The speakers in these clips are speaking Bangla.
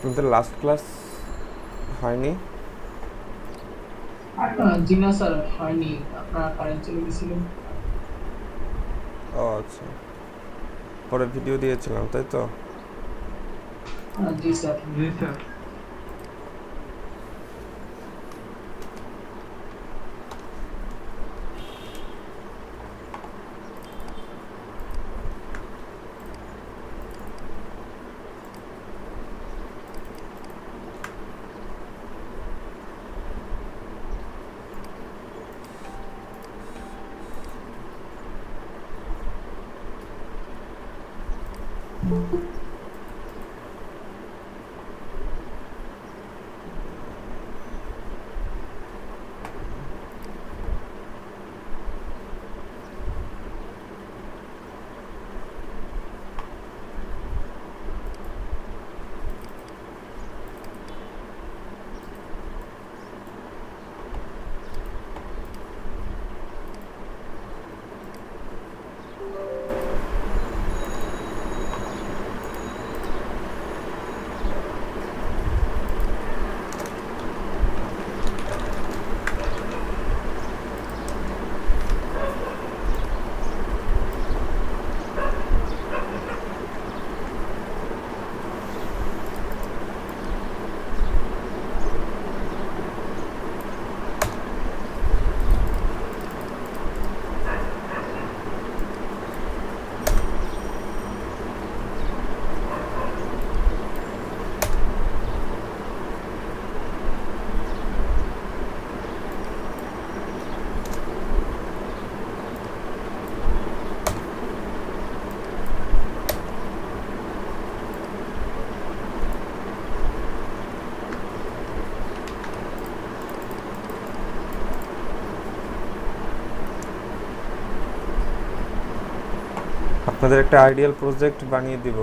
আপনাদের লাস্ট ক্লাস হয়নি? জি না স্যার, হয়নি। আপনার কারেন্ট চলে গেছিল। ও আচ্ছা, পরে ভিডিও দিয়েছিলাম তাই তো। জি স্যার। জি স্যার। আপনাদের একটা আইডিয়াল প্রজেক্ট বানিয়ে দিব,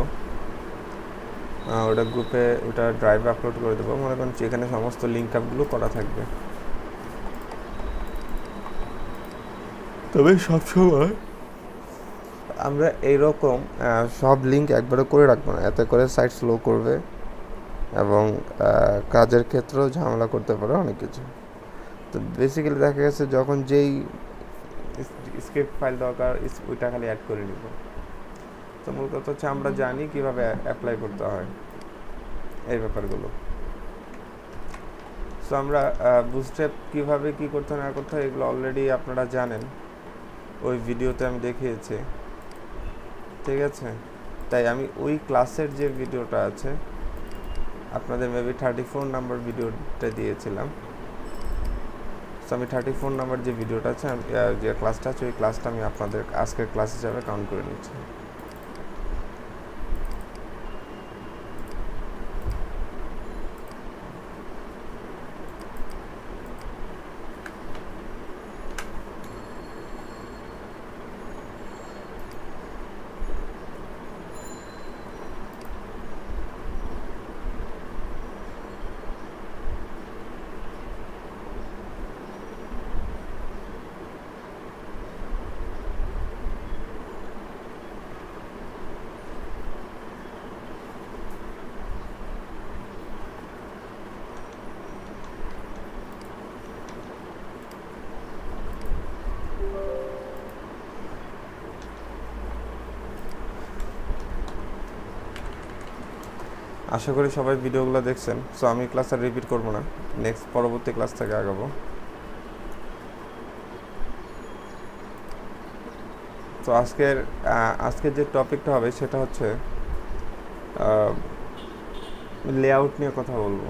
ওটা গ্রুপে, ওটা ড্রাইভে আপলোড করে দেবো। মনে করেন এখানে সমস্ত লিঙ্ক আপগুলো করা থাকবে। তবে সবসময় আমরা এইরকম সব লিঙ্ক একবারে করে রাখবো না, এতে করে সাইট স্লো করবে এবং কাজের ক্ষেত্রেও ঝামেলা করতে পারে অনেক কিছু। তো বেসিক্যালি দেখা গেছে যখন যেই স্ক্রিপ্ট ফাইল দরকার ওইটা খালি অ্যাড করে নিব। তো মূল কথা হচ্ছে আমরা জানি কিভাবে অ্যাপ্লাই করতে হয় এই ব্যাপারগুলো। সো আমরা বুস্ট্র্যাপ কীভাবে কী করতে না করতে হয় এগুলো অলরেডি আপনারা জানেন, ওই ভিডিওতে আমি দেখিয়েছি, ঠিক আছে। তাই আমি ওই ক্লাসের যে ভিডিওটা আছে, আপনাদের মেবি 34 নাম্বার ভিডিওটা দিয়েছিলাম। সো আমি 34 নাম্বার যে ভিডিওটা আছে, যে ক্লাসটা আছে, ওই ক্লাসটা আমি আপনাদের আজকের ক্লাস হিসাবে কাউন্ট করে নিচ্ছি। আশা করি সবাই ভিডিওগুলো দেখছেন। সো আমি ক্লাস আর রিপিট করবো না, নেক্সট পরবর্তী ক্লাস থেকে আগাবো। তো আজকের যে টপিকটা হবে সেটা হচ্ছে লেআউট নিয়ে কথা বলবো।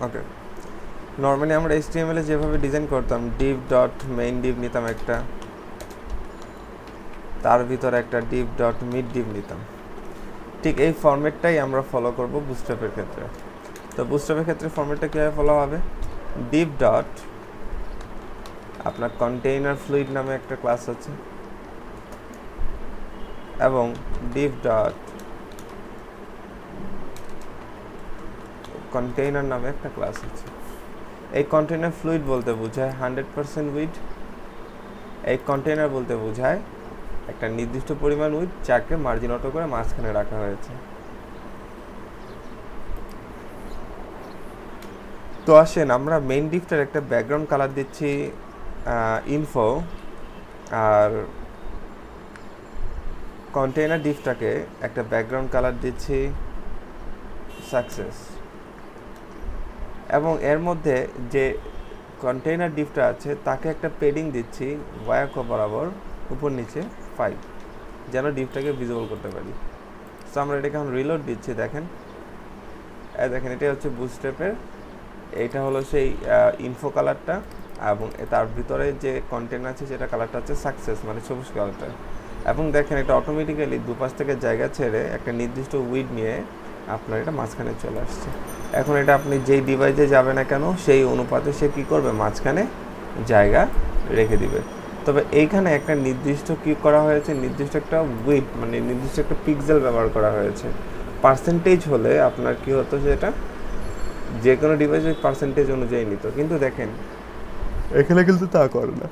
ওকে, নর্মালি আমরা HTML এ যেভাবে ডিজাইন করতাম, ডিভ ডট মেইন ডিভ নিতাম একটা, তার ভিতরে একটা ডিভ ডট মিড ডিভ নিতাম। ঠিক এই ফরম্যাটটাই আমরা ফলো করব বুস্ট্র্যাপের ক্ষেত্রে। তো তো বুটস্ট্র্যাপের ক্ষেত্রে ফরম্যাটটা কীভাবে ফলো হবে, ডিভ ডট আপনার কন্টেইনার ফ্লুইড নামে একটা ক্লাস আছে এবং ডিভ ডট কন্টেইনার নামে একটা ক্লাস আছে। এই কন্টেইনার ফ্লুইড বলতে বোঝায় 100% উইড, এই কন্টেইনার বলতে বোঝায় একটা নির্দিষ্ট পরিমাণ উইড যাকে মার্জিন অটো করে মাঝখানে রাখা হয়েছে। তো আসেন আমরা মেইন ডিভটার একটা ব্যাকগ্রাউন্ড কালার দিচ্ছি ইনফো, আর কন্টেইনার ডিভটাকে একটা ব্যাকগ্রাউন্ড কালার দিচ্ছি সাকসেস, এবং এর মধ্যে যে কন্টেইনার ডিভটা আছে তাকে একটা পেডিং দিচ্ছি ওয়াক বরাবর উপর নিচে 5, যেন ডিভটাকে ভিজিবল করতে পারি। সো আমরা এটাকে এখন রিলোড দিচ্ছি, দেখেন দেখেন এটা হচ্ছে বুটস্ট্র্যাপের, এইটা হলো সেই ইনফো কালারটা, এবং তার ভিতরে যে কন্টেন্ট আছে সেটা কালারটা হচ্ছে সাকসেস মানে সবুজ কালারটা। এবং দেখেন এটা অটোমেটিক্যালি দুপাশ থেকে জায়গা ছেড়ে একটা নির্দিষ্ট উইড নিয়ে আপনার এটা মাঝখানে চলে আসছে। এখন এটা আপনি যেই ডিভাইসে যাবে না কেন সেই অনুপাতে সে কী করবে, মাঝখানে জায়গা রেখে দিবে। তবে এইখানে একটা নির্দিষ্ট কী করা হয়েছে, নির্দিষ্ট একটা উইড মানে নির্দিষ্ট একটা পিক্সেল ব্যবহার করা হয়েছে। পার্সেন্টেজ হলে আপনার কী হতো, সেটা যে কোনো ডিভাইসের পার্সেন্টেজ অনুযায়ী নিত, কিন্তু দেখেন এখানে কিন্তু তা করে না।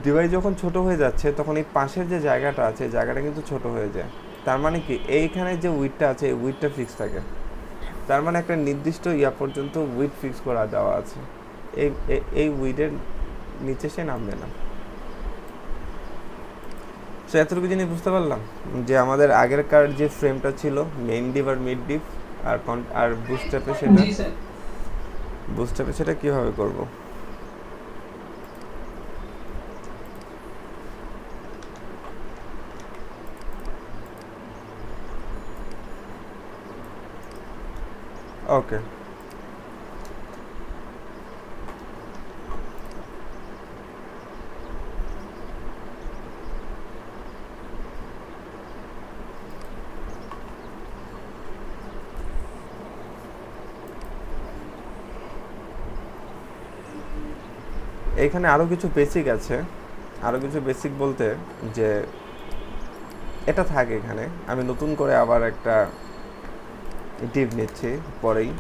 ডিভাইস যখন ছোট হয়ে যাচ্ছে তখন এই পাশের যে জায়গাটা আছে জায়গাটা কিন্তু ছোট হয়ে যায়। তার মানে কি এইখানে যে উইডটা আছে এই উইডটা ফিক্স থাকে, তার মানে একটা নির্দিষ্ট ইয়া পর্যন্ত উইড ফিক্স করা দেওয়া আছে, এই উইডের নিচে সে নামবে না। সো এতটুকু জিনিস বুঝতে পারলাম যে আমাদের আগেরকার যে ফ্রেমটা ছিল মেইন ডিভ আর মিড ডিভ আর বুটস্ট্র্যাপে সেটা কীভাবে করব। ওকে, এইখানে আরও কিছু বেসিক আছে, আরও কিছু বেসিক বলতে যে এটা থাকে এখানে, আমি নতুন করে আবার একটা ডিভ নিচ্ছি পরেই,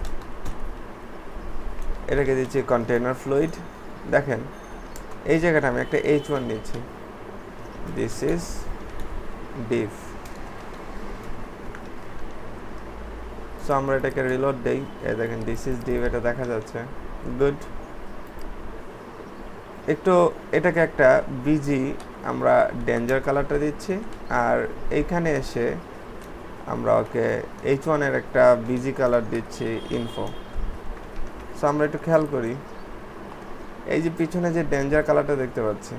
এটাকে দিচ্ছি কন্টেইনার ফ্লুইড। দেখেন এই জায়গাটা আমি একটা H1 নিচ্ছি, দিস ইজ ডিভ। সো আমরা এটাকে রিলোড দেই, এই দেখেন দিস ইজ ডিভ, এটা দেখা যাচ্ছে, গুড। একটু এটাকে একটা বিজি আমরা ডেঞ্জার কালারটা দিচ্ছি, আর এইখানে এসে আমরা ওকে H1 এর একটা বিজি কালার দিচ্ছি ইনফো। সো আমরা একটু খেয়াল করি, এই যে পিছনে যে ডেঞ্জার কালারটা দেখতে পাচ্ছি,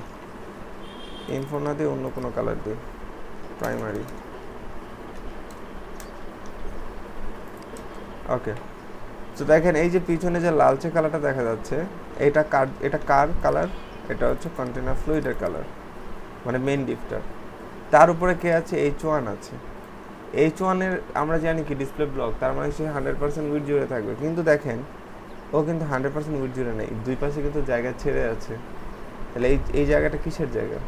ইনফো না দিয়ে অন্য কোনো কালার দিই, প্রাইমারি। ওকে, তো দেখেন এই যে পিছনে যে লালচে কালারটা দেখা যাচ্ছে এটা কার কালার, এটা হচ্ছে কন্টেইনার ফ্লুইডের কালার মানে মেইন ডিভটার। তার উপরে কে আছে, H1 আছে। H1 এর আমরা জানি কি ডিসপ্লে ব্লক, তার মানে সে 100% উইড জুড়ে থাকবে, কিন্তু দেখেন ও কিন্তু 100% উইড জুড়ে নেই, দুই পাশে কিন্তু জায়গা ছেড়ে আছে। তাহলে এই জায়গাটা কিসের জায়গা,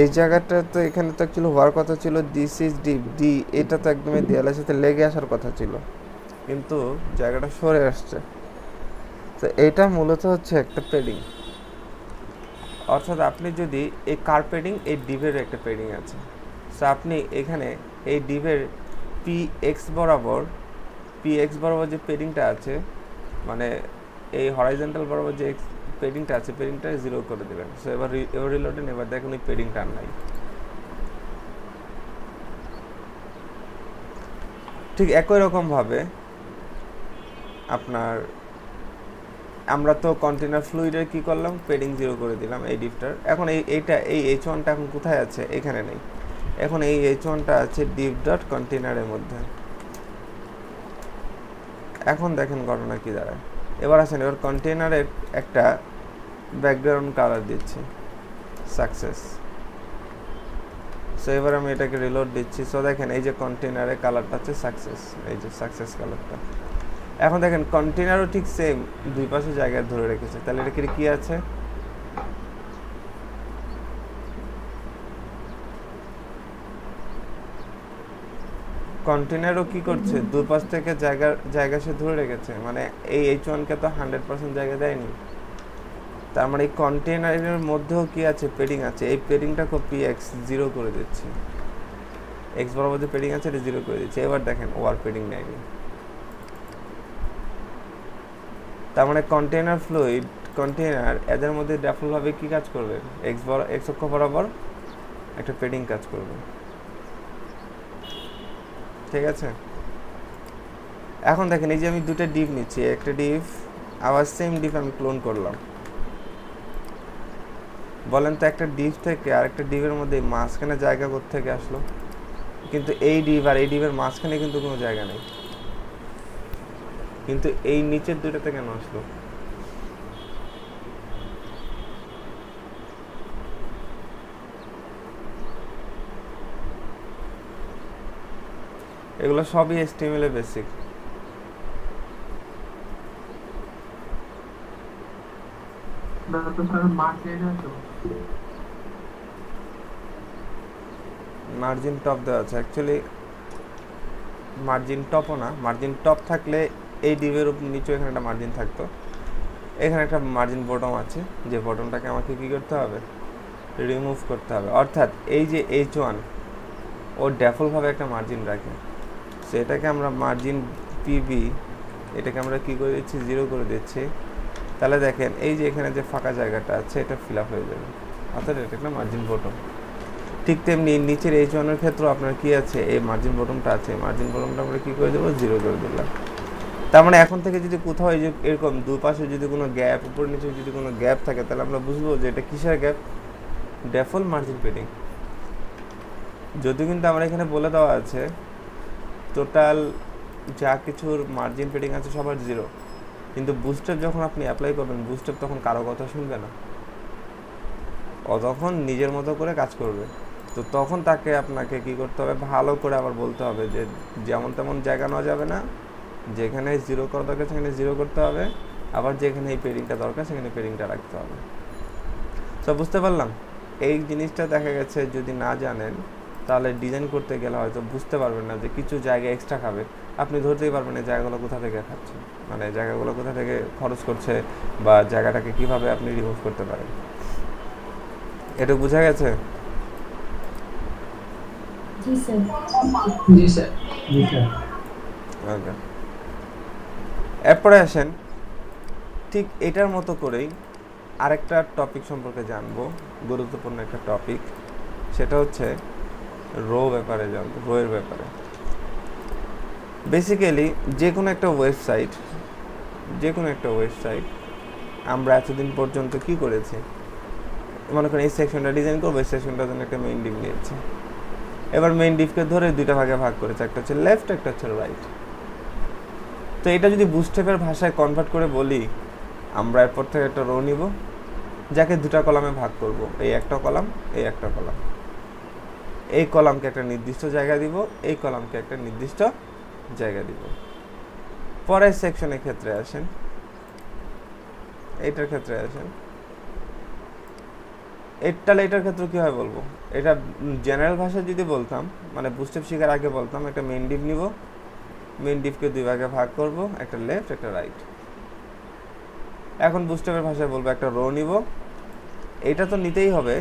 এই জায়গাটা তো এখানে তো অ্যাকচুয়ালি হওয়ার কথা ছিল দিস ইজ ডিভ ডি, এটা তো একদমই দেয়ালের সাথে লেগে আসার কথা ছিল, কিন্তু জায়গাটা সরে আসছে। তো এটা মূলত হচ্ছে একটা পেডিং, অর্থাৎ আপনি যদি এই কার পেডিং, এই ডিভের একটা পেডিং আছে, সো আপনি এখানে এই ডিভের PX বরাবর যে পেডিংটা আছে মানে এই হরাইজন্টাল বরাবর যে পেডিংটা আছে পেডিংটা 0 করে দেবেন। সো এবার রিলোডে এবার দেখুন এই পেডিংটা আর নাই। ঠিক একই রকমভাবে আপনার আমরা তো কন্টেইনার ফ্লুইডের কি করলাম, পেডিং 0 করে দিলাম এই ডিভটার। এখন এই H1টা এখন কোথায় আছে, এখানে নেই, এখন এই H1টা আছে ডিভ ডট কন্টেইনারের মধ্যে। এখন দেখেন ঘটনা কি দাঁড়ায়। এবার আসেন, এবার কন্টেইনারের একটা ব্যাকগ্রাউন্ড কালার দিচ্ছি, সাকসেস। সো এবার আমি এটাকে রিলোড দিচ্ছি। সো দেখেন এই যে কন্টেনারে কালারটা হচ্ছে সাকসেস, এই যে সাকসেস কালারটা। এখন দেখেন কন্টেনারও ঠিক সেম দুই পাশে জায়গায় ধরে রেখেছে, তাহলে এটা কি আছে? কন্টেনারও কি করছে, দুই পাশ থেকে জায়গা সে ধরে রেখেছে, মানে এই H1 কে তো 100% জায়গা দেয়নি। তার মানে এই কন্টেনারের মধ্যেও কি আছে, পেডিং আছে। এই পেডিংটা কপি এক্স জিরো করে দিচ্ছে, এক্স বরাবর যে পেডিং আছে এটা জিরো করে দিচ্ছে। এবার দেখেন ওয়ার পেডিং নেয়নি, তার মানে কন্টেনার ফ্লুইড কন্টেনার এদের মধ্যে ডেফলভাবে কি কাজ করবে, এক্স অক্ষ বরাবর একটা পেডিং কাজ করবে। ঠিক আছে, এখন দেখেন এই যে আমি দুটো ডিপ নিচ্ছি, একটা ডিপ আবার সেম ডিপ আমি ক্লোন করলাম। বলেন তো একটা ডিপ থেকে আরেকটা ডিপের মধ্যে মাঝখানে জায়গা কোত্থেকে আসলো? কিন্তু এই ডিপ আর এই ডিপের মাঝখানে কিন্তু কোনো জায়গা নেই, কিন্তু এই নিচের দুটোতে কেন আসলো? এগুলো সবই HTML এর বেসিক। মার্জিন টপ দেওয়া আছে, অ্যাকচুয়ালি মার্জিন টপও না, মার্জিন টপ থাকলে এই ডিভের উপর নিচে এখানে একটা মার্জিন থাকতো, এখানে একটা মার্জিন বটম আছে, যে বটমটাকে আমাকে কী করতে হবে, রিমুভ করতে হবে। অর্থাৎ এই যে H1 ও ডেফলভাবে একটা মার্জিন রাখে, সেটাকে আমরা মার্জিন পিবি এটাকে আমরা কী করে দিচ্ছি, জিরো করে দিচ্ছি। তাহলে দেখেন এই যে এখানে যে ফাঁকা জায়গাটা আছে এটা ফিল আপ হয়ে যাবে, অর্থাৎ এটা একটা মার্জিন বটম। ঠিক তেমনি নিচের H1 এর ক্ষেত্রেও আপনার কি আছে, এই মার্জিন বটমটা আছে, মার্জিন বটমটা আমরা কী করে দেবো, জিরো করে দিলাম। তার মানে এখন থেকে যদি কোথাও এই যে এরকম দুপাশে যদি কোনো গ্যাপ, উপর নিচে যদি কোনো গ্যাপ থাকে, তাহলে আমরা বুঝবো যে এটা কিসের গ্যাপ, ডেফল মার্জিন পেডিং। যদিও কিন্তু আমরা এখানে বলে দেওয়া আছে টোটাল যা কিছুর মার্জিন পেডিং আছে সবার জিরো, কিন্তু বুস্টেপ যখন আপনি অ্যাপ্লাই করবেন, বুস্টেপ তখন কারো কথা শুনবে না, ও তখন নিজের মতো করে কাজ করবে। তো তখন তাকে আপনাকে কি করতে হবে, ভালো করে আবার বলতে হবে যে যেমন তেমন জায়গা নেওয়া যাবে না, যেখানে জিরো করা দরকার সেখানে জিরো করতে হবে, আবার যেখানে এই পেডিংটা দরকার সেখানে পেডিংটা রাখতে হবে। সব বুঝতে পারলাম। এই জিনিসটা দেখা গেছে যদি না জানেন তাহলে ডিজাইন করতে গেলে হয়তো বুঝতে পারবেন না যে কিছু জায়গা এক্সট্রা খাবে, আপনি ধরতেই পারবেন না জায়গাগুলো কোথা থেকে খাচ্ছে, মানে জায়গাগুলো কোথা থেকে খরচ করছে, বা জায়গাটাকে কিভাবে আপনি রিমুভ করতে পারেন। এটা বোঝা গেছে? জি স্যার। জি স্যার। ওকে, এরপরে আসেন ঠিক এটার মতো করেই আরেকটা টপিক সম্পর্কে জানবো, গুরুত্বপূর্ণ একটা টপিক, সেটা হচ্ছে রো ব্যাপারে জানবো, রো এর ব্যাপারে। বেসিক্যালি যে কোনো একটা ওয়েবসাইট আমরা এতদিন পর্যন্ত কি করেছি, মনে করেন এই সেকশনটা ডিজাইন করবো, এই সেকশনটার জন্য একটা মেইন ডিভ নিয়েছে। এবার মেইন ডিভকে ধরে দুইটা ভাগে ভাগ করেছে, একটা হচ্ছে লেফট, একটা হচ্ছে রাইট। তো এটা যদি বুস্ট্র্যাপের ভাষায় কনভার্ট করে বলি, আমরা এরপর থেকে একটা রো নিব, যাকে দুটা কলামে ভাগ করব, এই একটা কলাম, এই একটা কলাম। এই কলামকে একটা নির্দিষ্ট জায়গা দিব, এই কলামকে একটা নির্দিষ্ট জায়গা দিব। পরের সেকশনের ক্ষেত্রে আসেন, এইটার ক্ষেত্রে আসেন, এটার ক্ষেত্রে কি হয় বলবো, এটা জেনারেল ভাষায় যদি বলতাম, মানে বুস্ট্র্যাপ শেখার আগে বলতাম একটা মেইন ডিভ নিব, মেইন ডিভকে দুই ভাগে ভাগ করব, একটা লেফট একটা রাইট। এখন বুস্ট্র্যাপের ভাষায় বলবো একটা রো নিব, এটা তো নিতেই হবে,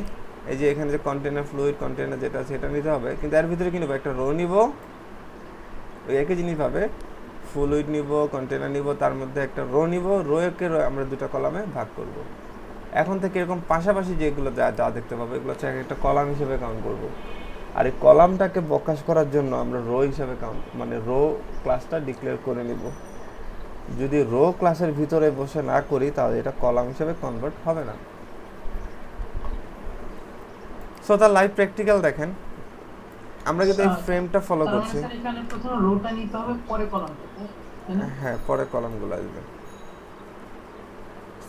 এই যে এখানে যে কন্টেনার ফ্লুইড কন্টেনার যেটা আছে এটা নিতে হবে, কিন্তু এর ভিতরে কি নেবো, একটা রো নিব, ওই একই জিনিস ভাবে ফ্লুইড নিব, কন্টেনার নিব, তার মধ্যে একটা রো নিব, রোকে আমরা দুটো কলামে ভাগ করব। এখন থেকে এরকম পাশাপাশি যেগুলো যা দেখতে পাবো এগুলো হচ্ছে একটা কলাম হিসেবে কাউন্ট করব। আর এই কলামটাকে প্রকাশ করার জন্য আমরা রো হিসেবে মানে রো ক্লাসটা ডিক্লেয়ার করে নিব। যদি রো ক্লাসের ভিতরে বসে না করি তাহলে এটা কলাম হিসেবে কনভার্ট হবে না। সো তার লাইভ প্র্যাকটিক্যাল দেখেন, আমরা কিন্তু এই ফ্রেমটা ফলো করছি। স্যার এখানে প্রথমে রোটা নিতে হবে, পরে কলামটা, তাই না? হ্যাঁ, পরে কলামগুলো আসবে।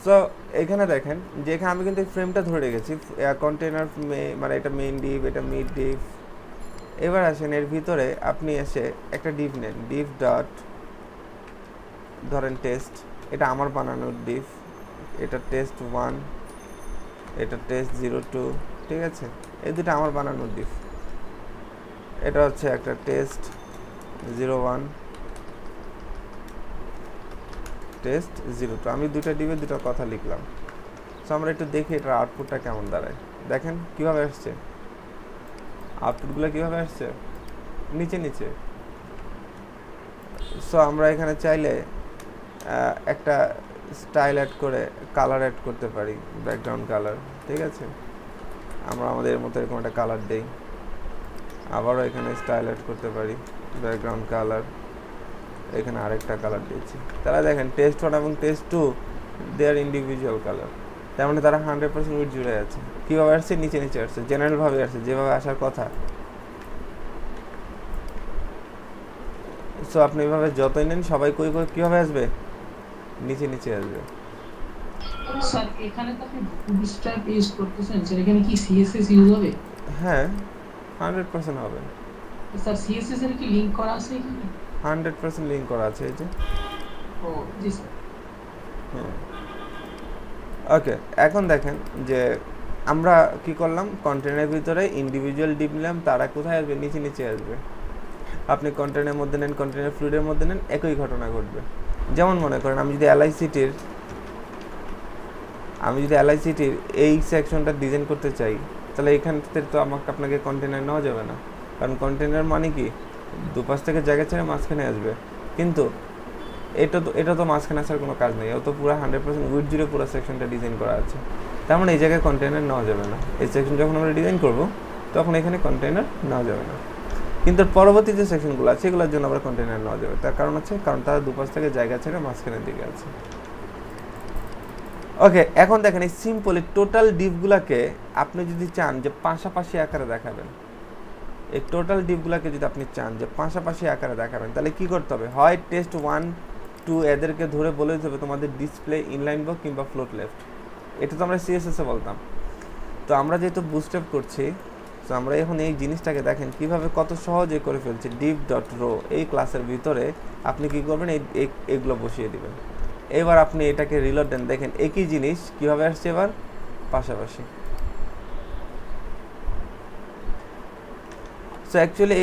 সো সো এখানে দেখেন যে এখানে আমি কিন্তু ফ্রেমটা ধরে রেখেছি, কন্টেনার মানে এটা মেইন ডিভ, এটা মিড ডিভ। এবার আসেন এর ভিতরে আপনি এসে একটা ডিভ নেন, ডিভ ডট ধরেন টেস্ট, এটা আমার বানানোর ডিভ, এটা টেস্ট 1, এটা টেস্ট 02, ঠিক আছে? এই দুটো আমার বানানোর ডিভ। এটা হচ্ছে একটা টেস্ট 01, টেস্ট 02। আমি দুটো ডিভে দুটো কথা লিখলাম। সো আমরা একটু দেখি এটার আউটপুটটা কেমন দাঁড়ায়। দেখেন কিভাবে আসছে, আউটপুটগুলো কিভাবে আসছে, নিচে নিচে। সো আমরা এখানে চাইলে একটা স্টাইল অ্যাড করে কালার অ্যাড করতে পারি, ব্যাকগ্রাউন্ড কালার, ঠিক আছে? আমরা আমাদের মতো এরকম একটা কালার দেই, আবারও এখানে স্টাইল অ্যাড করতে পারি, ব্যাকগ্রাউন্ড কালার, এখানে আরেকটা কালার দিয়েছি। তারা দেখেন টেস্ট 1 এবং টেস্ট 2 দেয়ার ইন্ডিভিজুয়াল কালার, তার মানে তারা 100% উইথ জুড়ে আছে। কীভাবে আসছে, নিচে নিচে আসছে, জেনারেলভাবে আসছে, যেভাবে আসার কথা। সো আপনি এভাবে যতই নেন সবাই কীভাবে আসবে, নিচে নিচে আসবে। স্যার এখানে তো আপনি বুটস্ট্র্যাপ ইউজ করতেছেন, স্যার এখানে কি সিএসএস ইউজ হবে? হ্যাঁ, 100% হবে। স্যার সিএসএস এর কি লিংক করা আছে এখানে? 100% লিঙ্ক করা আছে এই যে। ও জি স্যার। হ্যাঁ, ওকে। এখন দেখেন যে আমরা কি করলাম, কন্টেনারের ভিতরে ইন্ডিভিজুয়াল ডিপ নিলাম, তারা কোথায় আসবে, নিচে নিচে আসবে। আপনি কন্টেনারের মধ্যে নেন, কন্টেনার ফ্লুইডের মধ্যে নেন, একই ঘটনা ঘটবে। যেমন মনে করেন আমি যদি এলআইসিটির এই সেকশনটা ডিজাইন করতে চাই, তাহলে এখান থেকে তো আপনাকে কন্টেনার নেওয়া যাবে না, কারণ কন্টেনার মানে কি দুপাশ থেকে জায়গা ছেড়ে মাঝখানে আসবে। কিন্তু এটা তো মাঝখানে আসার কোনো কাজ নেই, ও তো পুরো 100% উইথ জুড়ে পুরো সেকশনটা ডিজাইন করা আছে। তার মানে এই জায়গায় কন্টেনার নেওয়া যাবে না। এই সেকশন যখন আমরা ডিজাইন করব তখন এখানে কন্টেনার নেওয়া যাবে না, কিন্তু পরবর্তী যে সেকশনগুলো আছে এগুলোর জন্য আবার কন্টেনার নেওয়া যাবে। তার কারণ তারা দুপাশ থেকে জায়গা ছেড়ে মাঝখানের দিকে আছে। ওকে, এখন দেখেন এই সিম্পল টোটাল ডিভগুলোকে আপনি যদি চান যে পাশাপাশি আকারে দেখাবেন, এই টোটাল ডিভগুলোকে যদি আপনি চান যে পাশাপাশি আকারে দেখাবেন, তাহলে কি করতে হবে, হয় টেস্ট 1, 2 এদেরকে ধরে বলে দিতে হবে তোমাদের ডিসপ্লে ইনলাইন বক্স কিংবা ফ্লোট লেফট। এটা তো আমরা সিএসএস এ বলতাম। তো আমরা যেহেতু বুস্টআপ করছি, তো আমরা এখন এই জিনিসটাকে দেখেন কিভাবে কত সহজে করে ফেলছি। div ডট রো এই ক্লাসের ভিতরে আপনি কি করবেন, এইগুলো বসিয়ে দিবেন। এবার আপনি এটাকে রিলোড দেন, দেখেন একই জিনিস কিভাবে আসছে এবার পাশাপাশি। সো অ্যাকচুয়ালি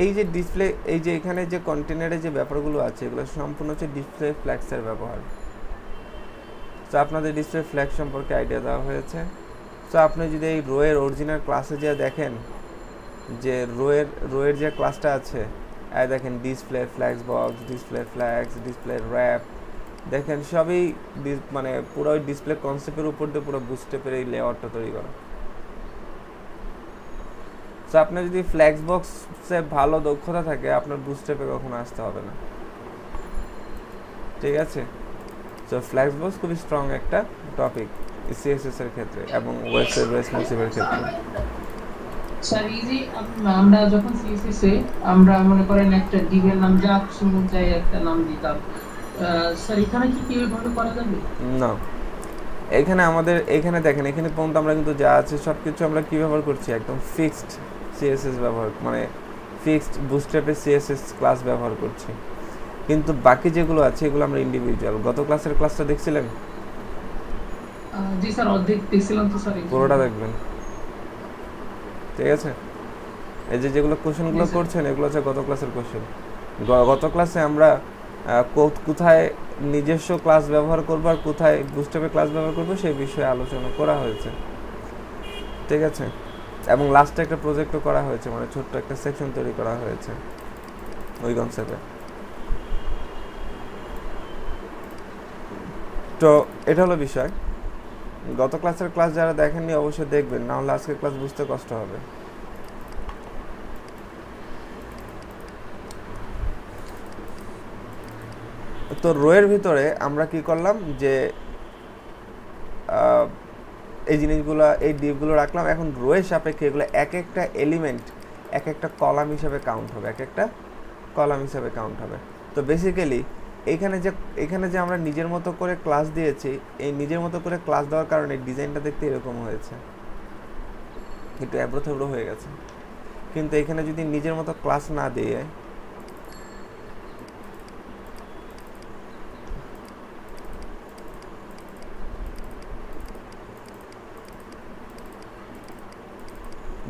এই যে ডিসপ্লে, এই যে এখানে যে কন্টেনারে যে ব্যাপারগুলো আছে এগুলো সম্পূর্ণ হচ্ছে ডিসপ্লে ফ্ল্যাগসের ব্যবহার। সো আপনাদের ডিসপ্লে ফ্ল্যাগ সম্পর্কে আইডিয়া দেওয়া হয়েছে। সো আপনি যদি এই রোয়ের অরিজিনাল ক্লাসে যা দেখেন, যে রোয়ের যে ক্লাসটা আছে, দেখেন display flags box, display flags, display wrap, দেখেন সবই মানে পুরো ওই ডিসপ্লে কনসেপ্টের উপর দিয়ে পুরো বুস্টআপের এই লেআউটটা তৈরি করা। সো আপনার যদি ফ্ল্যাক্স বক্সে ভালো দক্ষতা থাকে, আপনার বুস্টআপে কখনো আসতে হবে না, ঠিক আছে? সো ফ্ল্যাক্স বক্স খুবই স্ট্রং একটা টপিক সিএসএস এর ক্ষেত্রে এবং ওয়েবসাইট রেসপন্সিভের ক্ষেত্রে। স্যার এই যে আমরা যখন সিএসএস এ আমরা মনে করেন একটা ডিভের নাম যা খুশি মন চাই একটা নাম দিতাম, স্যার এখানে কি কিভাবে করা যাবে? না, এখানে দেখেন এখানে পর্যন্ত আমরা কিন্তু যা আছে সব কিছু আমরা কী ব্যবহার করছি, একদম ফিক্সড সিএসএস ব্যবহার, মানে ফিক্সড বুস্টআপের সিএসএস ক্লাস ব্যবহার করছি। কিন্তু বাকি যেগুলো আছে এগুলো আমরা ইন্ডিভিজুয়াল। গত ক্লাসের ক্লাসটা দেখছিলেন? জি স্যার, অর্ধেক দেখছিলাম তো স্যার। পুরোটা দেখবেন, ঠিক আছে? এই যে যেগুলো কোশ্চেনগুলো করছেন এগুলো হচ্ছে গত ক্লাসের কোশ্চেন। গত ক্লাসে আমরা কোথায় নিজস্ব ক্লাস ব্যবহার করবো আর কোথায় বুস্টআপে ক্লাস ব্যবহার করবো সেই বিষয়ে আলোচনা করা হয়েছে, ঠিক আছে? এবং লাস্টে একটা প্রজেক্টও করা হয়েছে, মানে ছোট্ট একটা সেকশন তৈরি করা হয়েছে ওই কনসেপ্টে। তো এটা হলো বিষয়। গত ক্লাসের ক্লাস যারা দেখেননি অবশ্যই দেখবেন, না হলে আজকের ক্লাস বুঝতে কষ্ট হবে। তো রোয়ের ভিতরে আমরা কি করলাম যে এই জিনিসগুলো, এই ডিপগুলো রাখলাম। এখন রোয়ের সাপেক্ষে এগুলো এক একটা এলিমেন্ট এক একটা কলাম হিসেবে কাউন্ট হবে, এক একটা কলাম হিসেবে কাউন্ট হবে। তো বেসিক্যালি এখানে যে আমরা নিজের মতো করে ক্লাস দিয়েছি, এই নিজের মতো করে ক্লাস দেওয়ার কারণে ডিজাইনটা দেখতে এরকম হয়েছে, একটু এবড়ো থেবড়ো হয়ে গেছে। কিন্তু এখানে যদি নিজের মতো ক্লাস না দিয়ে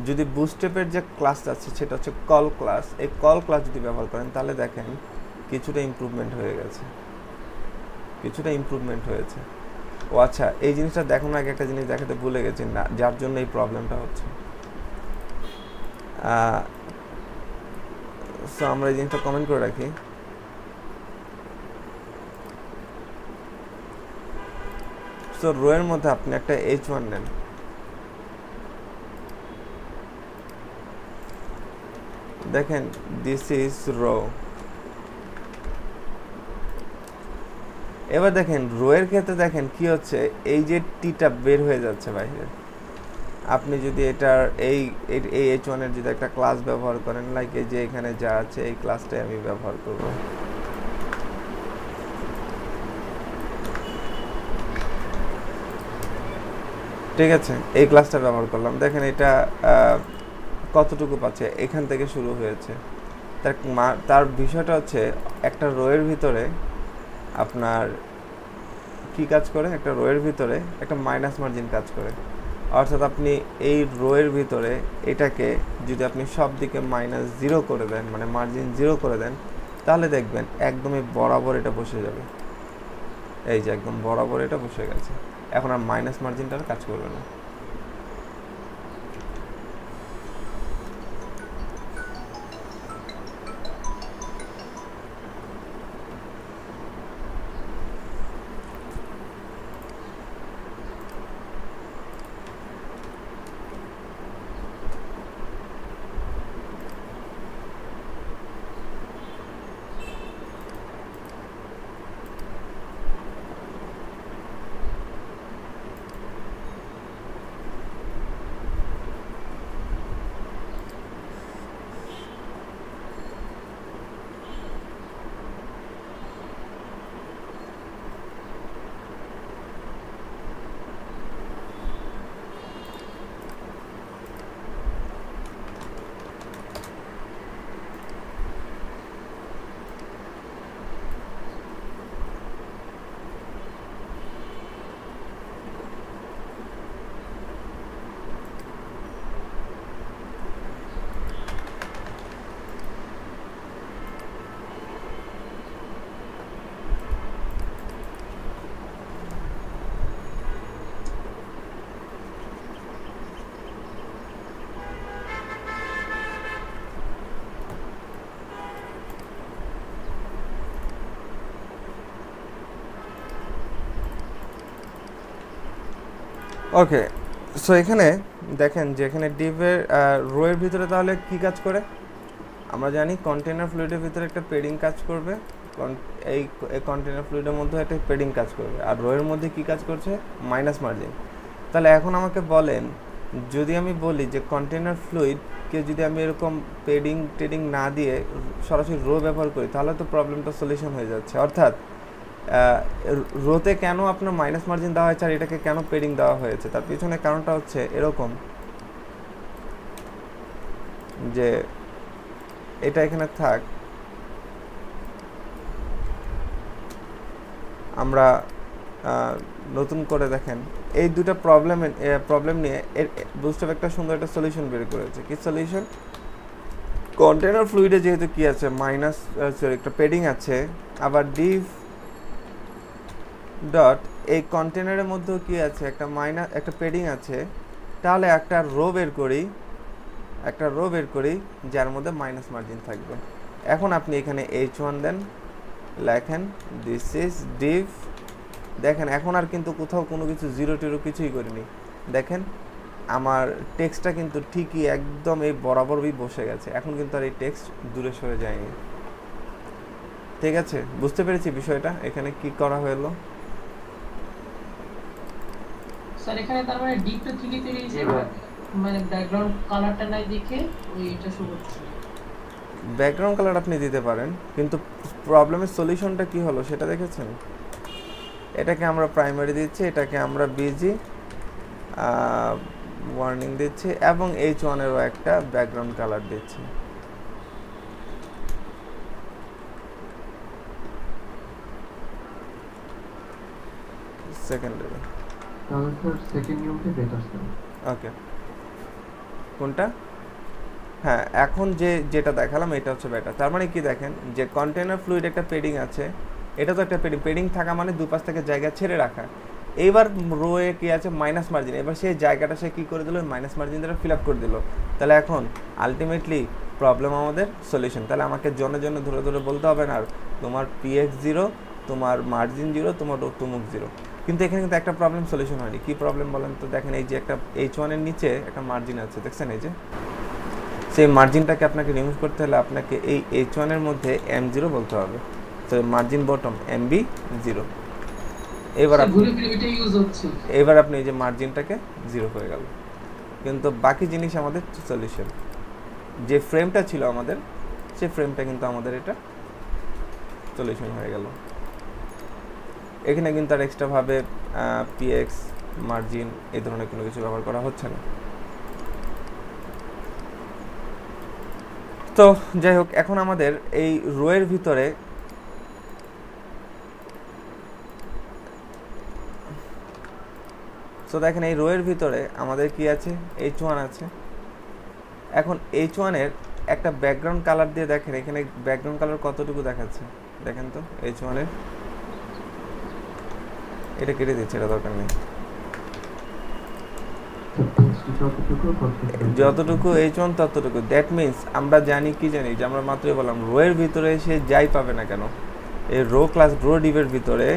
যদি বুটস্ট্র্যাপের যে ক্লাসটা আছে সেটা হচ্ছে কল ক্লাস, এই কল ক্লাস যদি ব্যবহার করেন তাহলে দেখেন কিছুটা ইমপ্রুভমেন্ট হয়ে গেছে, কিছুটা ইমপ্রুভমেন্ট হয়েছে। ও আচ্ছা, এই জিনিসটা দেখানোর আগে একটা জিনিস দেখাতে ভুলে গেছি, না যার জন্য এই প্রবলেমটা হচ্ছে। সো আমরা এই জিনিসটা কমেন্ট করে রাখি। সো রো এর মধ্যে আপনি একটা H1 নেন, দেখেন দিস ইজ রো। এবার দেখেন রো এর ক্ষেত্রে দেখেন কি হচ্ছে, এই যে টিটা বের হয়ে যাচ্ছে বাইরে। আপনি যদি এটার এই H1 এর যদি একটা ক্লাস ব্যবহার করেন, লাইক এই যে এখানে যা আছে এই ক্লাসটাই আমি ব্যবহার করব। ঠিক আছে, এই ক্লাসটা ব্যবহার করলাম, দেখেন এটা কতটুকু পাচ্ছে, এখান থেকে শুরু হয়েছে। তার বিষয়টা হচ্ছে একটা রো এর ভিতরে আপনার কি কাজ করে, একটা রো এর ভিতরে একটা মাইনাস মার্জিন কাজ করে। অর্থাৎ আপনি এই রো এর ভিতরে এটাকে যদি আপনি সব দিকে -0 করে দেন, মানে মার্জিন 0 করে দেন, তাহলে দেখবেন একদমই বরাবর এটা বসে যাবে। এই যে একদম বরাবর এটা বসে গেছে, এখন আর মাইনাস মার্জিনটা কাজ করবে না। ওকে, সো এখানে দেখেন যে এখানে ডিভের রো এর ভিতরে তাহলে কি কাজ করে, আমরা জানি কন্টেনার ফ্লুইডের ভিতরে একটা পেডিং কাজ করবে, এই কন্টেনার ফ্লুইডের মধ্যে একটা পেডিং কাজ করবে, আর রো এর মধ্যে কি কাজ করছে, মাইনাস মার্জিন। তাহলে এখন আমাকে বলেন, যদি আমি বলি যে কন্টেনার ফ্লুইডকে যদি আমি এরকম টেডিং না দিয়ে সরাসরি রো ব্যবহার করি, তাহলে তো প্রবলেমটা সলিউশন হয়ে যাচ্ছে। অর্থাৎ রোতে কেন আপনার মাইনাস মার্জিন দেওয়া হয়েছে আর এটাকে কেন পেডিং দেওয়া হয়েছে, তার পিছনে কারণটা হচ্ছে এরকম যে এটা এখানে থাক, আমরা নতুন করে দেখেন এই দুটো প্রবলেম নিয়ে বুটস্ট্র্যাপ একটা সুন্দর একটা সলিউশন বের করেছে। কি সলিউশন, কন্টেনার ফ্লুইডে যেহেতু কি আছে একটা পেডিং আছে, আবার ডিভ ডট এই কন্টেনারের মধ্যেও কি আছে, একটা পেডিং আছে, তাহলে একটা রো বের করি যার মধ্যে মাইনাস মার্জিন থাকবে। এখন আপনি এখানে H1 দেন, লেখেন দিস ইজ ডিভ, দেখেন এখন আর কিন্তু কোথাও কোনো কিছু 0 কিছুই করিনি, দেখেন আমার টেক্সটটা কিন্তু ঠিকই একদম এই বরাবরই বসে গেছে, এখন কিন্তু আর এই টেক্সট দূরে সরে যায়নি। ঠিক আছে, বুঝতে পেরেছি বিষয়টা, এখানে কি করা হলো। স্যার এখানে তার মানে ডিপটা ঠিকই তৈরি হয়েছে, মানে ব্যাকগ্রাউন্ড কালারটা নাই দেখে ওইটা শো করছে। ব্যাকগ্রাউন্ড কালার আপনি দিতে পারেন, কিন্তু প্রবলেমের সলিউশনটা কি হলো সেটা দেখেছেন? এটাকে আমরা প্রাইমারি দিচ্ছি, এটাকে আমরা বিজি ওয়ার্নিং দিচ্ছি, এবং H1-এরও একটা ব্যাকগ্রাউন্ড কালার দিচ্ছি। সেকেন্ডারি তাহলে স্যার সেকেন্ড নিয়মটা বেটার স্যার। ওকে, কোনটা? হ্যাঁ, এখন যেটা দেখালাম এটা হচ্ছে বেটার। তার মানে কি দেখেন, যে কন্টেনার ফ্লুইড একটা পেডিং আছে, এটা তো একটা পেডিং থাকা মানে দুপাশ থেকে জায়গা ছেড়ে রাখা। এইবার রোয়ে কি আছে, মাইনাস মার্জিন। এবার সেই জায়গাটা সে কী করে দিল, মাইনাস মার্জিন দ্বারা ফিল আপ করে দিল। তাহলে এখন আলটিমেটলি প্রবলেম আমাদের সলিউশন। তাহলে আমাকে জনে জনে ধরে ধরে বলতে হবে না আর তোমার PX 0, তোমার মার্জিন 0, তোমার তুমুক 0। কিন্তু এখানে কিন্তু একটা প্রবলেম সলিউশন হয়নি। কি প্রবলেম বলেন তো? দেখেন এই যে একটা H1-এর নিচে একটা মার্জিন আছে, দেখছেন? এই যে সেই মার্জিনটাকে আপনাকে রিমুভ করতে হলে আপনাকে এই H1-এর মধ্যে M0 বলতে হবে। তো মার্জিন বটম MB 0। এবার আপনি এই যে মার্জিনটাকে 0 হয়ে গেল, কিন্তু বাকি জিনিস আমাদের সলিউশন। যে ফ্রেমটা ছিল আমাদের, সেই ফ্রেমটা কিন্তু আমাদের এটা সলিউশন হয়ে গেল। এখানে কিন্তু আর এক্সট্রাভাবে PX মার্জিন এই ধরনের কোনো কিছু ব্যবহার করা হচ্ছে না। তো যাই হোক, এখন আমাদের এই রোয়ের ভিতরে দেখেন এই রোয়ের ভিতরে আমাদের কি আছে, H1 আছে। এখন H1-এর একটা ব্যাকগ্রাউন্ড কালার দিয়ে দেখেন, এখানে ব্যাকগ্রাউন্ড কালার কতটুকু দেখাচ্ছে দেখেন তো। H1-এর এটা কেটে দিচ্ছে, এটা দরকার নেই। যতটুকু H1 ততটুকু। দ্যাট মিনস আমরা জানি কি জানি, যে আমরা মাত্রই বললাম রোয়ের ভিতরে সে যাই পাবে না কেন, এই রো ক্লাস রো ডিভের ভিতরে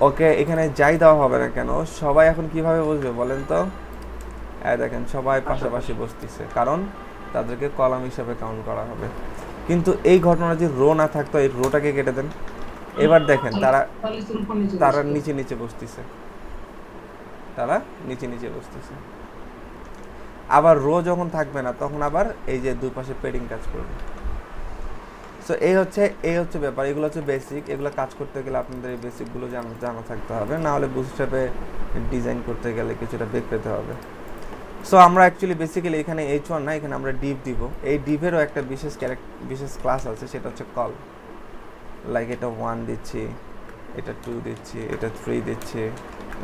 ওকে এখানে যাই দেওয়া হবে না কেন, সবাই এখন কিভাবে বসবে বলেন তো? দেখেন সবাই পাশাপাশি বসতেছে, কারণ তাদেরকে কলাম হিসাবে কাউন্ট করা হবে। কিন্তু এই ঘটনা যে রো না থাকতো, এই রোটাকে কেটে দেন। এবার দেখেন তারা নিচে নিচে বসতেছে, তারা নিচে নিচে বসতেছে। আবার রো যখন থাকবে না, তখন আবার এই যে দুই পাশে পেডিং কাজ করবে। সো এই হচ্ছে ব্যাপার। এগুলো হচ্ছে বেসিক। এগুলো কাজ করতে গেলে আপনাদের এই বেসিকগুলো জানা থাকতে হবে, না হলে বুটস্ট্র্যাপে ডিজাইন করতে গেলে কিছুটা বেগ পেতে হবে। সো আমরা অ্যাকচুয়ালি বেসিক্যালি এখানে H1 না, এখানে আমরা ডিভ দিব। এই ডিভেরও একটা বিশেষ ক্লাস আছে, সেটা হচ্ছে কল। লাইক এটা 1 দিচ্ছি, এটা 2 দিচ্ছি, এটা 3 দিচ্ছি,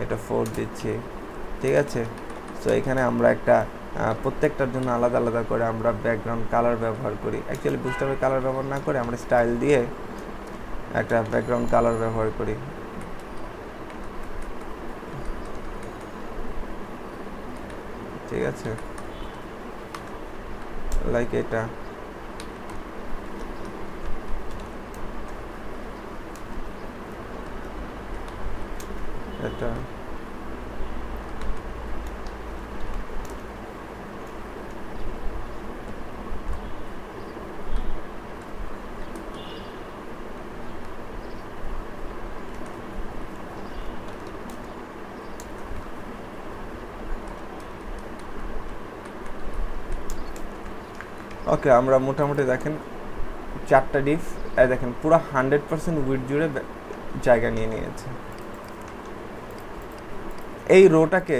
এটা 4 দিচ্ছি, ঠিক আছে? সো এখানে আমরা একটা প্রত্যেকটার জন্য আলাদা আলাদা করে আমরা ব্যাকগ্রাউন্ড কালার ব্যবহার করি। অ্যাকচুয়ালি বুস্টারের কালার ব্যবহার না করে আমরা স্টাইল দিয়ে একটা ব্যাকগ্রাউন্ড কালার ব্যবহার করি। ঠিক আছে, লাইক এটা এটা ওকে। আমরা মোটামুটি দেখেন 4টা ডিফ, দেখেন পুরো 100% উইডথ জুড়ে জায়গা নিয়ে নিয়েছে। এই রোটাকে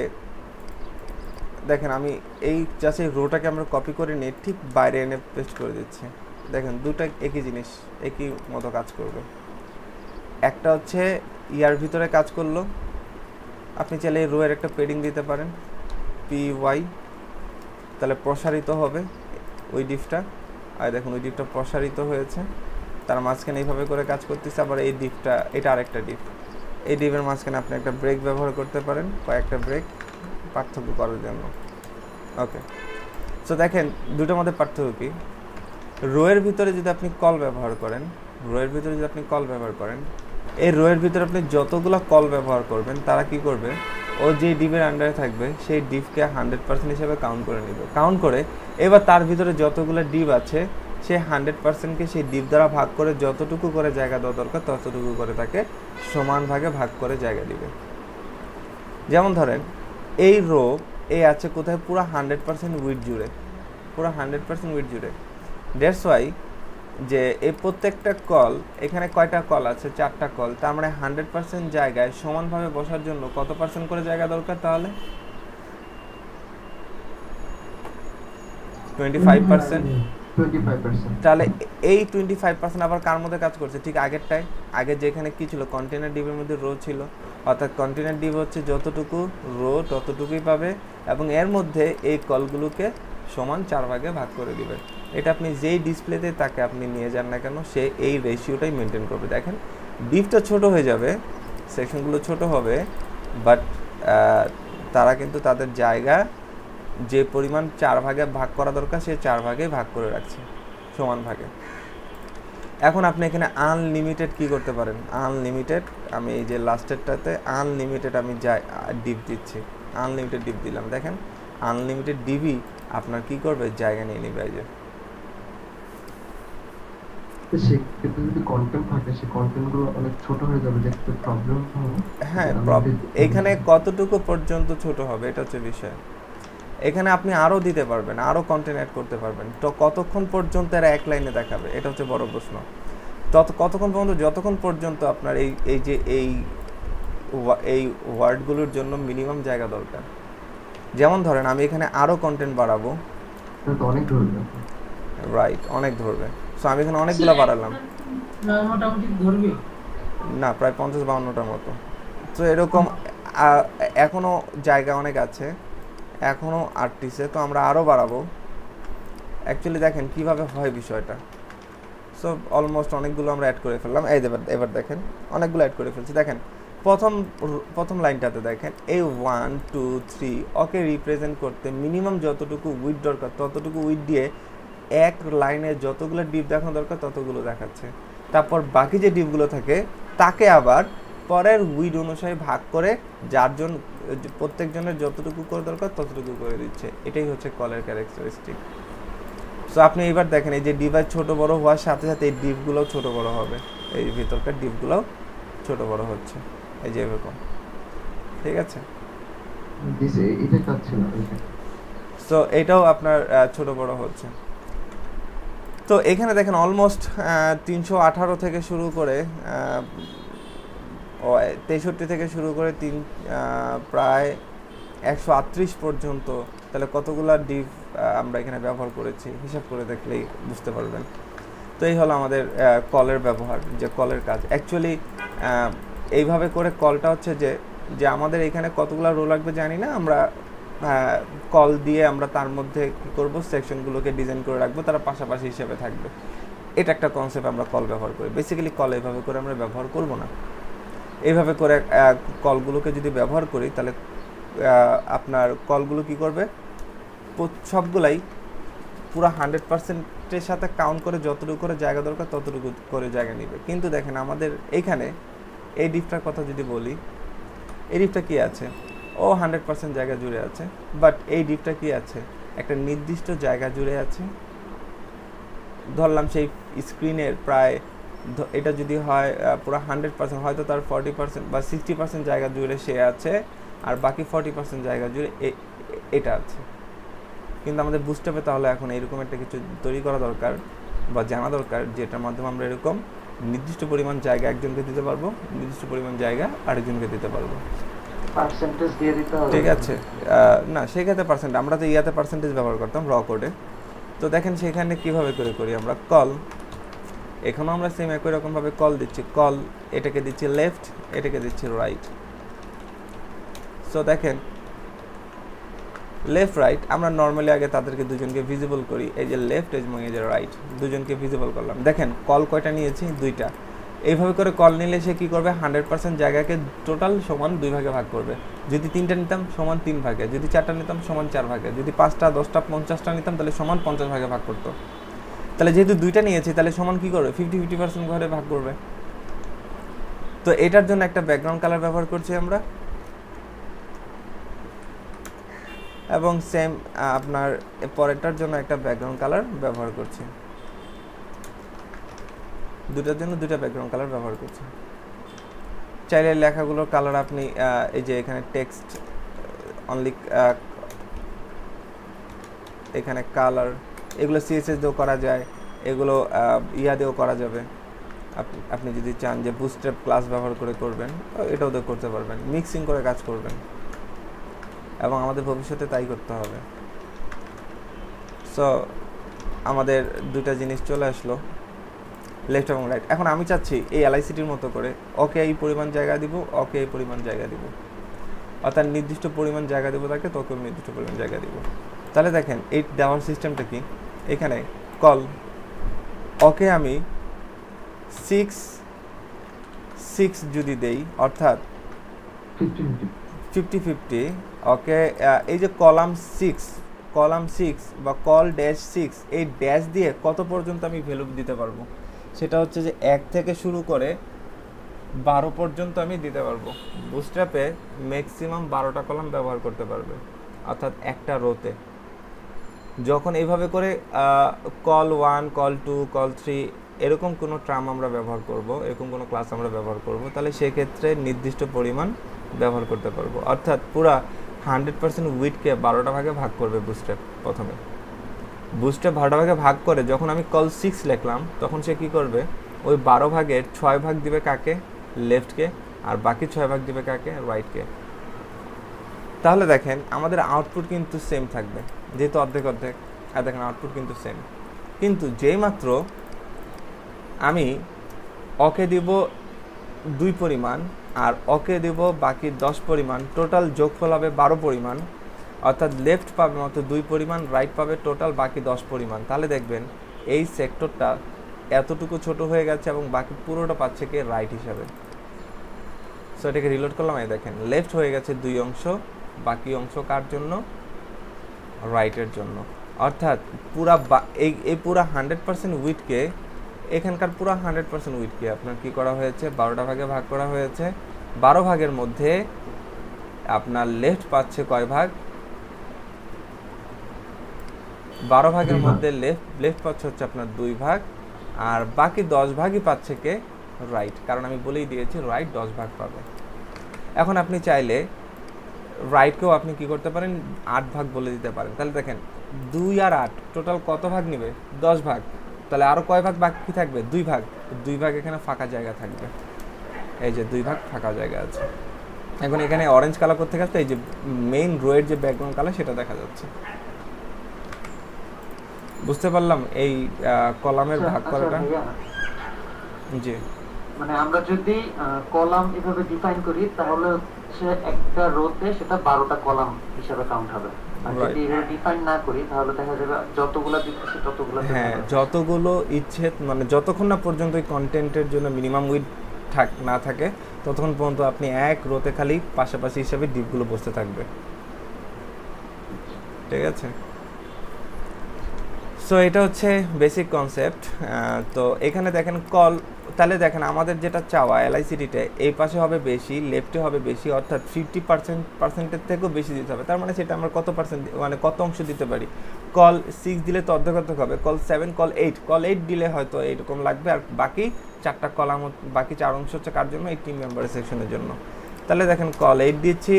দেখেন, আমি এই জাস্ট এই রোটাকে আমরা কপি করে নিয়ে ঠিক বাইরে এনে পেস্ট করে দিচ্ছি। দেখেন দুটো একই জিনিস, একই মতো কাজ করবে। একটা হচ্ছে ইয়ার ভিতরে কাজ করলো, আপনি চাইলে এই রোয়ের একটা পেডিং দিতে পারেন PY, তাহলে প্রসারিত হবে ওই ডিফটা। আর দেখুন ওই ডিফটা প্রসারিত হয়েছে, তার মাঝখানে এইভাবে করে কাজ করতেছে। আবার এই ডিফটা, এটা আরেকটা ডিফ, এই ডিফের মাঝখানে আপনি একটা ব্রেক ব্যবহার করতে পারেন, কয়েকটা ব্রেক পার্থক্য করার জন্য। ওকে, সো দেখেন দুটোর মধ্যে পার্থক্য কি। রোয়ের ভিতরে যদি আপনি কল ব্যবহার করেন, এই রোয়ের ভিতরে আপনি যতগুলো কল ব্যবহার করবেন, তারা কি করবে, ও যে ডিভের আন্ডারে থাকবে সেই ডিভকে 100% হিসেবে কাউন্ট করে নেবে। কাউন্ট করে এবার তার ভিতরে যতগুলো ডিভ আছে, সে 100%কে সেই ডিভ দ্বারা ভাগ করে যতটুকু করে জায়গা দেওয়া দরকার ততটুকু করে তাকে সমান ভাগে ভাগ করে জায়গা দিবে। যেমন ধরেন এই রো এ আছে কোথায়, পুরো 100% উইডথ জুড়ে, দ্যাটস ওয়াই যে এই প্রত্যেকটা কল, এখানে কয়টা কল আছে? 4টা কল। তার মানে 100% জায়গায় সমানভাবে বসার জন্য কত পার্সেন্ট করে জায়গা দরকার তাহলে? 25%। 25%। তাহলে এই 25% আবার কার মধ্যে কাজ করছে? ঠিক আগেরটায়। আগে যেখানে কি ছিল, কন্টেনার ডিবের মধ্যে রো ছিল, অর্থাৎ কন্টেনার ডিব হচ্ছে যতটুকু রো ততটুকুই পাবে, এবং এর মধ্যে এই কলগুলোকে সমান 4 ভাগে ভাগ করে দিবে। এটা আপনি যেই ডিসপ্লেতে তাকে আপনি নিয়ে যান না কেন, সে এই রেশিওটাই মেনটেন করবে। দেখেন ডিপটা ছোট হয়ে যাবে, সেকশনগুলো ছোট হবে, বাট তারা কিন্তু তাদের জায়গা যে পরিমাণ 4 ভাগে ভাগ করা দরকার সে 4 ভাগে ভাগ করে রাখছে সমান ভাগে। এখন আপনি এখানে আনলিমিটেড কি করতে পারেন? আনলিমিটেড, আমি এই যে লাস্টেরটাতে আনলিমিটেড আমি ডিপ দিচ্ছি, আনলিমিটেড ডিপ দিলাম। দেখেন আনলিমিটেড ডিবি আপনার কি করবে? জায়গা নিয়ে নেবে। এই যে সেক্ষেত্রে যদি কন্টেন্ট থাকে, সেই কন্টেন্টগুলো অনেক ছোট হয়ে যাবে, দেখতে প্রবলেম হবে। হ্যাঁ, এখানে কতটুকু পর্যন্ত ছোট হবে এটা হচ্ছে বিষয়। এখানে আপনি আরও দিতে পারবেন, আরও কন্টেন্ট অ্যাড করতে পারবেন। তো কতক্ষণ পর্যন্ত এরা এক লাইনে দেখাবে, এটা হচ্ছে বড় প্রশ্ন। কতক্ষণ পর্যন্ত? যতক্ষণ পর্যন্ত আপনার এই ওয়ার্ডগুলোর জন্য মিনিমাম জায়গা দরকার। যেমন ধরেন আমি এখানে আরও কন্টেন্ট বাড়াবো, অনেক ধরবে, রাইট, অনেক ধরবে। সো আমি এখানে অনেকগুলো বাড়ালাম, মোটামুটি ধরবে না প্রায় 50-52টার মতো। তো এরকম এখনও জায়গা অনেক আছে, এখনও আটটিছে, তো আমরা আরও বাড়াবো। অ্যাকচুয়ালি দেখেন কিভাবে হয় বিষয়টা। সো অলমোস্ট অনেকগুলো আমরা অ্যাড করে ফেললাম। এই এবার দেখেন অনেকগুলো অ্যাড করে ফেলছি। দেখেন প্রথম লাইনটাতে দেখেন এই 1 2 3 ওকে রিপ্রেজেন্ট করতে মিনিমাম যতটুকু উইথ দরকার ততটুকু উইথ দিয়ে এক লাইনে যতগুলো ডিপ দেখানো দরকার ততগুলো দেখাচ্ছে। তারপর বাকি যে ডিপগুলো থাকে তাকে আবার পরের উইড অনুসারে ভাগ করে প্রত্যেকজনের যতটুকু করে দরকার ততটুকু করে দিচ্ছে। এটাই হচ্ছে কলের ক্যারেক্টারিস্টিক। সো আপনি এবার দেখেন এই যে ডিভাইস ছোট বড় হওয়ার সাথে সাথে এই ডিপগুলোও ছোট বড় হবে, এই ভিতরকার ডিপগুলোও ছোট বড় হচ্ছে, এই যে এরকম। ঠিক আছে, এটা কাজ ছিল। সো এটাও আপনার ছোট বড় হচ্ছে। তো এখানে দেখেন অলমোস্ট 318 থেকে শুরু করে 63 থেকে শুরু করে প্রায় 138 পর্যন্ত। তাহলে কতগুলা ডিপ আমরা এখানে ব্যবহার করেছি হিসাব করে দেখলেই বুঝতে পারবেন। তো এই হলো আমাদের কলের ব্যবহার, যে কলের কাজ। অ্যাকচুয়ালি এইভাবে করে কলটা হচ্ছে যে আমাদের এখানে কতগুলো রো লাগবে জানি না, আমরা কল দিয়ে আমরা তার মধ্যে কী করবো, সেকশনগুলোকে ডিজাইন করে রাখবো, তারা পাশাপাশি হিসেবে থাকবে। এটা একটা কনসেপ্ট আমরা কল ব্যবহার করি। বেসিক্যালি কল এইভাবে করে আমরা ব্যবহার করব না। এইভাবে করে কলগুলোকে যদি ব্যবহার করি তাহলে আপনার কলগুলো কি করবে, সবগুলাই পুরো 100%-এর সাথে কাউন্ট করে যতটুকু করে জায়গা দরকার ততটুকু করে জায়গা নেবে। কিন্তু দেখেন আমাদের এইখানে এই ডিপটার কথা যদি বলি, এই ডিপটা কি আছে, ও 100% জায়গা জুড়ে আছে, বাট এই ডিপটা কি আছে, একটা নির্দিষ্ট জায়গা জুড়ে আছে। ধরলাম সেই স্ক্রিনের প্রায়, এটা যদি হয় পুরো 100%, হয়তো তার 40% বা 60% জায়গা জুড়ে সে আছে, আর বাকি 40% জায়গা জুড়ে এটা আছে। কিন্তু আমাদের বুঝতে হবে তাহলে এখন এরকম একটা কিছু তৈরি করা দরকার বা জানা দরকার, যেটার মাধ্যমে আমরা এরকম নির্দিষ্ট পরিমাণ জায়গা একজনকে দিতে পারবো, নির্দিষ্ট পরিমাণ জায়গা আরেকজনকে দিতে পারবো। পার্সেন্টেজ দিয়ে দিতে হবে, ঠিক আছে। না, সেক্ষেত্রে পার্সেন্ট, আমরা তো ইয়াতে পার্সেন্টেজ ব্যবহার করতাম র কোডে। তো দেখেন সেখানে কিভাবে করি আমরা কল, এখানেও আমরা সেম একই রকমভাবে কল দিচ্ছি। কল এটাকে দিচ্ছি লেফট, এটাকে দিচ্ছি রাইট। সো দেখেন লেফট রাইট আমরা নর্মালি আগে তাদেরকে দুজনকে ভিজিবল করি, এই যে লেফট এবং এই যে রাইট, দুজনকে ভিজিবল করলাম। দেখেন কল কয়টা নিয়েছি, 2টা। এইভাবে করে কল নিলে সে কী করবে, 100% জায়গাকে টোটাল সমান 2 ভাগে ভাগ করবে। যদি 3টা নিতাম সমান 3 ভাগে, যদি 4টা নিতাম সমান 4 ভাগে, যদি 5টা 10টা 50টা নিতাম তাহলে সমান 50 ভাগে ভাগ করতো। তাহলে যেহেতু 2টা নিয়েছি তাহলে সমান কী করবে, 50-50% ঘরে ভাগ করবে। তো এটার জন্য একটা ব্যাকগ্রাউন্ড কালার ব্যবহার করছি আমরা, এবং সেম আপনার পরেরটার জন্য একটা ব্যাকগ্রাউন্ড কালার ব্যবহার করছি। দুটার জন্য 2টা ব্যাকগ্রাউন্ড কালার ব্যবহার করছি। চাইলে লেখাগুলোর কালার আপনি এই যে এখানে টেক্সট অনলি, এখানে কালার, এগুলো সিএসএস দিয়েও করা যায়, এগুলো ইয়া দিয়েও করা যাবে। আপনি যদি চান যে বুটস্ট্র্যাপ ক্লাস ব্যবহার করে করবেন, এটাও তো করতে পারবেন, মিক্সিং করে কাজ করবেন, এবং আমাদের ভবিষ্যতে তাই করতে হবে। সো আমাদের দুইটা জিনিস চলে আসলো, লেফট এবং রাইট। এখন আমি চাচ্ছি এই এলআইসিটির মতো করে ওকে এই পরিমাণ জায়গা দিব, ওকে এই পরিমাণ জায়গা দিব, অর্থাৎ নির্দিষ্ট পরিমাণ জায়গা দেবো তাকে, তোকে নির্দিষ্ট পরিমাণ জায়গা দিব। তাহলে দেখেন এই দেওয়ার সিস্টেমটা কি, এখানে কল ওকে আমি 6 যদি দেই, অর্থাৎ 50-50, ওকে এই যে কলাম 6 বা কল ড্যাশ 6, এই ড্যাশ দিয়ে কত পর্যন্ত আমি ভ্যালু দিতে পারবো, সেটা হচ্ছে যে 1 থেকে শুরু করে 12 পর্যন্ত আমি দিতে পারবো। বুটস্ট্র্যাপে ম্যাক্সিমাম 12টা কলাম ব্যবহার করতে পারবে, অর্থাৎ একটা রোতে। যখন এইভাবে করে কল 1, কল 2, কল 3 এরকম কোনো ট্রাম আমরা ব্যবহার করব, এরকম কোনো ক্লাস আমরা ব্যবহার করব, তাহলে সেক্ষেত্রে নির্দিষ্ট পরিমাণ ব্যবহার করতে পারবো। অর্থাৎ পুরা 100% উইডকে 12টা ভাগে ভাগ করবে বুটস্ট্র্যাপ। প্রথমে বুটস্ট্র্যাপ 12টা ভাগে ভাগ করে যখন আমি কল 6 লিখলাম, তখন সে কি করবে, ওই 12 ভাগের 6 ভাগ দিবে কাকে, লেফটকে, আর বাকি 6 ভাগ দিবে কাকে, রাইটকে। তাহলে দেখেন আমাদের আউটপুট কিন্তু সেম থাকবে, যেহেতু অর্ধেক অর্ধেক, আর দেখেন আউটপুট কিন্তু সেম। কিন্তু যেই মাত্র আমি ওকে দিব 2 পরিমাণ আর ওকে দিব বাকি 10 পরিমাণ, টোটাল যোগফল হবে 12 পরিমাণ, অর্থাৎ লেফট পাবে মাত্র 2 পরিমাণ, রাইট পাবে টোটাল বাকি 10 পরিমাণ। তাহলে দেখবেন এই সেক্টরটা এতটুকু ছোট হয়ে গেছে এবং বাকি পুরোটা পাচ্ছে কে, রাইট হিসাবে। সো এটাকে রিলোড করলাম, এই দেখেন লেফট হয়ে গেছে 2 অংশ, বাকি অংশ কার জন্য, রাইটের জন্য। অর্থাৎ পুরা এই পুরা 100% উইডকে, এখানকার পুরা 100% উইডকে আপনার কি করা হয়েছে, 12টা ভাগে ভাগ করা হয়েছে। 12 ভাগের মধ্যে আপনার লেফট পাচ্ছে কয় ভাগ, 12 ভাগের মধ্যে লেফট পাচ্ছে হচ্ছে আপনার 2 ভাগ, আর বাকি 10 ভাগই পাচ্ছে কে, রাইট, কারণ আমি বলেই দিয়েছি রাইট 10 ভাগ পাবে। এখন আপনি চাইলে রাইটকেও আপনি কি করতে পারেন, 8 ভাগ বলে দিতে পারেন। তাহলে দেখেন 2 আর 8 টোটাল কত ভাগ নেবে, 10 ভাগ। তাহলে আরও কয় ভাগ বাকি থাকবে, 2 ভাগ। 2 ভাগ এখানে ফাঁকা জায়গা থাকবে, এই যে 2 ভাগ ফাঁকা জায়গা আছে। এখন এখানে অরেঞ্জ কালার করতে গেছে, এই যে মেইন রোয়ের যে ব্যাকগ্রাউন্ড কালার সেটা দেখা যাচ্ছে। বুঝতে পারলাম এই কলামের ভাগ করাটা। জি, মানে আমরা যদি কলাম এভাবে ডিফাইন করি, তাহলে হচ্ছে একটা রোতে সেটা 12টা কলাম হিসাবে কাউন্ট হবে। আর যদি এভাবে ডিফাইন না করি, তাহলে দেখা যাবে যতগুলো দিতেছে ততগুলো, হ্যাঁ, যতগুলো ইচ্ছে, মানে যতক্ষণ না পর্যন্ত এই কন্টেন্টের জন্য মিনিমাম উইড না থাকে, ততক্ষণ পর্যন্ত আপনি এক রোতে খালি পাশাপাশি হিসাবে ডিপগুলো বসতে থাকবে। ঠিক আছে, সো এটা হচ্ছে বেসিক কনসেপ্ট। তো এখানে দেখেন কল, তাহলে দেখেন আমাদের যেটা চাওয়া এলআইসিটিতে, এই পাশে হবে বেশি, লেফটে হবে বেশি, অর্থাৎ 50%-এর থেকেও বেশি দিতে হবে। তার মানে সেটা আমরা কত পার্সেন্ট, মানে কত অংশ দিতে পারি। কল 6 দিলে তো অর্ধেক অর্ধেক হবে, কল 7, কল 8 দিলে হয়তো এইরকম লাগবে, আর বাকি 4টা কলাম, বাকি 4 অংশ হচ্ছে কার জন্য, এই টিম মেম্বারের সেকশনের জন্য। তাহলে দেখেন কল 8 দিচ্ছি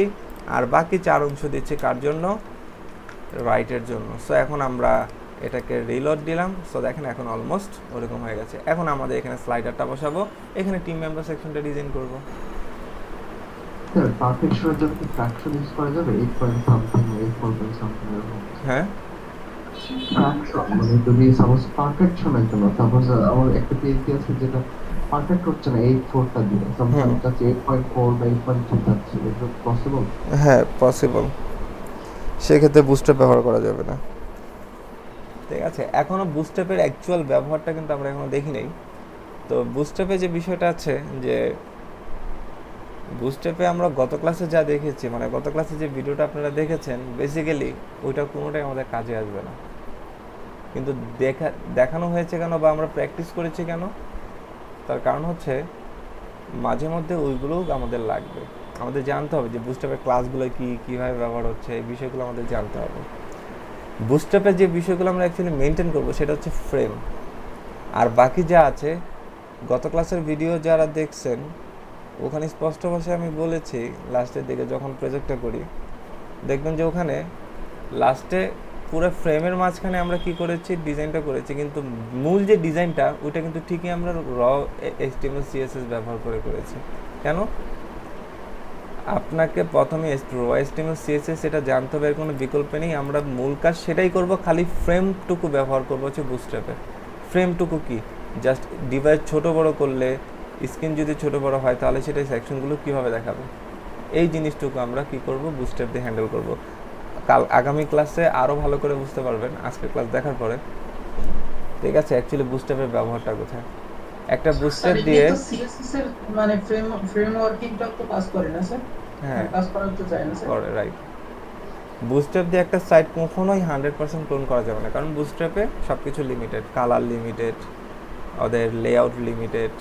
আর বাকি 4 অংশ দিচ্ছি কার জন্য, রাইটের জন্য। সো এখন আমরা এটাকে রিলোড দিলাম। সো দেখেন এখন অলমোস্ট ওরকম হয়ে গেছে। এখন আমাদের এখানে স্লাইডারটা বসাবো, এখানে টিম মেম্বার সেকশনটা ডিজাইন করব। স্যার পারফেকশনের জন্য কি ফ্র্যাকশন ইউজ করা যাবে, 8.something 8.something এরকম? হ্যাঁ, ফ্র্যাকশন মানে যদি সাপোজ পারফেকশনের জন্য, সাপোজ আমার একটা পিএইচডি আছে যেটা পারফেক্ট হচ্ছে না 8.4টা দিয়ে, সামহাউ চাচ্ছি 8.4 বা 8.2 চাচ্ছি, এটা পসিবল? হ্যাঁ পসিবল, সেক্ষেত্রে বুস্টআপ ব্যবহার করা যাবে না। ঠিক আছে, এখনও বুস্টআপের অ্যাকচুয়াল ব্যবহারটা কিন্তু আমরা এখনও দেখি নাই। তো বুস্টআপে যে বিষয়টা আছে, যে বুস্টআপে আমরা গত ক্লাসে যা দেখেছি, মানে গত ক্লাসে যে ভিডিওটা আপনারা দেখেছেন, বেসিক্যালি ওইটা কোনোটাই আমাদের কাজে আসবে না। কিন্তু দেখানো হয়েছে কেন, বা আমরা প্র্যাকটিস করেছি কেন, তার কারণ হচ্ছে মাঝে মধ্যে ওইগুলোও আমাদের লাগবে। আমাদের জানতে হবে যে বুস্টআপের ক্লাসগুলো কীভাবে ব্যবহার হচ্ছে, এই বিষয়গুলো আমাদের জানতে হবে। বুস্টআপের যে বিষয়গুলো আমরা অ্যাকচুয়ালি মেনটেন করবো সেটা হচ্ছে ফ্রেম, আর বাকি যা আছে গত ক্লাসের ভিডিও যারা দেখছেন, ওখানে স্পষ্ট ভাষায় আমি বলেছি লাস্টের দিকে যখন প্রজেক্টটা করি, দেখবেন যে ওখানে লাস্টে পুরো ফ্রেমের মাঝখানে আমরা কি করেছি, ডিজাইনটা করেছি, কিন্তু মূল যে ডিজাইনটা ওইটা কিন্তু ঠিকই আমরা র HTML CSS ব্যবহার করে করেছি। কেন? আপনাকে প্রথমে র HTML CSS এটা জানতে হবে, এর কোনো বিকল্প নেই। আমরা মূল কাজ সেটাই করব, খালি ফ্রেমটুকু ব্যবহার করবো হচ্ছে বুটস্ট্র্যাপে। ফ্রেমটুকু কি, জাস্ট ডিভাইস ছোট বড় করলে, স্ক্রিন যদি ছোট বড় হয় তাহলে সেটা সেকশনগুলো কিভাবে দেখাবে, এই জিনিসটুকু আমরা কি করব, বুটস্ট্র্যাপ দিয়ে হ্যান্ডেল করব। আগামী ক্লাসে আরও ভালো করে বুঝতে পারবেন আজকের ক্লাস দেখার পরে, ঠিক আছে? অ্যাকচুয়ালি বুটস্ট্র্যাপের ব্যবহারটা কোথায়। একটা বুটস্ট্র্যাপ দিয়ে সিএসএস এর মানে ফ্রেমওয়ার্কিংটা তো কাজ করে না স্যার? হ্যাঁ কাজ করার তো চাই না স্যার? করে, রাইট। বুটস্ট্র্যাপ দিয়ে একটা সাইট কখনোই 100% ক্লোন করা যাবে না, কারণ বুটস্ট্র্যাপে সব কিছু লিমিটেড, কালার লিমিটেড, ওদের লেআউট লিমিটেড।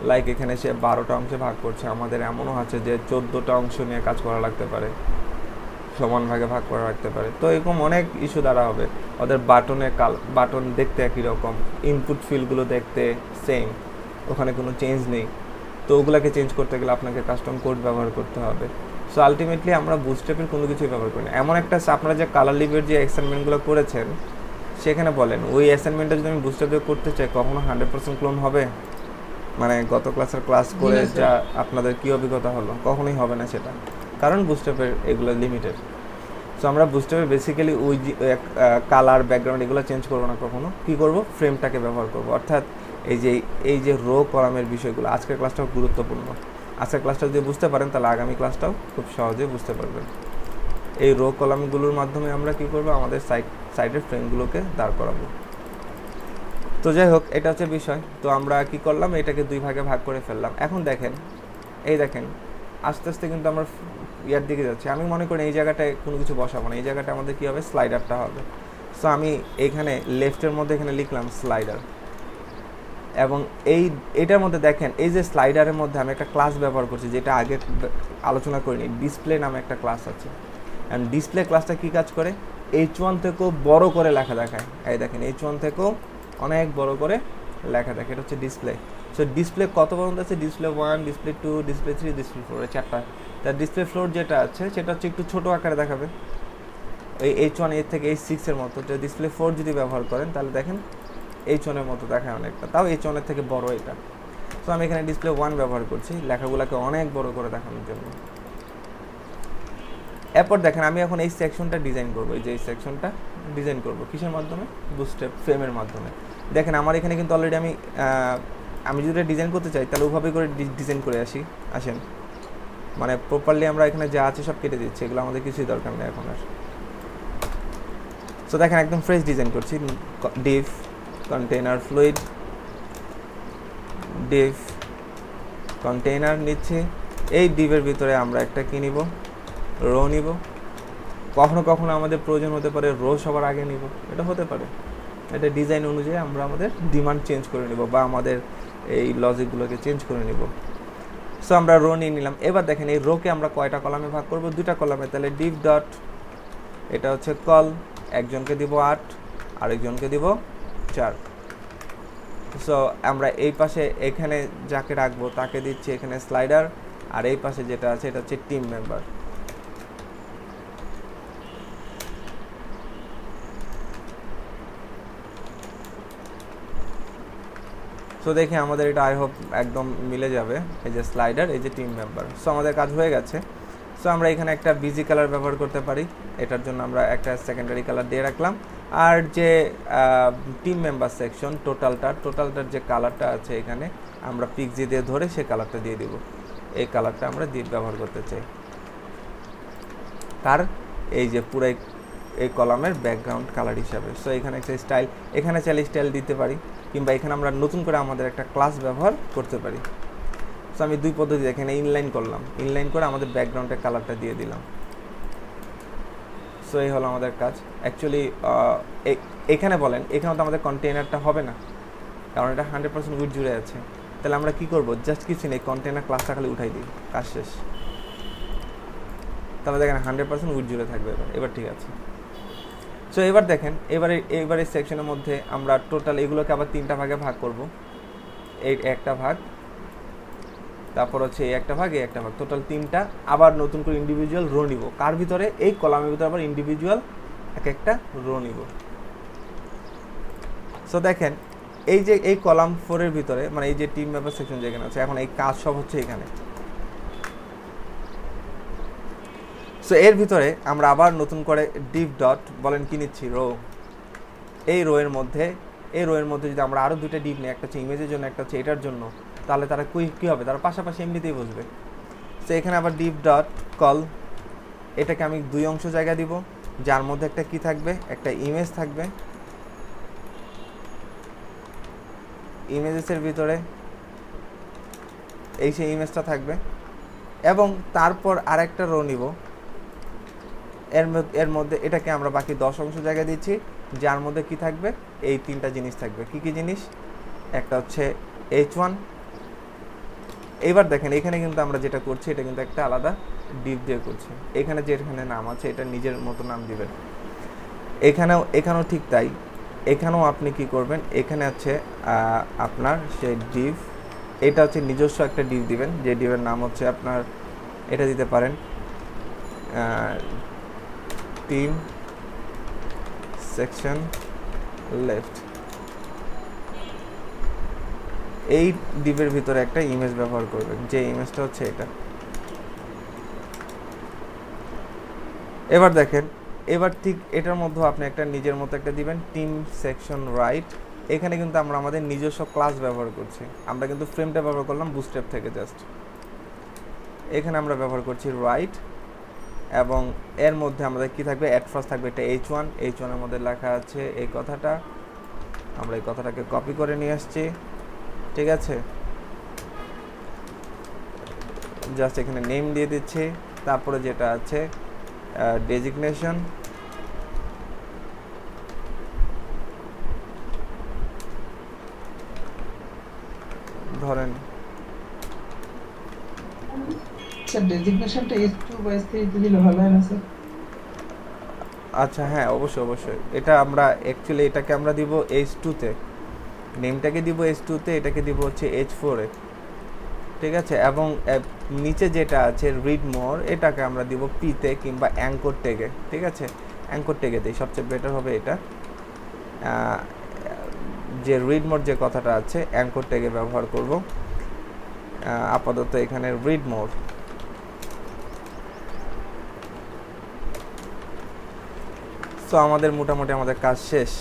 লাইক এখানে সে 12টা অংশে ভাগ করছে, আমাদের এমনও আছে যে 14টা অংশ নিয়ে কাজ করা লাগতে পারে, সমান ভাগে ভাগ করা রাখতে পারে। তো এরকম অনেক ইস্যু দ্বারা হবে। ওদের বাটন দেখতে একই রকম, ইনপুট ফিল্ডগুলো দেখতে সেম, ওখানে কোনো চেঞ্জ নেই। তো ওগুলোকে চেঞ্জ করতে গেলে আপনাকে কাস্টম কোড ব্যবহার করতে হবে। সো আলটিমেটলি আমরা বুটস্ট্র্যাপের কোনো কিছুই ব্যবহার করি না। এমন একটা আপনারা যে কালার লিভের যে অ্যাসাইনমেন্টগুলো করেছেন সেখানে বলেন ওই অ্যাসাইনমেন্টটা যদি আমি বুটস্ট্র্যাপ দিয়ে করতে চাই, কখনো 100% ক্লোন হবে? মানে গত ক্লাসের ক্লাস করে যা আপনাদের কী অভিজ্ঞতা হলো, কখনোই হবে না সেটা, কারণ বুটস্ট্র্যাপের এগুলো লিমিটেড। সো আমরা বুটস্ট্র্যাপে বেসিক্যালি ওই কালার, ব্যাকগ্রাউন্ড এগুলো চেঞ্জ করবো না কখনো। কী করব, ফ্রেমটাকে ব্যবহার করব। অর্থাৎ এই যে রো কলামের বিষয়গুলো, আজকের ক্লাসটাও গুরুত্বপূর্ণ। আজকের ক্লাসটা যদি বুঝতে পারেন তাহলে আগামী ক্লাসটাও খুব সহজে বুঝতে পারবেন। এই রো কলামগুলোর মাধ্যমে আমরা কি করব, আমাদের সাইডের ফ্রেমগুলোকে দাঁড় করাবো। তো যাই হোক, এটা হচ্ছে বিষয়। তো আমরা কি করলাম, এটাকে দুই ভাগে ভাগ করে ফেললাম। এখন দেখেন, এই দেখেন আস্তে আস্তে কিন্তু আমরা ইয়ার দিকে যাচ্ছি। আমি মনে করি এই জায়গাটায় কোনো কিছু বসাবো না, এই জায়গাটা আমাদের কী হবে, স্লাইডারটা হবে। সো আমি এইখানে লেফটের মধ্যে এখানে লিখলাম স্লাইডার, এবং এইটার মধ্যে দেখেন এই যে স্লাইডারের মধ্যে আমি একটা ক্লাস ব্যবহার করছি, যেটা আগে আলোচনা করিনি। ডিসপ্লে নামে একটা ক্লাস আছে, অ্যান্ড ডিসপ্লে ক্লাসটা কী কাজ করে, H1 থেকেও বড় করে লেখা দেখায়। এই দেখেন H1 থেকেও অনেক বড় করে লেখা দেখে, এটা হচ্ছে ডিসপ্লে। সো ডিসপ্লে কত পর্যন্ত আছে, ডিসপ্লে 1, ডিসপ্লে 2, ডিসপ্লে 3, ডিসপ্লে 4, এই 4টা। তার ডিসপ্লে ফ্লোর যেটা আছে সেটা হচ্ছে একটু ছোটো আকারে দেখাবে, ওই H1 এর থেকে H6 এর মতো। তো ডিসপ্লে 4 যদি ব্যবহার করেন তাহলে দেখেন H1 এর মতো দেখায় অনেকটা, তাও H1 এর থেকে বড় এটা। তো আমি এখানে ডিসপ্লে 1 ব্যবহার করছি লেখাগুলোকে অনেক বড় করে দেখানোর জন্য। এরপর দেখেন আমি এখন এই সেকশনটা ডিজাইন করবো, এই যে এই সেকশনটা ডিজাইন করবো কিসের মাধ্যমে, বুটস্ট্র্যাপ ফ্রেমের মাধ্যমে। দেখেন আমার এখানে কিন্তু অলরেডি আমি যদি ডিজাইন করতে চাই তাহলে ওভাবে করে ডিজাইন করে আসেন, মানে প্রপারলি আমরা এখানে যা আছে সব কেটে দিচ্ছি, এগুলো আমাদের কিছুই দরকার নেই এখন আর। সো দেখেন একদম ফ্রেশ ডিজাইন করছি। Depp container fluid, Depp container নিচ্ছি। এই ডিভের ভিতরে আমরা একটা কি নিব, রো নিব। কখনো কখনো আমাদের প্রয়োজন হতে পারে রো সবার আগে নিব, এটা হতে পারে। এটা ডিজাইন অনুযায়ী আমরা আমাদের ডিমান্ড চেঞ্জ করে নিব বা আমাদের এই লজিকগুলোকে চেঞ্জ করে নিব। সো আমরা রো নিয়ে নিলাম। এবার দেখেন এই রোকে আমরা কয়টা কলামে ভাগ করব, 2টা কলামে। তাহলে ডিভ ডট, এটা হচ্ছে কল, একজনকে দিব 8, আরেকজনকে দিব 4। সো আমরা এই পাশে এখানে যাকে রাখবো তাকে দিচ্ছি এখানে স্লাইডার, আর এই পাশে যেটা আছে এটা হচ্ছে টিম মেম্বার। সো দেখি আমাদের এটা আই হোপ একদম মিলে যাবে, এই যে স্লাইডার, এই যে টিম মেম্বার। সো আমাদের কাজ হয়ে গেছে। সো আমরা এখানে একটা বিজি কালার ব্যবহার করতে পারি, এটার জন্য আমরা একটা সেকেন্ডারি কালার দিয়ে রাখলাম। আর যে টিম মেম্বার সেকশন টোটালটার যে কালারটা আছে এখানে আমরা পিক্সি দিয়ে ধরে সে কালারটা দিয়ে দিব। এই কালারটা আমরা ব্যবহার করতে চাই কার, এই যে পুরো এই কলামের ব্যাকগ্রাউন্ড কালার হিসাবে। সো এখানে একটা স্টাইল, এখানে চাইলে স্টাইল দিতে পারি, কিংবা এখানে আমরা নতুন করে আমাদের একটা ক্লাস ব্যবহার করতে পারি। সো আমি দুই পদ্ধতি এখানে ইনলাইন করলাম, ইনলাইন করে আমাদের ব্যাকগ্রাউন্ডের কালারটা দিয়ে দিলাম। সো এই হলো আমাদের কাজ। অ্যাকচুয়ালি এখানে বলেন, এখানে তো আমাদের কন্টেইনারটা হবে না, কারণ এটা 100% উইথ জুড়ে আছে। তাহলে আমরা কি করব, জাস্ট কিছু নেই, কন্টেইনার ক্লাসটা খালি উঠাই দিই, কাজ শেষ। তাহলে দেখেন 100% উইথ জুড়ে থাকবে। এবার ঠিক আছে। সো এবার দেখেন, এবারে সেকশনের মধ্যে আমরা টোটাল এগুলোকে আবার 3টা ভাগে ভাগ করব। এই একটা ভাগ, তারপর হচ্ছে এই একটা ভাগ, এই একটা ভাগ, টোটাল 3টা। আবার নতুন করে ইন্ডিভিজুয়াল রো নিব, কার ভিতরে, এই কলামের ভিতরে আবার ইন্ডিভিজুয়াল এক একটা রো নিব। সো দেখেন এই যে এই কলাম 4 এর ভিতরে মানে এই যে টিম মেম্বার সেকশন যেখানে আছে, এখন এই কাজ সব হচ্ছে এখানে। সো এর ভিতরে আমরা আবার নতুন করে ডিভ ডট বলেন কি নিচ্ছি, রো। এই রো এর মধ্যে যদি আমরা আরও দুটো ডিভ নিই, একটা হচ্ছে ইমেজের জন্য, একটা হচ্ছে এটার জন্য, তাহলে তারা কী হবে, তারা পাশাপাশি এমনিতেই বসবে। সো এখানে আবার ডিভ ডট কল, এটাকে আমি 2 অংশ জায়গা দিব, যার মধ্যে একটা কি থাকবে, একটা ইমেজ থাকবে। ইমেজেসের ভিতরে এই সেই ইমেজটা থাকবে, এবং তারপর আরেকটা রো নিব, এর মধ্যে এটাকে আমরা বাকি 10 অংশ জায়গা দিচ্ছি, যার মধ্যে কি থাকবে, এই 3টা জিনিস থাকবে। কি কি জিনিস? একটা হচ্ছে h1। এইবার দেখেন এখানে কিন্তু আমরা যেটা করছি এটা কিন্তু একটা আলাদা ডিভ দিয়ে করছি। এখানে যেখানে নাম আছে এটা নিজের মতো নাম দিবেন। এখানেও ঠিক তাই, এখানেও আপনি কি করবেন, এখানে আছে আপনার সেই ডিভ, এটা হচ্ছে নিজস্ব একটা ডিভ দিবেন, যে ডিভের নাম হচ্ছে আপনার এটা দিতে পারেন টিম সেকশন লেফট। এই ডিভের ভিতরে একটা ইমেজ ব্যবহার করবেন, যে ইমেজটা হচ্ছে এটা। এবার দেখেন, এবার ঠিক এটার মধ্যে আপনি একটা নিজের মতো একটা দিবেন টিম সেকশন রাইট। এখানে কিন্তু আমরা আমাদের নিজস্ব ক্লাস ব্যবহার করছি, আমরা কিন্তু ফ্রেমটা ব্যবহার করলাম বুটস্ট্র্যাপ থেকে জাস্ট। এখানে আমরা ব্যবহার করছি রাইট, এবং এর মধ্যে আমাদের কি থাকবে, অ্যাট ফার্স্ট থাকবে একটা h1। h1 এর মধ্যে লেখা আছে এই কথাটা, আমরা এই কথাটাকে কপি করে নিয়ে আসছি, ঠিক আছে। জাস্ট এখানে নেম দিয়ে দিচ্ছি, তারপরে যেটা আছে ডেজিগনেশন, ধরেন স্যার ডেজিগনেশনটা S2 বা S3 দিলে ভালো হয় না স্যার? আচ্ছা হ্যাঁ, অবশ্যই এটা আমরা অ্যাকচুয়ালি এটাকে আমরা দিব H2 তে, নেমটাকে দিব H2 তে, এটাকে দিব হচ্ছে H4 এ, ঠিক আছে। এবং নিচে যেটা আছে রিড মোর, এটাকে আমরা দিব P তে কিংবা অ্যাঙ্কর ট্যাগে, ঠিক আছে। অ্যাঙ্কর ট্যাগে দিই, সবচেয়ে বেটার হবে এটা। যে রিড মোর যে কথাটা আছে অ্যাঙ্কর ট্যাগে ব্যবহার করব। আপাতত এখানে রিড মোর। সো আমাদের মোটামুটি আমাদের কাজ শেষ,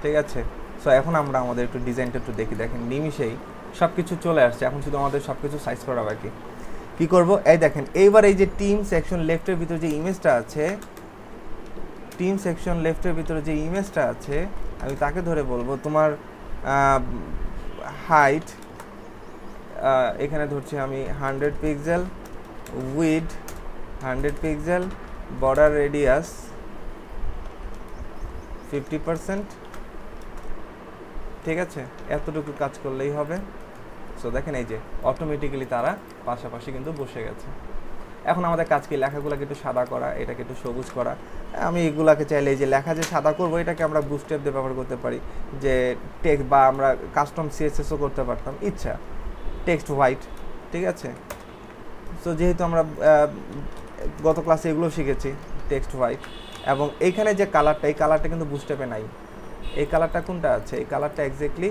ঠিক আছে। সো এখন আমরা আমাদের একটু ডিজাইনটা একটু দেখি। দেখেন নিমিশেই সব কিছু চলে আসছে, এখন শুধু আমাদের সব কিছু সাইজ করা বাকি। কী করব, এই দেখেন এইবার এই যে টিম সেকশন লেফটের ভিতরে যে ইমেজটা আছে, টিম সেকশন লেফটের ভিতরে যে ইমেজটা আছে, আমি তাকে ধরে বলবো তোমার হাইট এখানে ধরছি আমি 100 pixel, weed 100 pixel, border radius 50%, ঠিক আছে। এতটুকু কাজ করলেই হবে। সো দেখেন এই যে অটোমেটিক্যালি তারা পাশাপাশি কিন্তু বসে গেছে। এখন আমাদের কাজ কি, লেখাগুলোকে একটু সাদা করা, এটাকে একটু সবুজ করা। আমি এগুলাকে চাইলে এই যে লেখা যে সাদা করবো, এটাকে আমরা বুটস্ট্র্যাপ দিয়ে ব্যবহার করতে পারি, যে টেক্সট বা আমরা কাস্টম সিএসএসও করতে পারতাম ইচ্ছা, টেক্সট হোয়াইট, ঠিক আছে। সো যেহেতু আমরা গত ক্লাসে এগুলো শিখেছি টেক্সট হোয়াইট, এবং এইখানে যে কালারটা, এই কালারটা কিন্তু বুটস্ট্র্যাপে নাই। এই কালারটা কোনটা আছে, এই কালারটা এক্স্যাক্টলি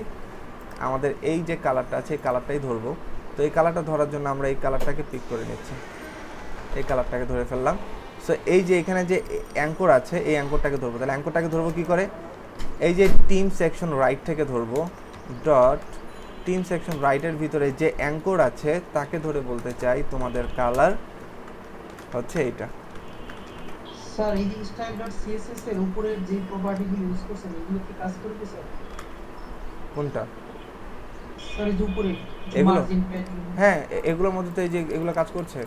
আমাদের এই যে কালারটা আছে এই কালারটাই ধরবো। তো এই কালারটা ধরার জন্য আমরা এই কালারটাকে পিক করে নিচ্ছি, এই কালারটাকে ধরে ফেললাম। সো এই যে এখানে যে অ্যাঙ্কর আছে এই অ্যাঙ্করটাকে ধরবো, তাহলে অ্যাঙ্করটাকে ধরবো কী করে, এই যে টিম সেকশন রাইট থেকে ধরবো, ডট টিম সেকশন রাইটের ভিতরে যে অ্যাঙ্কর আছে তাকে ধরে বলতে চাই তোমাদের কালার হচ্ছে এইটা। স্যার এই যে style.css এর উপরের যে প্রপার্টিগুলো ইউজ করছেন এগুলো কি কাজ করবে স্যার? কোনটা? স্যার এই যে উপরে এগুলো? Margin padding. হ্যাঁ, এগুলোর মধ্যে তো এই যে এগুলো কাজ করছে,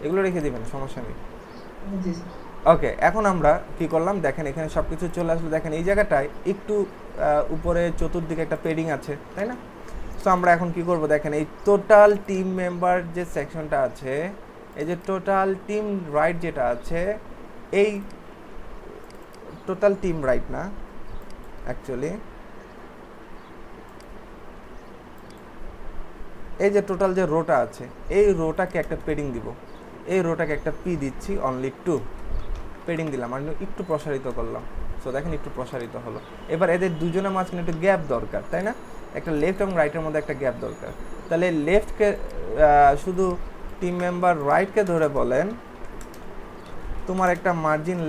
এগুলো রেখে দিবেন, সমস্যা নেই। জি স্যার। ওকে, এখন আমরা কি করলাম দেখেন, এখানে সব কিছু চলে আসলো। দেখেন এই জায়গাটায় একটু উপরে চতুর্দিকে একটা পেডিং আছে, তাই না? সো আমরা এখন কি করব, দেখেন এই টোটাল টিম মেম্বার যে সেকশনটা আছে, এই যে টোটাল টিম রাইট যেটা আছে, এই টোটাল টিম রাইট না, অ্যাকচুয়ালি এই যে টোটাল যে রোটা আছে এই রোটাকে একটা পেডিং দিব, এই রোটাকে একটা পি দিচ্ছি অনলি 2। পেডিং দিলাম আর একটু প্রসারিত করলাম। সো দেখেন একটু প্রসারিত হলো। এবার এদের দুজনের মাঝখানে একটু গ্যাপ দরকার, তাই না? একটা লেফট এবং রাইটের মধ্যে একটা গ্যাপ দরকার। তাহলে লেফটকে শুধু টিম মেম্বার রাইটকে ধরে বলেন তোমার একটা মার্জিন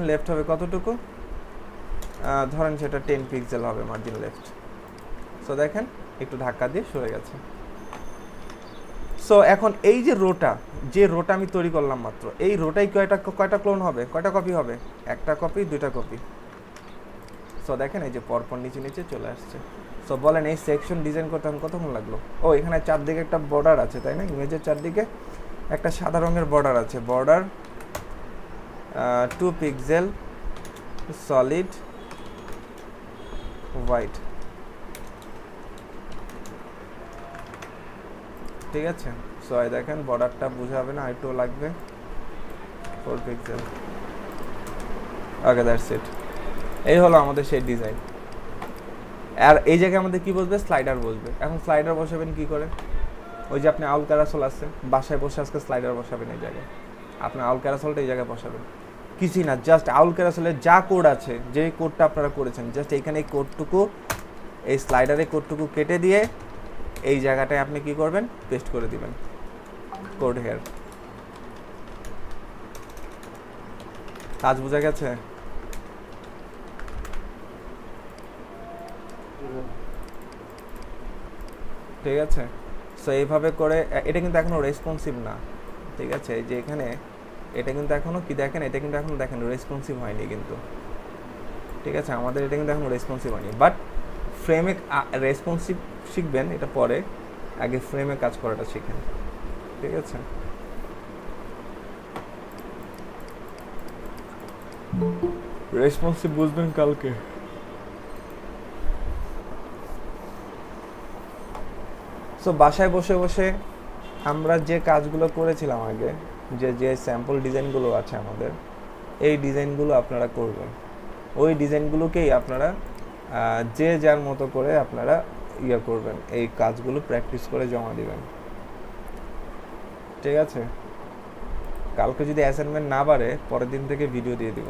লেফট হবে কতটুকু, ধরেন সেটা 10 পিক্সেল হবে মার্জিন লেফট। সো দেখেন একটু ধাক্কা দিয়ে সরে গেছে। সো এখন এই যে রোটা আমি তৈরি করলাম মাত্র, এই রোটাই কয়টা ক্লোন হবে, কয়টা কপি হবে? একটা কপি, দুইটা কপি। সো দেখেন এই যে পরপর নিচে নিচে চলে আসছে। সো বলেন এই সেকশন ডিজাইন করতে আমি কতক্ষণ লাগলো? ও এখানে চারদিকে একটা বর্ডার আছে, তাই না? ইমেজের চারদিকে একটা সাদা রঙের বর্ডার আছে, বর্ডার 2 পিক্সেল সলিড হোয়াইট, ঠিক আছে? সো এই দেখেন বর্ডারটা বুঝাবে না, আইটো লাগবে 4 পিক্সেল। Okay, that's it. এই হলো আমাদের সেই ডিজাইন। আর এই জায়গায় আমাদের কি বসবে? স্লাইডার বসবে। এখন স্লাইডার বসাবেন কি করে? ওই যে আপনি আউল ক্যারাসল আছে, বাসায় বসে আজকে স্লাইডার বসাবেন এই জায়গায়। আপনি আউল ক্যারাসলটা এই জায়গায় বসাবেন, কিছুই না, জাস্ট আউল ক্যারাসলের যা কোড আছে, যে কোডটা আপনারা করেছেন, জাস্ট এইখানে এই কোডটুকু, এই স্লাইডারের কোডটুকু কেটে দিয়ে এই জায়গাটায় আপনি কি করবেন? পেস্ট করে দিবেন কোড হেয়ার। কাজ বোঝা গেছে? ঠিক আছে। সো এইভাবে করে এটা কিন্তু এখনো রেসপন্সিভ না, ঠিক আছে? এই যে এখানে এটা কিন্তু এখনো কি দেখেন, এটা কিন্তু এখনো দেখেন রেসপন্সিভ হয়নি কিন্তু, ঠিক আছে? আমাদের এটা কিন্তু এখনো রেসপন্সিভ হয়নি, বাট ফ্রেমে রেসপন্সিভ শিখবেন এটা পরে, আগে ফ্রেমে কাজ করাটা শিখেন, ঠিক আছে? রেসপন্সিভ বুঝবেন কালকে। সো বাসায় বসে বসে আমরা যে কাজগুলো করেছিলাম আগে, যে স্যাম্পল ডিজাইনগুলো আছে আমাদের, এই ডিজাইনগুলো আপনারা করবেন। ওই ডিজাইনগুলোকেই আপনারা যে যার মতো করে আপনারা করবেন, এই কাজগুলো প্র্যাকটিস করে জমা দিবেন, ঠিক আছে? কালকে যদি অ্যাসাইনমেন্ট না বাড়ে, পরের দিন থেকে ভিডিও দিয়ে দিব।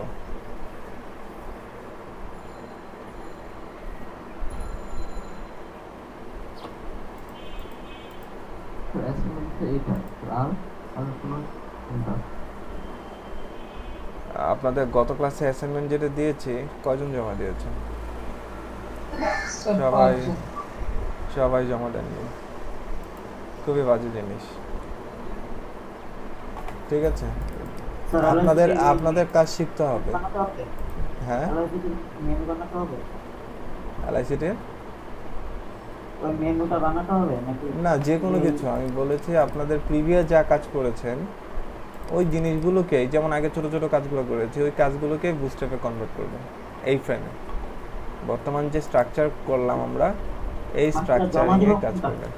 আপনাদের গত ক্লাসে অ্যাসাইনমেন্ট যেটা দিয়েছি, কয়জন জমা দিয়েছেন? সবাই জমা দেননি, খুবই বাজে জিনিস, ঠিক আছে? আপনাদের কাজ শিখতে হবে। হ্যাঁ, এলআইসিটি না, যে কোনো কিছু। আমি বলেছি আপনাদের প্রিভিয়াস যা কাজ করেছেন ওই জিনিসগুলোকে, যেমন আগে ছোট ছোট কাজগুলো করেছি, ওই কাজগুলোকে বুটস্ট্র্যাপে কনভার্ট করবেন এই ফ্রেমে। বর্তমান যে স্ট্রাকচার করলাম আমরা, এই স্ট্রাকচার নিয়ে কাজ করবেন।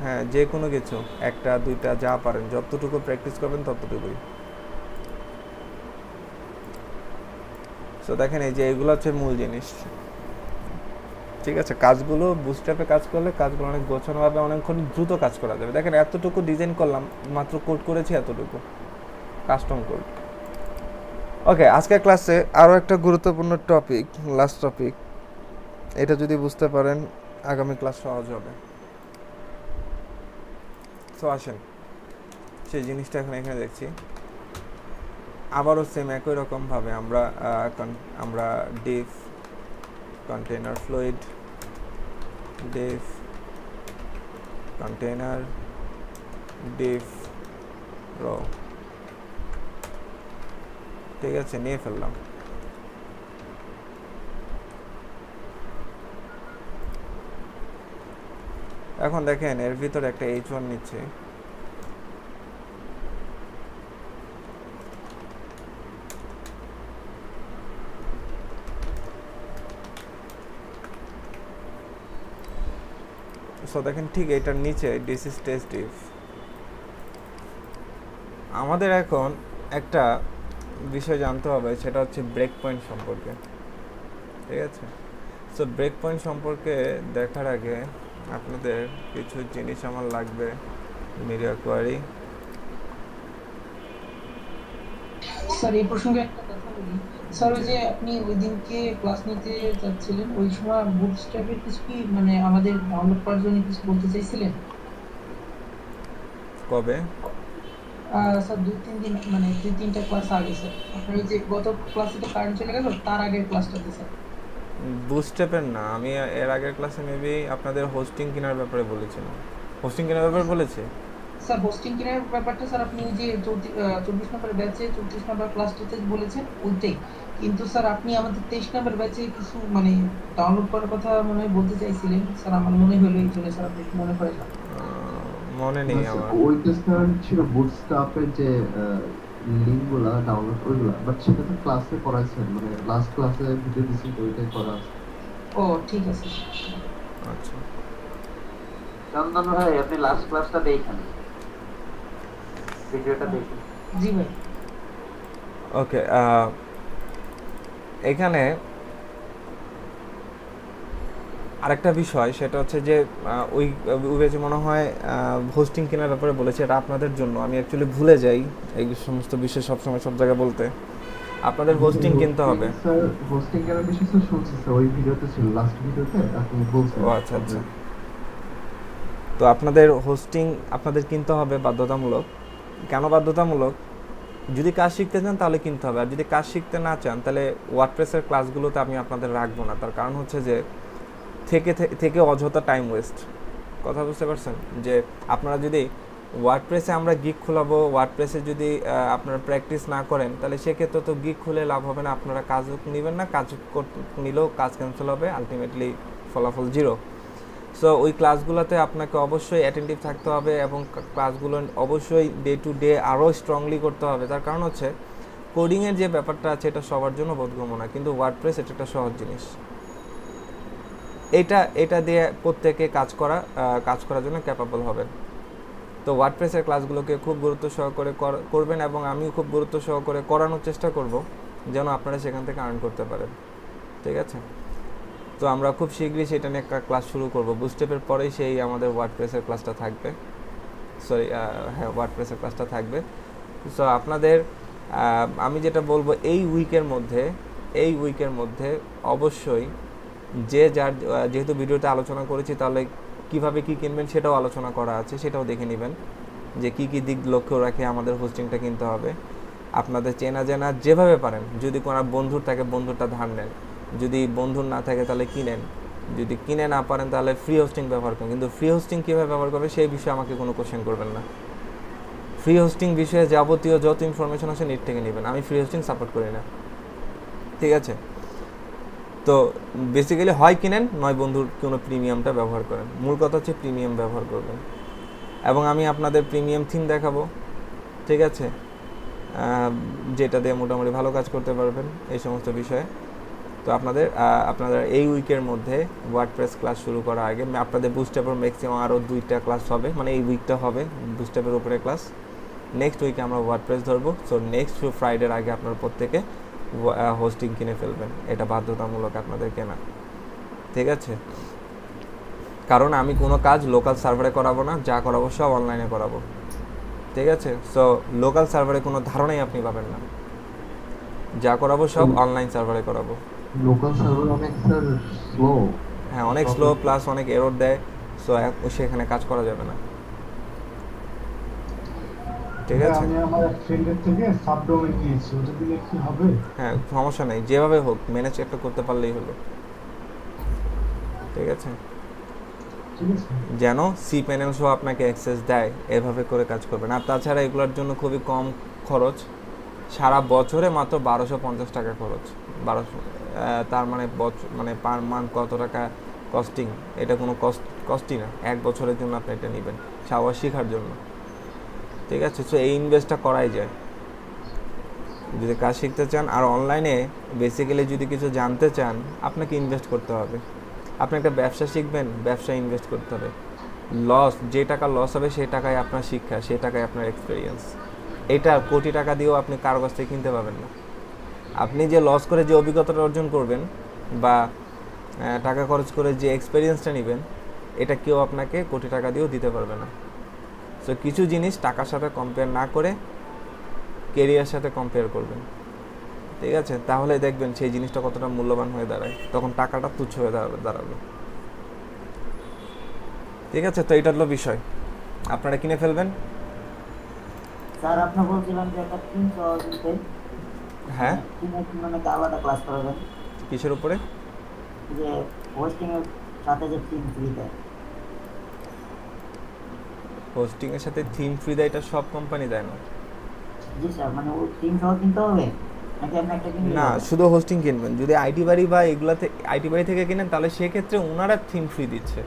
হ্যাঁ, যে কোনো কিছু, একটা দুইটা যা পারেন, যতটুকু প্র্যাকটিস করবেন ততটুকুই। সো দেখেন এই যে এগুলো হচ্ছে মূল জিনিস, ঠিক আছে? কাজগুলো বুটস্ট্র্যাপে কাজ করলে কাজগুলো অনেক গোছানোভাবে অনেকক্ষণ দ্রুত কাজ করা যাবে। দেখেন এতটুকু ডিজাইন করলাম, মাত্র কোড করেছি এতটুকু, কাস্টম কোড। ওকে, আজকের ক্লাসে আরও একটা গুরুত্বপূর্ণ টপিক, লাস্ট টপিক, এটা যদি বুঝতে পারেন আগামী ক্লাস সহজ হবে। সো আসেন সেই জিনিসটা এখানে দেখছি। আবারও সেম একই রকমভাবে আমরা ডিফ container fluid, div container, div row, ঠিক আছে? নিয়ে ফেললাম। এখন দেখেন এর ভিতরে একটা h1 নিচ্ছে, সো দেখেন ঠিক এটার নিচে দিস ইজ টেস্ট ডিভ। আমাদের এখন একটা বিষয় জানতে হবে, সেটা হচ্ছে ব্রেক পয়েন্ট সম্পর্কে, ঠিক আছে? সো ব্রেক পয়েন্ট সম্পর্কে দেখার আগে আপনাদের কিছু জিনিস আমার লাগবে মিডিয়া কোয়ারি। স্যার এই প্রসঙ্গে একটা কথা বলি। স্যার ওই যে আপনি ওই দিনকে ক্লাস নিতে যাচ্ছিলেন, ওই সময় বুটস্ট্র্যাপের কিছু কি মানে আমাদের ডাউনলোড করার জন্য কিছু বলতে চাইছিলেন? কবে? স্যার 2-3 দিন মানে 2-3টা ক্লাস আগে স্যার। আপনার ওই যে গত ক্লাসে তো কারেন্ট চলে গেল, তার আগের ক্লাসটাতে স্যার। বুস্টেপের না, আমি এর আগের ক্লাসে মেবি আপনাদের হোস্টিং কেনার ব্যাপারে বলেছিলাম। হোস্টিং কেনার ব্যাপারে বলেছি। স্যার হোস্টিং কেনার ব্যাপারটা স্যার আপনি ওই যে 24 নম্বর ব্যাচে 34 নম্বর ক্লাসটাতে বলেছেন ওইটাই। কিন্তু স্যার আপনি আমাদের 23 নম্বর ব্যাচে কিছু মানে ডাউনলোড করার কথা মনে হয় বলতে চাইছিলেন স্যার, আমার মনে হলো এই জন্য স্যার আপনি একটু মনে করেন না। মনে নেই আমার। ওইটা স্যার ছিল বুটস্ট্র্যাপের যে লিঙ্ক গুলা ডাউনলোড ওইগুলা, বাট সেটা তো ক্লাসে করাইছেন, মানে লাস্ট ক্লাসে ভিডিও দিছি তো ওইটাই করা আছে। ও ঠিক আছে। আচ্ছা চন্দন ভাই আপনি লাস্ট ক্লাসটা দেখেন, ভিডিওটা দেখেন। জি ভাই। ওকে, এখানে আরেকটা বিষয় সেটা হচ্ছে যে ওই যে মনে হয় হোস্টিং কেনার ব্যাপারে বলেছে, এটা আপনাদের জন্য। আমি অ্যাকচুয়ালি ভুলে যাই এই সমস্ত বিষয় সবসময় সব জায়গায় বলতে। আপনাদের হোস্টিং কিনতে হবে। স্যার হোস্টিং এর বিষয় স্যার শুনছি স্যার, ওই ভিডিওতে ছিল, লাস্ট ভিডিওতে আপনি বলছেন। ও আচ্ছা আচ্ছা। তো আপনাদের হোস্টিং আপনাদের কিনতে হবে বাধ্যতামূলক। কেন বাধ্যতামূলক? যদি কাজ শিখতে চান তাহলে কিনতে হবে, আর যদি কাজ শিখতে না চান তাহলে ওয়ার্ডপ্রেসের ক্লাসগুলোতে আমি আপনাদের রাখবো না। তার কারণ হচ্ছে যে থেকে অযথা টাইম ওয়েস্ট। কথা বুঝতে পারছেন? যে আপনারা যদি ওয়ার্ডপ্রেসে আমরা গিগ খোলাবো, ওয়ার্ডপ্রেসে যদি আপনারা প্র্যাকটিস না করেন তাহলে সেক্ষেত্রে তো গিগ খুলে লাভ হবে না, আপনারা কাজ নেবেন না, কাজ নিলেও কাজ ক্যান্সেল হবে, আলটিমেটলি ফলাফল 0। সো ওই ক্লাসগুলোতে আপনাকে অবশ্যই অ্যাটেন্টিভ থাকতে হবে এবং ক্লাসগুলো অবশ্যই ডে টু ডে আরও স্ট্রংলি করতে হবে। তার কারণ হচ্ছে কোডিংয়ের যে ব্যাপারটা আছে এটা সবার জন্য বোধগম্য না, কিন্তু ওয়ার্ডপ্রেস এটা একটা সহজ জিনিস। এটা দিয়ে প্রত্যেকে কাজ করার জন্য ক্যাপাবল হবেন। তো ওয়ার্ডপ্রেসের ক্লাসগুলোকে খুব গুরুত্ব সহকারে করবেন এবং আমিও খুব গুরুত্ব সহকারে করানোর চেষ্টা করব যেন আপনারা সেখান থেকে আর্ন করতে পারেন। ঠিক আছে? তো আমরা খুব শীঘ্রই সেটা নিয়ে একটা ক্লাস শুরু করব। বুস্টেপের পরেই সেই আমাদের ওয়ার্ডপ্রেসের ক্লাসটা থাকবে। হ্যাঁ, ওয়ার্ডপ্রেসের ক্লাসটা থাকবে। সো আপনাদের আমি যেটা বলবো, এই উইকের মধ্যে অবশ্যই যেহেতু ভিডিওতে আলোচনা করেছি, তাহলে কিভাবে কি কিনবেন সেটাও আলোচনা করা আছে, সেটাও দেখে নেবেন যে কি কি দিক লক্ষ্য রাখে আমাদের হোস্টিংটা কিনতে হবে। আপনাদের চেনা জানা যেভাবে পারেন, যদি কোনো বন্ধুর থাকে বন্ধুরটা ধার নেন, যদি বন্ধুর না থাকে তাহলে কিনেন, যদি কিনে না পারেন তাহলে ফ্রি হোস্টিং ব্যবহার করেন। কিন্তু ফ্রি হোস্টিং কীভাবে ব্যবহার করবে সেই বিষয়ে আমাকে কোনো কোশ্চেন করবেন না। ফ্রি হোস্টিং বিষয়ে যাবতীয় যত ইনফরমেশন আছে নেট থেকে নেবেন, আমি ফ্রি হোস্টিং সাপোর্ট করি না। ঠিক আছে? তো বেসিক্যালি হয় কিনেন, নয় বন্ধুর কোনো প্রিমিয়ামটা ব্যবহার করেন। মূল কথা হচ্ছে প্রিমিয়াম ব্যবহার করবেন। এবং আমি আপনাদের প্রিমিয়াম থিম দেখাবো, ঠিক আছে, যেটা দিয়ে মোটামুটি ভালো কাজ করতে পারবেন এই সমস্ত বিষয়ে। তো আপনাদের এই উইকের মধ্যে ওয়ার্ডপ্রেস ক্লাস শুরু করার আগে আপনাদের বুস্টঅ্যাপের ম্যাক্সিমাম আরও 2টা ক্লাস হবে, মানে এই উইকটা হবে বুস্টঅ্যাপের উপরে ক্লাস। নেক্সট উইকে আমরা ওয়ার্ডপ্রেস ধরবো। সো নেক্সট ফ্রাইডের আগে আপনারা প্রত্যেকে হোস্টিং কিনে ফেলবেন, এটা বাধ্যতামূলক আপনাদের কেনা। ঠিক আছে? কারণ আমি কোনো কাজ লোকাল সার্ভারে করাবো না, যা করাবো সব অনলাইনে করাবো। ঠিক আছে? সো লোকাল সার্ভারে কোনো ধারণাই আপনি পাবেন না, যা করাবো সব অনলাইন সার্ভারে করাবো। লোকাল সার্ভার অনেক স্যার স্লো। হ্যাঁ, অনেক স্লো, প্লাস অনেক এরর দেয়। সো সেখানে কাজ করা যাবে না। ঠিক আছে? আমি আমার ফ্রেন্ডের থেকে সাবডোমেইন নিয়েছি, ওটা দিলে কি হবে? হ্যাঁ, সমস্যা নেই, যেভাবে হোক ম্যানেজ একটা করতে পারলেই হলো। ঠিক আছে? ঠিক আছে, যেন সি প্যানেল সহ আপনাকে অ্যাক্সেস দেয়, এভাবে করে কাজ করবেন। আর তাছাড়া এগুলোর জন্য খুবই কম খরচ, সারা বছরে মাত্র 1250 টাকা খরচ। 1200, তার মানে পার মান্থ কত টাকা কস্টিং, এটা কোনো কস্টই না। 1 বছরের জন্য আপনি এটা নেবেন সাওয়ার শেখার জন্য। ঠিক আছে? সো এই ইনভেস্টটা করাই যায় যদি কাজ শিখতে চান। আর অনলাইনে বেসিক্যালি যদি কিছু জানতে চান আপনাকে ইনভেস্ট করতে হবে। আপনি একটা ব্যবসা শিখবেন, ব্যবসায় ইনভেস্ট করতে হবে। যে টাকা লস হবে সেই টাকায় আপনার শিক্ষা, সেই টাকায় আপনার এক্সপিরিয়েন্স। এটা কোটি টাকা দিয়েও আপনি কারো কাছ থেকে কিনতে পাবেন না। আপনি যে লস করে যে অভিজ্ঞতাটা অর্জন করবেন বা টাকা খরচ করে যে এক্সপিরিয়েন্সটা নেবেন, এটা কেউ আপনাকে কোটি টাকা দিয়েও দিতে পারবে না। সো কিছু জিনিস টাকার সাথে কম্পেয়ার না করে কেরিয়ার সাথে কম্পেয়ার করবেন, ঠিক আছে? তাহলে দেখবেন সেই জিনিসটা কতটা মূল্যবান হয়ে দাঁড়ায়, তখন টাকাটা তুচ্ছ হয়ে দাঁড়াবে। ঠিক আছে, তো এটা হলো বিষয়, আপনারা কিনে ফেলবেন। স্যার আপনি বলছিলেন যে একটা 300 দিতে হ্যাঁ, মানে আলাদা ক্লাস করাবেন, কিসের উপরে? যে হোস্টিং এর সাথে যে থিম ফ্রি দেয়। হোস্টিং এর সাথে থিম ফ্রি দেয়, এটা সব কোম্পানি দেয় না। জি স্যার, মানে ওই থিম সহ কিনতে হবে নাকি আপনি একটা কিনলে না, হবে? শুধু হোস্টিং কিনবেন। যদি আইটি বাড়ি বা এগুলাতে আইটি বাড়ি থেকে কিনেন তাহলে সেক্ষেত্রে ওনারা থিম ফ্রি দিচ্ছে,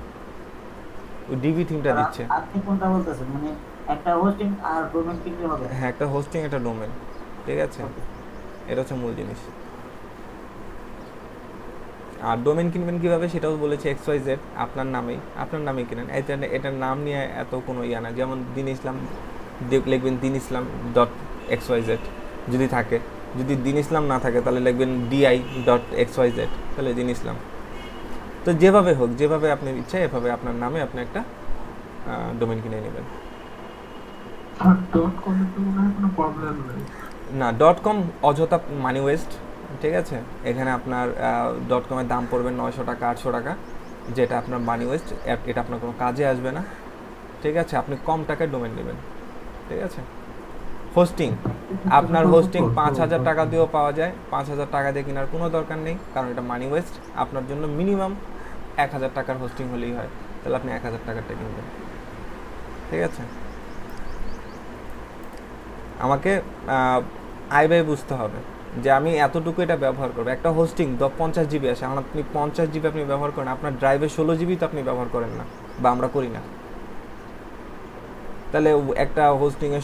ওই ডিবি থিমটা আর দিচ্ছে। আপনি কোনটা বলতেছেন, মানে একটা হোস্টিং আর ডোমেন কিনলে হবে? হ্যাঁ, একটা হোস্টিং একটা ডোমেন, ঠিক আছে? এটা হচ্ছে মূল জিনিস। আর ডোমেন কিনবেন কীভাবে সেটাও বলেছে, XYZ আপনার নামেই কিনেন। এটার নাম নিয়ে এত কোনো ইয়া না। যেমন দিন ইসলাম লিখবেন dinislam.xyz যদি থাকে, যদি দিন ইসলাম না থাকে তাহলে লিখবেন di.xyz, তাহলে দিন ইসলাম। তো যেভাবে হোক, যেভাবে আপনি ইচ্ছা এভাবে আপনার নামে আপনি একটা ডোমেন কিনে নেবেন। আর .com এর তো মনে হয় কোনো প্রবলেম নেই। না, .com অযথা মানি ওয়েস্ট, ঠিক আছে? এখানে আপনার .com এর দাম পড়বে 900 টাকা 800 টাকা, যেটা আপনার মানি ওয়েস্ট, এটা আপনার কোনো কাজে আসবে না, ঠিক আছে? আপনি কম টাকায় ডোমেন নেবেন, ঠিক আছে? হোস্টিং, আপনার হোস্টিং 5000 টাকা দিয়েও পাওয়া যায়, 5000 টাকা দিয়ে কেনার কোনো দরকার নেই, কারণ এটা মানি ওয়েস্ট। আপনার জন্য মিনিমাম 1000 টাকার হোস্টিং হলেই হয়, তাহলে আপনি 1000 টাকারটা কিনবেন, ঠিক আছে? আমাকে আয় ব্যয় বুঝতে হবে যে আমি এতটুকু এটা ব্যবহার করবো। একটা হোস্টিং 50 জিবি আসে, এখন আপনি 50 জিবি আপনি ব্যবহার করেন, আপনার ড্রাইভে 16 জিবি তো আপনি ব্যবহার করেন না, বা আমরা করি না। তাহলে একটা হোস্টিংয়ে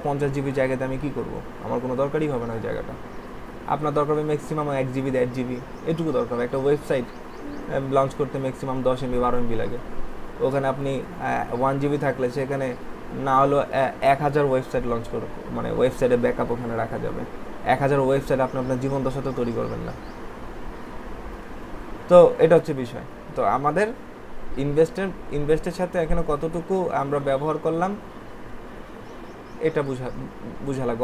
50 জিবি জায়গাতে আমি কী করবো? আমার কোনো দরকারই হবে না ওই জায়গাটা। আপনার দরকার হবে ম্যাক্সিমাম 1 জিবি 1.5 জিবি, এটুকু দরকার হবে। একটা ওয়েবসাইট লঞ্চ করতে ম্যাক্সিমাম 10 MB 12 MB লাগে, ওখানে আপনি 1 জিবি থাকলে সেখানে না হলেও 1000 ওয়েবসাইট লঞ্চ করবে, মানে ওয়েবসাইটে ব্যাকআপ ওখানে রাখা যাবে। 1000 ওয়েবসাইট আপনি আপনার জীবন দশাতে তৈরি করবেন না। তো এটা হচ্ছে বিষয়। তো আমাদের ইনভেস্টের সাথে এখানে কতটুকু আমরা ব্যবহার করলাম এটা বুঝা লাগবে।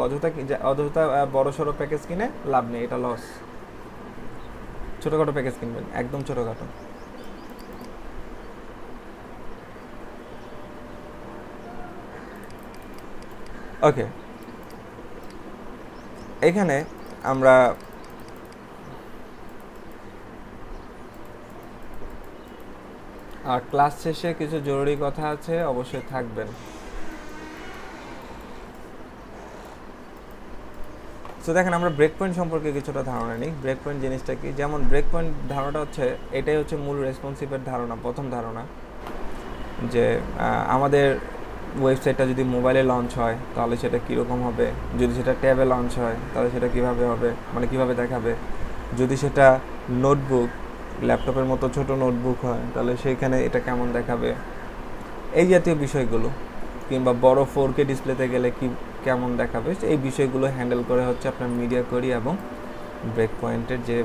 অযথা বড় সড়ো প্যাকেজ কিনে লাভ নেই, এটা লস। ছোটোখাটো প্যাকেজ কিনবেন, একদম ছোটোখাটো। ওকে, এখানে আমরা ক্লাস শেষে কিছু জরুরি কথা আছে, অবশ্যই থাকবেন। তো দেখেন, আমরা ব্রেক পয়েন্ট সম্পর্কে কিছুটা ধারণা নিই। ব্রেক পয়েন্ট জিনিসটা কি? যেমন ব্রেক পয়েন্ট ধারণাটা হচ্ছে, এটাই হচ্ছে মূল রেসপন্সিভের ধারণা, প্রথম ধারণা, যে আমাদের ওয়েবসাইটটা যদি মোবাইলে লঞ্চ হয় তাহলে সেটা কীরকম হবে, যদি সেটা ট্যাবে লঞ্চ হয় তাহলে সেটা কীভাবে হবে, মানে কীভাবে দেখাবে, যদি সেটা নোটবুক ল্যাপটপের মতো ছোট নোটবুক হয় তাহলে সেইখানে এটা কেমন দেখাবে, এই জাতীয় বিষয়গুলো, কিংবা বড় 4K ডিসপ্লেতে গেলে কি কেমন দেখাবে, এই বিষয়গুলো হ্যান্ডেল করে হচ্ছে আপনার মিডিয়া কোয়েরি এবং ব্রেক পয়েন্টের যে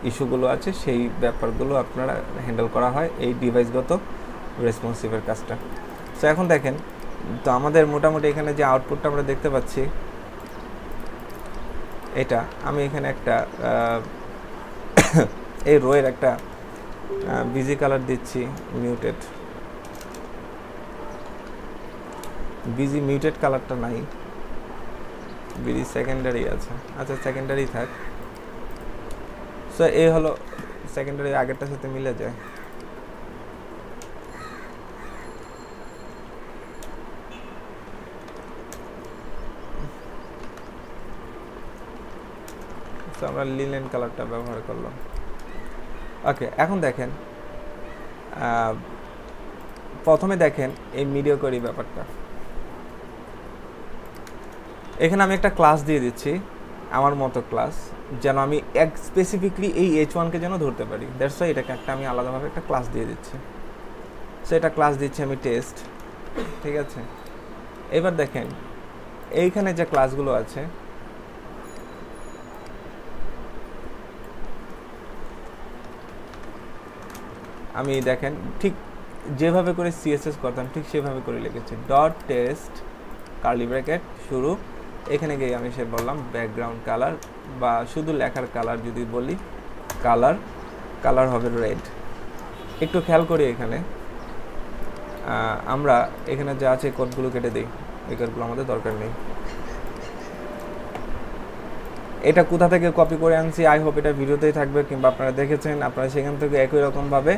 ইস্যুগুলো আছে সেই ব্যাপারগুলো আপনারা হ্যান্ডেল করা হয় এই ডিভাইসগত রেসপন্সিভের কাজটা। সো এখন দেখেন, তো আমাদের মোটামুটি এখানে যে আউটপুটটা আমরা দেখতে পাচ্ছি, এটা আমি এখানে একটা এই রোয়ের একটা বিজি কালার দিচ্ছি, বিজি মিউটেড কালারটা নাই, বিজি সেকেন্ডারি আছে। আচ্ছা, সেকেন্ডারি থাক। সো এই হলো সেকেন্ডারি, আগেরটার সাথে মিলে যায়। সো আমরা লিনেন কালারটা ব্যবহার করলাম। ওকে, এখন দেখেন, প্রথমে দেখেন এই মিডিয়া কোয়েরি ব্যাপারটা। এখানে আমি একটা ক্লাস দিয়ে দিচ্ছি, আমার মতো ক্লাস, যেন আমি স্পেসিফিকলি এই H1কে যেন ধরতে পারি। দ্যাটস ওয়াই এটাকে একটা আমি আলাদাভাবে একটা ক্লাস দিয়ে দিচ্ছি। সো এটা ক্লাস দিচ্ছি আমি টেস্ট, ঠিক আছে? এবার দেখেন এইখানে যে ক্লাসগুলো আছে, আমি দেখেন ঠিক যেভাবে করে সিএসএস করতাম ঠিক সেভাবে করে লিখেছি, ডট টেস্ট কার্লি ব্র্যাকেট শুরু, এখানে গিয়ে আমি সে বললাম ব্যাকগ্রাউন্ড কালার বা শুধু লেখার কালার যদি বলি কালার হবে রেড। একটু খেয়াল করি এখানে আমরা এখানে যা আছে কোডগুলো কেটে দিই, এই কোডগুলো আমাদের দরকার নেই। এটা কোথা থেকে কপি করে আনছি আই হোপ এটা ভিডিওতেই থাকবে, কিংবা আপনারা দেখেছেন, আপনারা সেখান থেকে একই রকমভাবে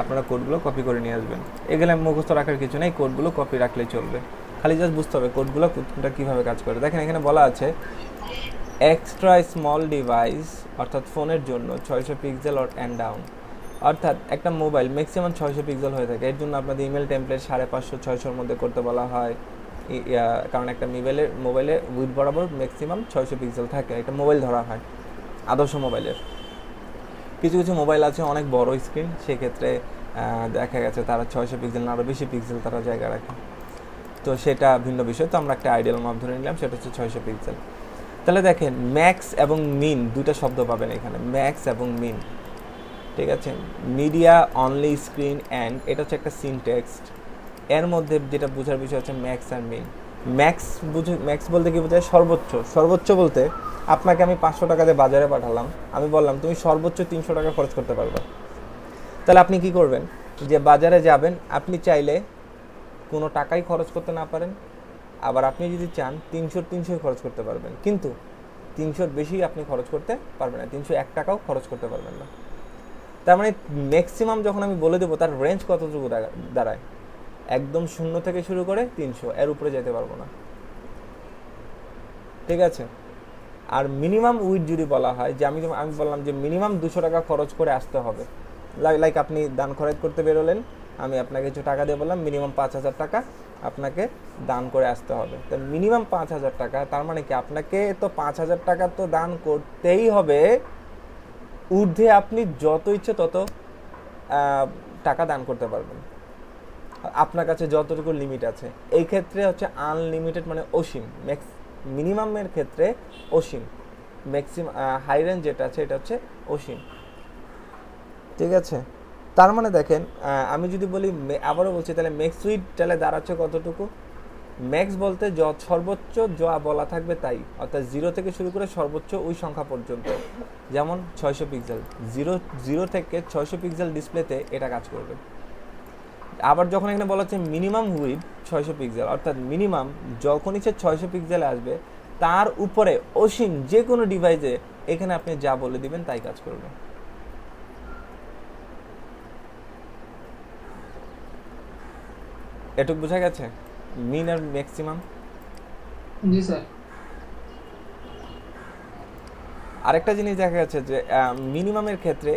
আপনারা কোডগুলো কপি করে নিয়ে আসবেন। এগুলো মুখস্থ রাখার কিছু নেই, কোডগুলো কপি রাখলেই চলবে, খালি জাস্ট বুঝতে হবে কোডগুলো কোনটা কীভাবে কাজ করে। দেখেন এখানে বলা আছে এক্সট্রা স্মল ডিভাইস অর্থাৎ ফোনের জন্য 600 পিক্সেল অ্যান্ড ডাউন, অর্থাৎ একটা মোবাইল ম্যাক্সিমাম 600 পিক্সেল হয়ে থাকে। এর জন্য আপনাদের ইমেল টেমপ্লেট 550-600-র মধ্যে করতে বলা হয়, কারণ একটা মোবাইলে উইথ বরাবর ম্যাক্সিমাম 600 পিক্সেল থাকে, একটা মোবাইল ধরা হয় আদর্শ মোবাইলের। কিছু কিছু মোবাইল আছে অনেক বড় স্ক্রিন, সেক্ষেত্রে দেখা গেছে তারা 600 পিক্সেল না আরও বেশি পিক্সেল তারা জায়গা রাখে, তো সেটা ভিন্ন বিষয়। তো আমরা একটা আইডিয়াল মাপ ধরে নিলাম, সেটা হচ্ছে 600 পিক্সেল। তাহলে দেখেন ম্যাক্স এবং মিন দুটো শব্দ পাবেন এখানে, ম্যাক্স এবং মিন, ঠিক আছে। মিডিয়া অনলি স্ক্রিন অ্যান্ড এটা হচ্ছে একটা সিনটেক্সট, এর মধ্যে যেটা বোঝার বিষয় হচ্ছে ম্যাক্স আর মিন। ম্যাক্স বলতে কি বোঝায়? সর্বোচ্চ বলতে আপনাকে আমি 500 টাকা দিয়ে বাজারে পাঠালাম, আমি বললাম তুমি সর্বোচ্চ 300 টাকা খরচ করতে পারবে। তাহলে আপনি কি করবেন, যে বাজারে যাবেন, আপনি চাইলে কোনো টাকাই খরচ করতে না পারেন, আবার আপনি যদি চান 300 খরচ করতে পারবেন, কিন্তু 300 বেশি আপনি খরচ করতে পারবেন না, 301 টাকাও খরচ করতে পারবেন না। তার মানে ম্যাক্সিমাম যখন আমি বলে দেবো তার রেঞ্জ কতটুকু দাঁড়ায়, একদম 0 থেকে শুরু করে 300, এর উপরে যেতে পারবো না, ঠিক আছে। আর মিনিমাম উইথ যদি বলা হয়, যে আমি বললাম যে মিনিমাম 200 টাকা খরচ করে আসতে হবে, লাইক আপনি দান খরচ করতে বেরোলেন, আমি আপনাকে কিছু টাকা দিয়ে বললাম মিনিমাম 5000 টাকা আপনাকে দান করে আসতে হবে। তো মিনিমাম 5000 টাকা, তার মানে কি আপনাকে তো 5000 টাকা তো দান করতেই হবে, ঊর্ধ্বে আপনি যত ইচ্ছে তত টাকা দান করতে পারবেন, আপনার কাছে যতটুকু লিমিট আছে। এই ক্ষেত্রে হচ্ছে আনলিমিটেড মানে অসীম, মিনিমামের ক্ষেত্রে অসীম, ম্যাক্সিমাম হাই রেঞ্জ যেটা আছে এটা হচ্ছে অসীম, ঠিক আছে। তার মানে দেখেন আমি যদি বলি, আবারও বলছি, তাহলে ম্যাক্স উইথ তাহলে দাঁড়াচ্ছে কতটুকু? ম্যাক্স বলতে সর্বোচ্চ যা বলা থাকবে তাই, অর্থাৎ 0 থেকে শুরু করে সর্বোচ্চ ওই সংখ্যা পর্যন্ত, যেমন 600 পিক্সেল, 0 থেকে 600 পিক্সেল ডিসপ্লেতে এটা কাজ করবে। আবার যখন এখানে বলা হচ্ছে মিনিমাম উইথ 600 পিক্সেল, অর্থাৎ মিনিমাম যখন ইচ্ছে 600 পিক্সেলে আসবে, তার উপরে অসীম যে কোনো ডিভাইসে এখানে আপনি যা বলে দিবেন তাই কাজ করবে। এটুকু বোঝা গেছে, মিন আর ম্যাক্সিমাম? জি স্যার। আরেকটা জিনিস দেখা যাচ্ছে যে মিনিমামের ক্ষেত্রে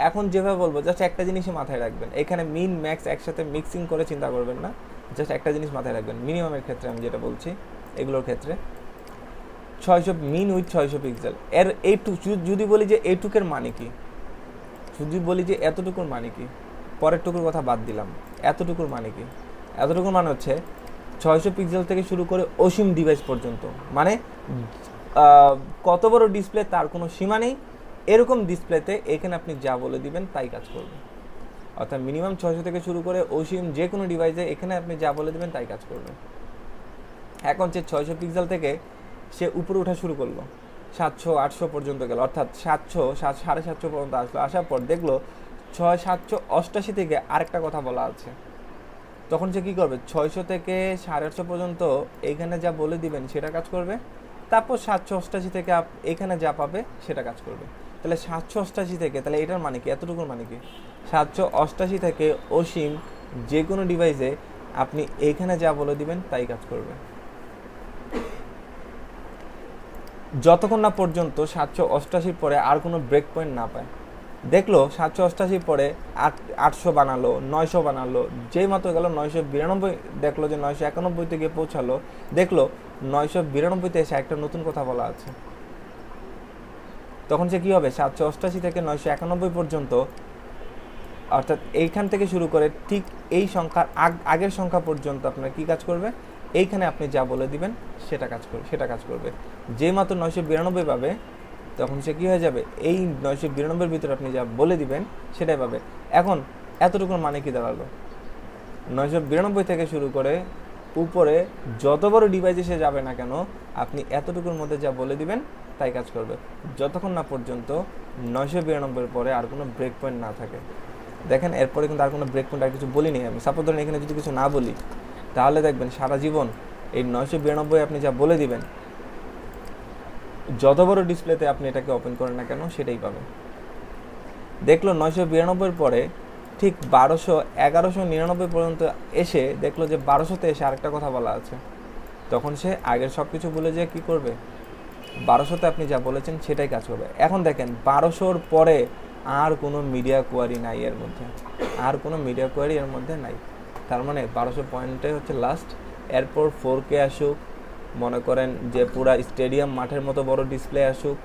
এখন যেভাবে বলবো, জাস্ট একটা জিনিসই মাথায় রাখবেন, এখানে মিন ম্যাক্স একসাথে মিক্সিং করে চিন্তা করবেন না, জাস্ট একটা জিনিস মাথায় রাখবেন। মিনিমামের ক্ষেত্রে আমি যেটা বলছি, এগুলোর ক্ষেত্রে 600 মিন উইথ 600 পিক্সেল, এর যদি বলি যে এইটুকের মানে কি, যদি বলি যে এতটুকুর মানে কি, পরের টুকুর কথা বাদ দিলাম, এতটুকুর মানে কি? এতটুকুর মানে হচ্ছে 600 পিক্সেল থেকে শুরু করে অসীম ডিভাইস পর্যন্ত, মানে কত বড় ডিসপ্লে তার কোনো সীমা নেই, এরকম ডিসপ্লেতে এখানে আপনি যা বলে দিবেন তাই কাজ করবে। অর্থাৎ মিনিমাম 600 থেকে শুরু করে অসীম যে কোনো ডিভাইসে এখানে আপনি যা বলে দিবেন তাই কাজ করবে। এখন সে 600 পিক্সেল থেকে সে উপরে ওঠা শুরু করলো, 700-800 পর্যন্ত গেল, অর্থাৎ 700-750 পর্যন্ত আসলো, আসার পর দেখলো 788 থেকে আরেকটা কথা বলা আছে, তখন সে কী করবে? 600 থেকে 850 পর্যন্ত এইখানে যা বলে দিবেন সেটা কাজ করবে, তারপর 788 থেকে এখানে যা পাবে সেটা কাজ করবে। তাহলে 788 থেকে, তাহলে এটার মানে কি, এতটুকুর মানে কি? 788 থেকে অসীম যে কোনো ডিভাইসে আপনি এইখানে যা বলে দিবেন তাই কাজ করবে, যতক্ষণ না পর্যন্ত 788 পরে আর কোনো ব্রেক পয়েন্ট না পায়। দেখলো 788 পরে 800 বানালো, 900 বানালো, যেই মাত্র গেল 992, দেখলো যে 991 থেকে পৌঁছালো, দেখলো 992-তে এসে একটা নতুন কথা বলা আছে, তখন সে কী হবে? 788 থেকে 991 পর্যন্ত, অর্থাৎ এইখান থেকে শুরু করে ঠিক এই সংখ্যার আগের সংখ্যা পর্যন্ত আপনার কি কাজ করবে? এইখানে আপনি যা বলে দিবেন সেটা কাজ করবে। যেই মাত্র 992 পাবে, তখন সে কী হয়ে যাবে? এই 992-র ভিতরে আপনি যা বলে দিবেন সেটাই পাবে। এখন এতটুকুর মানে কি দাঁড়ালো? 992 থেকে শুরু করে উপরে যত বড় ডিভাইসে সে যাবে না কেন, আপনি এতটুকুর মধ্যে যা বলে দিবেন তাই কাজ করবে, যতক্ষণ না পর্যন্ত 992 পরে আর কোনো ব্রেক পয়েন্ট না থাকে। দেখেন এরপরে কিন্তু আর কোনো ব্রেক পয়েন্ট আর কিছু বলিনি আমি। সাপোজ ধরেন এখানে যদি কিছু না বলি, তাহলে দেখবেন সারা জীবন এই 992 আপনি যা বলে দিবেন, যত বড় ডিসপ্লেতে আপনি এটাকে ওপেন করেন না কেন সেটাই পাবেন। দেখলো 992 পরে ঠিক 1199 পর্যন্ত এসে দেখলো যে 1200-তে এসে আরেকটা কথা বলা আছে, তখন সে আগের সব কিছু বলে যে কি করবে, 1200-তে আপনি যা বলেছেন সেটাই কাজ করবে। এখন দেখেন 1200-র পরে আর কোনো মিডিয়া কোয়ারি নাই এর মধ্যে, আর কোনো মিডিয়া কোয়ারি এর মধ্যে নাই। তার মানে 1200 পয়েন্টে হচ্ছে লাস্ট। এরপর 4K আসুক, মনে করেন যে পুরা স্টেডিয়াম মাঠের মতো বড় ডিসপ্লে আসুক,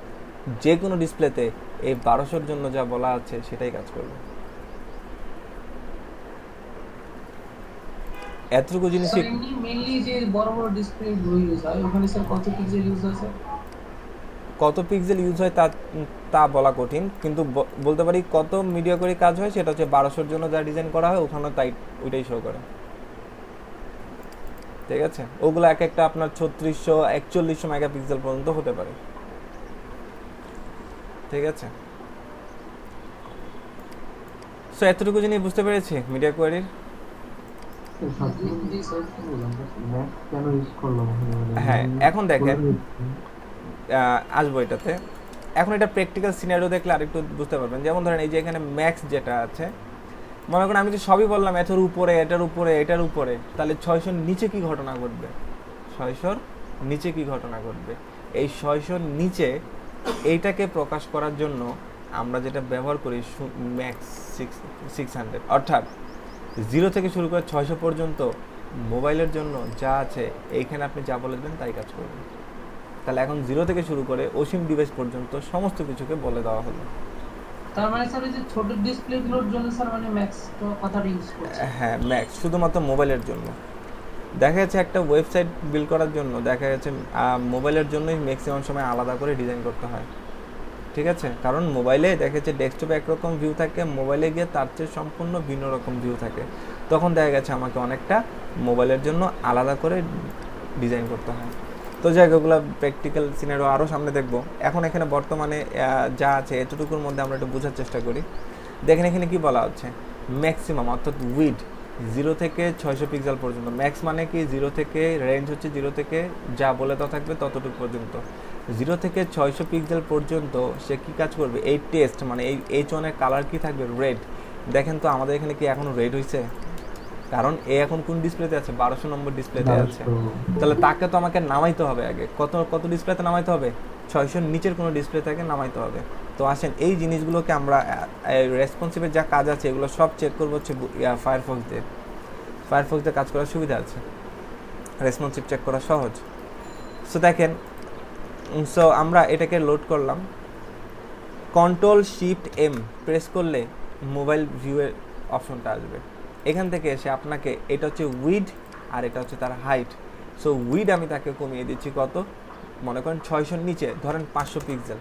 যে কোনো ডিসপ্লেতে এই 1200-র জন্য যা বলা আছে সেটাই কাজ করবে। এতটুকু জিনিস মেইনলি যে বড় বড় ডিসপ্লে গুলো ইউজ হয় ওখানে স্যার কত পিক্সেল ইউজ হয় স্যার? কত পিক্সেল ইউজ হয় তা বলা কঠিন, কিন্তু বলতে পারি কত মিডিয়া করে কাজ হয় সেটা হচ্ছে 1200-র জন্য যা ডিজাইন করা হয় ওখানে তাই ওইটাই শো করে। ঠিক আছে, ওগুলো এক একটা আপনার 3600 4100 মেগাপিক্সেল পর্যন্ত হতে পারে। ঠিক আছে, সো এতটুকু জিনিস বুঝতে পেরেছি মিডিয়া কোয়ারির। হ্যাঁ, এখন দেখেন আসবো এটাতে। এখন এটা প্র্যাকটিক্যাল সিনারিও দেখলে আরেকটু বুঝতে পারবেন। যেমন ধরেন এই যে এখানে ম্যাক্স যেটা আছে, মনে করেন আমি যে সবই বললাম এটার উপরে এটার উপরে এটার উপরে, তাহলে 600-র নিচে কি ঘটনা ঘটবে? 600-র নিচে কি ঘটনা ঘটবে? এই 600-র নিচে এইটাকে প্রকাশ করার জন্য আমরা যেটা ব্যবহার করি ম্যাক্স 600, অর্থাৎ 0 থেকে শুরু করে 600 পর্যন্ত মোবাইলের জন্য যা আছে এইখানে আপনি যা বলে দেবেন তাই কাজ করবে। তাহলে এখন 0 থেকে শুরু করে অসীম ডিভাইস পর্যন্ত সমস্ত কিছুকে বলে দেওয়া হলো। তার মানে স্যার এই যে ছোট ডিসপ্লেগুলোর জন্য স্যার মানে ম্যাক্স কথাটা ইউজ করছে? হ্যাঁ, ম্যাক্স শুধুমাত্র মোবাইলের জন্য। দেখা যাচ্ছে একটা ওয়েবসাইট বিল্ড করার জন্য দেখা যাচ্ছে মোবাইলের জন্যই ম্যাক্সিমাম সময় আলাদা করে ডিজাইন করতে হয়। ঠিক আছে, কারণ মোবাইলে দেখা যাচ্ছে ডেস্কটপে একরকম ভিউ থাকে, মোবাইলে গিয়ে তার চেয়ে সম্পূর্ণ ভিন্ন রকম ভিউ থাকে। তখন দেখা গেছে আমাকে অনেকটা মোবাইলের জন্য আলাদা করে ডিজাইন করতে হয়। তো জায়গাগুলো প্র্যাকটিক্যাল সিনারিও আরও সামনে দেখব। এখন এখানে বর্তমানে যা আছে এতটুকুর মধ্যে আমরা একটু বোঝার চেষ্টা করি। দেখেন এখানে কি বলা হচ্ছে, ম্যাক্সিমাম অর্থাৎ উইড 0 থেকে 600 পিক্সেল পর্যন্ত। ম্যাক্স মানে কি 0 থেকে রেঞ্জ হচ্ছে 0 থেকে যা বলে তা থাকবে ততটুকু পর্যন্ত। 0 থেকে 600 পিক্সেল পর্যন্ত সে কি কাজ করবে, এই টেস্ট মানে এই H1-এর কালার কি থাকবে, রেড। দেখেন তো আমাদের এখানে কি এখনো রেড হয়েছে? কারণ এ এখন কোন ডিসপ্লেতে আছে, 1200 নম্বর ডিসপ্লেতে আছে। তাহলে তাকে তো আমাকে নামাইতে হবে আগে। কত ডিসপ্লেতে নামাইতে হবে? 600-র নিচের কোনো ডিসপ্লে থেকে নামাইতে হবে। তো আসেন এই জিনিসগুলোকে আমরা রেসপন্সিভের যা কাজ আছে এগুলো সব চেক করবো হচ্ছে ফায়ারফক্স দিয়ে। ফায়ারফক্স দিয়ে কাজ করার সুবিধা আছে, রেসপন্সিভ চেক করা সহজ। সো দেখেন, সো আমরা এটাকে লোড করলাম, Ctrl+Shift+M প্রেস করলে মোবাইল ভিউয়ের অপশনটা আসবে। এখান থেকে এসে আপনাকে এটা হচ্ছে উইড আর এটা হচ্ছে তার হাইট। সো উইড আমি তাকে কমিয়ে দিচ্ছি কত, মনে করেন 600-র নিচে ধরেন 500 পিক্সেল।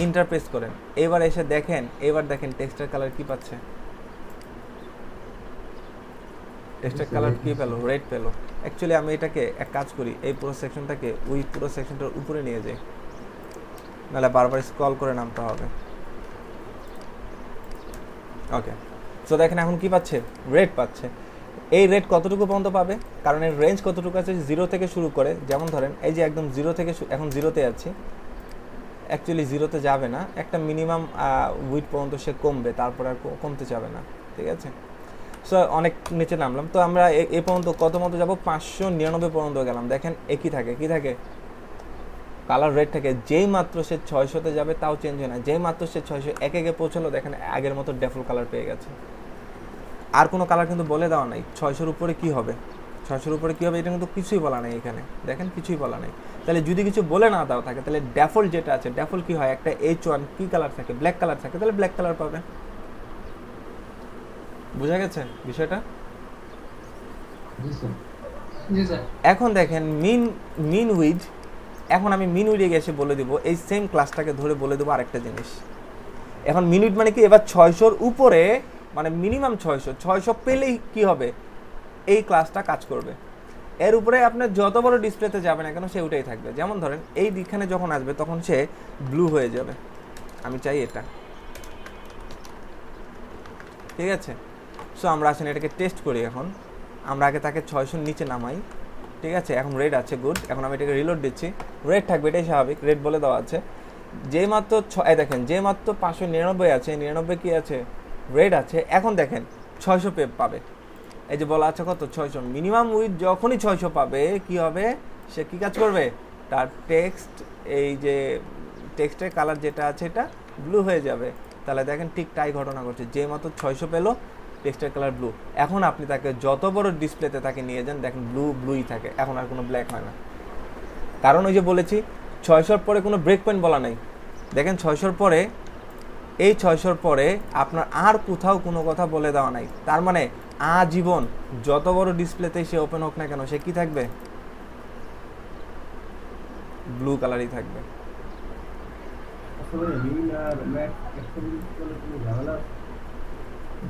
ইন্টার প্রেস করেন, এবার এসে দেখেন, এবার দেখেন টেক্সটের কালার কি পাচ্ছে, টেক্সটের কালার কি পেলো, রেড পেলো। অ্যাকচুয়ালি আমি এটাকে এক কাজ করি, এই পুরো সেকশনটাকে ওই পুরো সেকশনটার উপরে নিয়ে যাই, নাহলে বারবার স্ক্রল করে নামতে হবে। ওকে, সো দেখেন এখন কি পাচ্ছে, রেড পাচ্ছে। এই রেড কতটুকু পর্যন্ত পাবে, কারণ এর রেঞ্জ কতটুকু আছে, 0 থেকে শুরু করে। যেমন ধরেন এই যে একদম 0 থেকে এখন 0-তে আছি, অ্যাকচুয়ালি 0-তে যাবে না, একটা মিনিমাম উইড পর্যন্ত সে কমবে, তারপর আর কমতে যাবে না। ঠিক আছে, সো অনেক নিচে নামলাম। তো আমরা এ পর্যন্ত কত মতো যাবো, 599 পর্যন্ত গেলাম। দেখেন একই থাকে, কি থাকে, কালার রেড থাকে। যেই মাত্র সে 600-তে যাবে তাও চেঞ্জ হয় না, যেই মাত্র সে 601-এ পৌঁছালো দেখেন আগের মতো ডেফল কালার পেয়ে গেছে। আর কোনো কালার কিন্তু বলে দেওয়া নাই 600-র উপরে কি হবে, 600-র উপরে কী হবে এটা কিন্তু কিছুই বলা নেই এখানে। দেখেন কিছুই বলা নেই। তাহলে যদি কিছু বলে না দেওয়া থাকে তাহলে ডেফল্ট যেটা আছে, ডেফল্ট কি হয়, একটা H1 কি কালার থাকে, ব্ল্যাক কালার থাকে, তাহলে ব্ল্যাক কালার পাবে। বুঝা গেছে বিষয়টা? এখন দেখেন মিন উইড, এখন আমি মিন উইডে গেছে বলে দিব, এই সেম ক্লাসটাকে ধরে বলে দেবো আরেকটা জিনিস। এখন মিন উইড মানে কি, এবার 600-র উপরে মানে মিনিমাম 600 পেলেই কি হবে, এই ক্লাসটা কাজ করবে। এর উপরে আপনার যত বড় ডিসপ্লেতে যাবে না কেন সে ওটাই থাকবে। যেমন ধরেন এই দিকখানে যখন আসবে তখন সে ব্লু হয়ে যাবে, আমি চাই এটা, ঠিক আছে। সো আমরা আসেন এটাকে টেস্ট করি। এখন আমরা আগে তাকে 600 নিচে নামাই, ঠিক আছে। এখন রেড আছে, গুড। এখন আমি এটাকে রিলোড দিচ্ছি, রেড থাকবে, এটাই স্বাভাবিক, রেড বলে দেওয়া আছে। যে মাত্র দেখেন যে মাত্র 599 আছে, 99 কি আছে, রেড আছে। এখন দেখেন 600 পাবে, এই যে বলা আছে কত, 600। মিনিমাম উইথ যখনই 600 পাবে কি হবে, সে কি কাজ করবে, তার টেক্সট, এই যে টেক্সটের কালার যেটা আছে এটা ব্লু হয়ে যাবে। তাহলে দেখেন ঠিক তাই ঘটনা ঘটছে, যে মাত্র 600 পেলো টেক্সটের কালার ব্লু। এখন আপনি তাকে যত বড় ডিসপ্লেতে তাকে নিয়ে যান, দেখেন ব্লুই থাকে, এখন আর কোনো ব্ল্যাক হয় না। কারণ ওই যে বলেছি 600 পরে কোনো ব্রেক পয়েন্ট বলা নাই। দেখেন 600 পরে, এই 600 পরে আপনার আর কোথাও কোনো কথা বলে দেওয়া নাই। তার মানে আজীবন যত বড় ডিসপ্লেতে সে ওপেন হোক না কেন সে কি থাকবে, ব্লু কালারই থাকবে।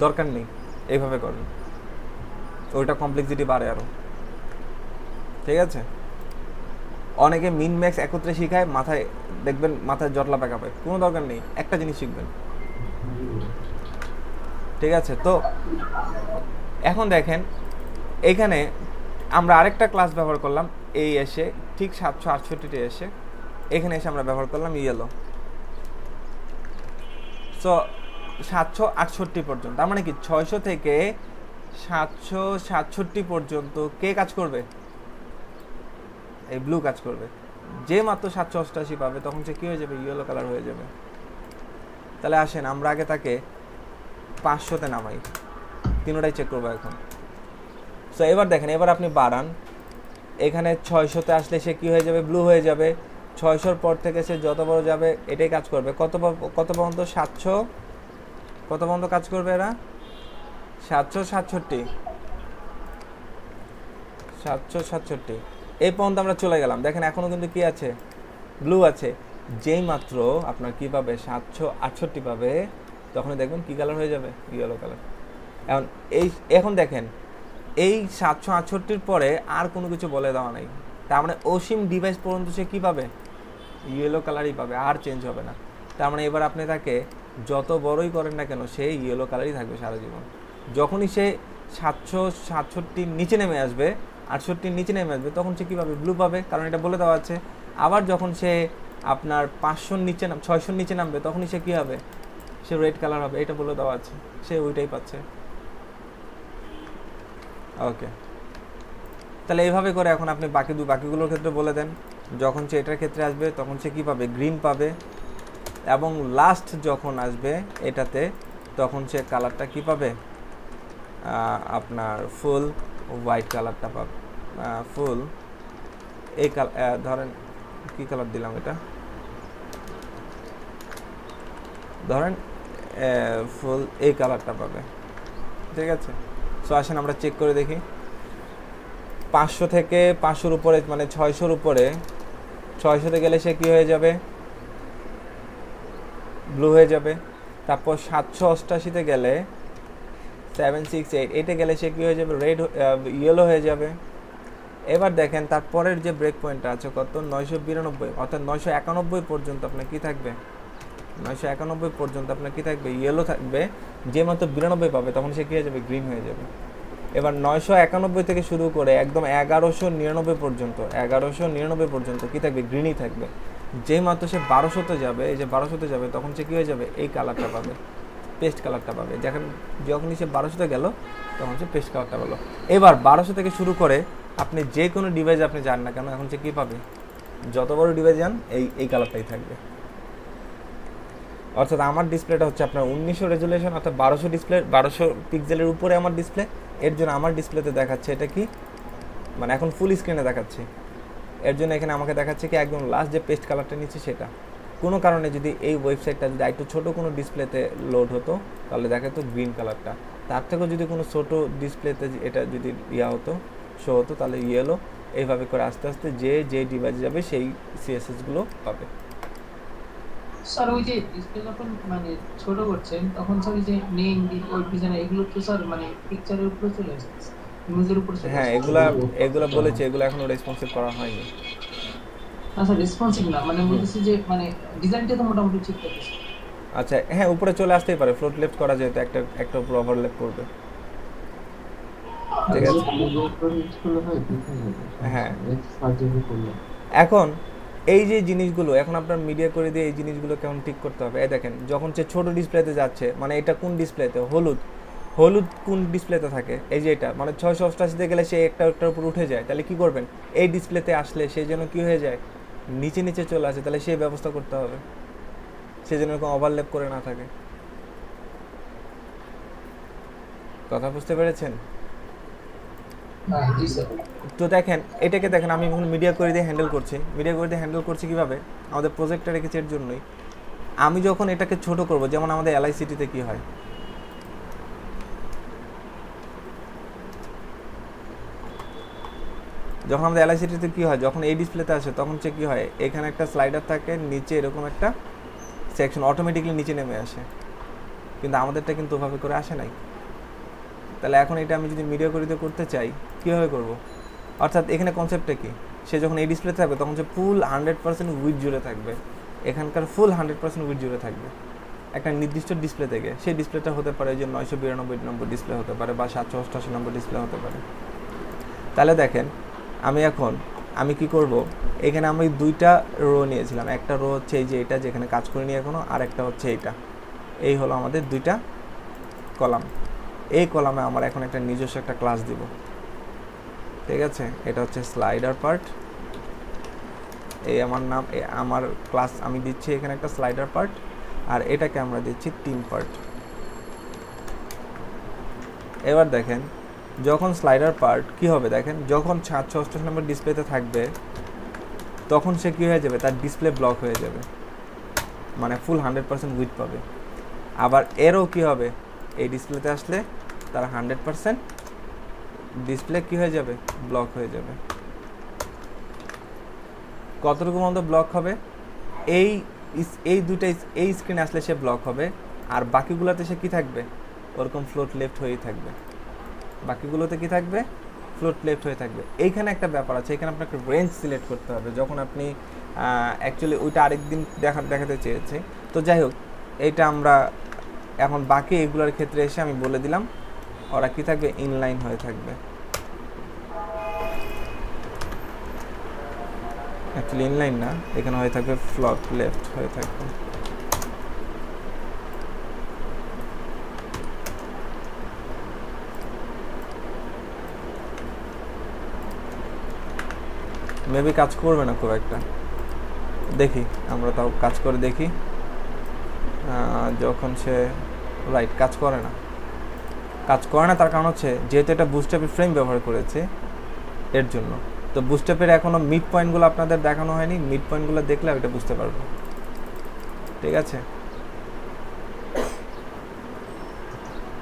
দরকার নেই, এইভাবে করেন, ওইটা কমপ্লেক্সিটি বাড়ে আরো, ঠিক আছে। অনেকে মিন ম্যাক্স একত্রে শিখায়, মাথায় দেখবেন মাথায় জটলা পাকা পায়, কোনো দরকার নেই, একটা জিনিস শিখবেন, ঠিক আছে। তো এখন দেখেন এখানে আমরা আরেকটা ক্লাস ব্যবহার করলাম, এই এসে ঠিক 768 এসে এখানে এসে আমরা ব্যবহার করলাম ইয়েলো। সো 768 পর্যন্ত, তার মানে কি 600 থেকে 767 পর্যন্ত কে কাজ করবে, এই ব্লু কাজ করবে। যে মাত্র 788 পাবে তখন সে কি হয়ে যাবে, ইয়েলো কালার হয়ে যাবে। তাহলে আসেন আমরা আগে তাকে 500-তে নামাই, তিনটাই চেক করবো এখন। সো এবার দেখেন, এবার আপনি বাড়ান, এখানে 600-তে আসলে সে কি হয়ে যাবে, ব্লু হয়ে যাবে। 600-র পর থেকে সে যত বড় যাবে এটাই কাজ করবে। কত পর্যন্ত, 700, কত পর্যন্ত কাজ করবে এরা, 767, 767 এই পর্যন্ত আমরা চলে গেলাম। দেখেন এখনো কিন্তু কি আছে, ব্লু আছে। যেই মাত্র আপনার কি পাবে, 768 পাবে, তখনই দেখবেন কি কালার হয়ে যাবে, ইয়েলো কালার। এখন দেখেন এই 768-র পরে আর কোনো কিছু বলে দেওয়া নাই, তার মানে অসীম ডিভাইস পর্যন্ত সে কি পাবে, ইয়েলো কালারই পাবে, আর চেঞ্জ হবে না। তার মানে এবার আপনি তাকে যত বড়ই করেন না কেন সে ইয়েলো কালারই থাকবে সারা জীবন। যখনই সে 767 নিচে নেমে আসবে, 68 নিচে নেমে আসবে, তখন সে কী পাবে, ব্লু পাবে, কারণ এটা বলে দেওয়া আছে। আবার যখন সে আপনার 500 নিচে 600 নিচে নামবে তখনই সে কী হবে, সে রেড কালার হবে, এটা বলে দেওয়া আছে, সে ওইটাই পাচ্ছে। ওকে, তাহলে এইভাবে করে এখন আপনি বাকিগুলোর ক্ষেত্রে বলে দেন। যখন সে এটার ক্ষেত্রে আসবে তখন সে কী পাবে, গ্রিন পাবে, এবং লাস্ট যখন আসবে এটাতে তখন সে কালারটা কী পাবে, আপনার ফুল হোয়াইট কালারটা পাবে। ফুল এই ধরেন কী কালার দিলাম, এটা ধরেন ফুল এই কালারটা পাবে, ঠিক আছে। সো আসেন আমরা চেক করে দেখি। 500 থেকে 500-র উপরে, মানে 600-র উপরে, 600-তে গেলে সে কী হয়ে যাবে, ব্লু হয়ে যাবে। তারপর 788-তে গেলে 768 এইটা গেলে সে কী হয়ে যাবে, রেড ইয়েলো হয়ে যাবে। এবার দেখেন তারপরের যে ব্রেক পয়েন্টটা আছে কত, 992, অর্থাৎ 991 পর্যন্ত আপনার কী থাকবে, 991 পর্যন্ত আপনার কী থাকবে, ইয়েলো থাকবে। যে মাত্র 92 পাবে তখন সে কী হয়ে যাবে, গ্রিন হয়ে যাবে। এবার 991 থেকে শুরু করে একদম 1199 পর্যন্ত, 1199 পর্যন্ত কী থাকবে, গ্রিনই থাকবে। যেই মাত্র সে 1200-তে যাবে, এই যে 1200-তে যাবে তখন সে কী হয়ে যাবে, এই কালারটা পাবে, পেস্ট কালারটা পাবে। যখনই সে 1200-তে গেল তখন সে পেস্ট কালারটা পেলো। এবার 1200 থেকে শুরু করে আপনি যে কোনো ডিভাইসে আপনি যান না কেন এখন সে কী পাবে, যত বড় ডিভাইস যান এই কালারটাই থাকবে। অর্থাৎ আমার ডিসপ্লেটা হচ্ছে আপনার 1900 রেজুলেশন, অর্থাৎ 1200 পিক্সেলের উপরে আমার ডিসপ্লে। এর জন্য আমার ডিসপ্লেতে দেখাচ্ছে এটা কি, মানে এখন ফুল স্ক্রিনে দেখাচ্ছে। এর জন্য এখানে আমাকে দেখাচ্ছে কি একদম লাস্ট যে পেস্ট কালারটা নিচ্ছে সেটা। কোনো কারণে যদি এই ওয়েবসাইটটা যদি একটু ছোটো কোনো ডিসপ্লেতে লোড হতো তাহলে দেখাতো গ্রিন কালারটা। তার থেকেও যদি কোনো ছোটো ডিসপ্লেতে এটা যদি হতো, শো হতো, তাহলে ইয়েলো। এইভাবে করে আস্তে আস্তে যে ডিভাইসে যাবে সেই সিএসএসগুলো পাবে। স্যার ওই যে ডিসপ্লে যখন মানে ছোট করছেন তখন স্যার ওই যে নেম ওয়েব ডিজাইন এগুলো তো স্যার মানে পিকচারের উপরে চলে আসে, ইমেজের উপরে চলে হ্যাঁ, আসে। এগুলা এগুলা বলেছি, এগুলো এখনো রেসপন্সিভ করা হয়নি। না স্যার রেসপন্সিভ না, মানে বলতেছি যে মানে ডিজাইনটা তো মোটামুটি ঠিকঠাক আছে। আচ্ছা হ্যাঁ, উপরে চলে আসতেই পারে, ফ্লোট লেফট করা যেত, একটা একটা উপর ওভারল্যাপ করবে। ঠিক আছে, হ্যাঁ। এখন এই যে জিনিসগুলো এখন আপনার মিডিয়া করে দিয়ে এই জিনিসগুলো কেমন ঠিক করতে হবে। এই দেখেন যখন সে ছোট ডিসপ্লেতে যাচ্ছে, মানে এটা কোন ডিসপ্লেতে, হলুদ হলুদ কোন ডিসপ্লেতে থাকে, এই যে এটা মানে 688-তে গেলে সে একটার উপর উঠে যায়, তাহলে কি করবেন, এই ডিসপ্লেতে আসলে সে যেন কি হয়ে যায়, নিচে নিচে চলে আসে, তাহলে সেই ব্যবস্থা করতে হবে, সে যেন এরকম ওভারল্যাপ করে না থাকে। কথা বুঝতে পেরেছেন? জি স্যার। তো দেখেন এটাকে দেখেন, আমি এখন মিডিয়া করে দিয়ে হ্যান্ডেল করছি। মিডিয়া করে দিয়ে হ্যান্ডেল করছি কীভাবে, আমাদের প্রজেক্টটা রেখেছি এর জন্যই। আমি যখন এটাকে ছোট করব, যেমন আমাদের LICT-তে কী হয়, যখন আমাদের LICT-তে কী হয়, যখন এই ডিসপ্লেতে আসে তখন সে কী হয়, এখানে একটা স্লাইডার থাকে, নিচে এরকম একটা সেকশন অটোমেটিকলি নিচে নেমে আসে, কিন্তু আমাদেরটা কিন্তু ওভাবে করে আসে নাই। তাহলে এখন এটা আমি যদি মিডিয়া করিতে করতে চাই কীভাবে করব, অর্থাৎ এখানে কনসেপ্টটা কি, সে যখন এই ডিসপ্লেতে থাকবে তখন সে ফুল 100% উইথ জুড়ে থাকবে, এখানকার ফুল 100% উইথ জুড়ে থাকবে একটা নির্দিষ্ট ডিসপ্লে থেকে। সেই ডিসপ্লেটা হতে পারে যে 992 নম্বর ডিসপ্লে হতে পারে, বা 788 নম্বর ডিসপ্লে হতে পারে। তাহলে দেখেন আমি কি করব, এখানে আমি দুইটা রো নিয়েছিলাম, একটা রো হচ্ছে এই যে এটা যেখানে কাজ করিনি এখনও, আর একটা হচ্ছে এইটা, এই হলো আমাদের দুইটা কলাম। এই কলামে আমার এখন একটা নিজস্ব একটা ক্লাস দিব, ঠিক আছে, এটা হচ্ছে স্লাইডার পার্ট, এই আমার নাম, আমার ক্লাস আমি দিচ্ছি এখানে একটা স্লাইডার পার্ট, আর এটাকে আমরা দিচ্ছি টিম পার্ট। এবার দেখেন যখন স্লাইডার পার্ট কি হবে, দেখেন যখন 788 নম্বর ডিসপ্লেতে থাকবে তখন সে কী হয়ে যাবে, তার ডিসপ্লে ব্লক হয়ে যাবে, মানে ফুল 100% উইথ পাবে। আবার এরও কি হবে, এই ডিসপ্লেতে আসলে তার 100% ডিসপ্লে কি হয়ে যাবে, ব্লক হয়ে যাবে। কতটুকু মতো ব্লক হবে, এই দুটাই এই স্ক্রিনে আসলে সে ব্লক হবে, আর বাকিগুলোতে সে কি থাকবে, ওরকম ফ্লোট লেফট হয়েই থাকবে, বাকিগুলোতে কি থাকবে, ফ্লোট লেফট হয়ে থাকবে। এইখানে একটা ব্যাপার আছে, এখানে আপনাকে রেঞ্জ সিলেক্ট করতে হবে, যখন আপনি অ্যাকচুয়ালি ওইটা আরেকদিন দেখাতে চেয়েছে। তো যাই হোক, এইটা আমরা এখন বাকি এগুলোর ক্ষেত্রে এসে আমি বলে দিলাম, ওরা কি থাকবে, ইনলাইন হয়ে থাকবে। অ্যাকচুয়ালি ইনলাইন না, এখানে হয়ে থাকবে ফ্লোট লেফট হয়ে থাকবে। মেবি কাজ করবে না খুব একটা, দেখি আমরা তাও কাজ করে দেখি। যখন সে রাইট কাজ করে না তার কারণ হচ্ছে যেহেতু এটা বুস্টআপের ফ্রেম ব্যবহার করেছে এর জন্য। তো বুস্টআপের এখনও মিড পয়েন্টগুলো আপনাদের দেখানো হয়নি, মিড পয়েন্টগুলো দেখলে এটা বুঝতে পারবো, ঠিক আছে।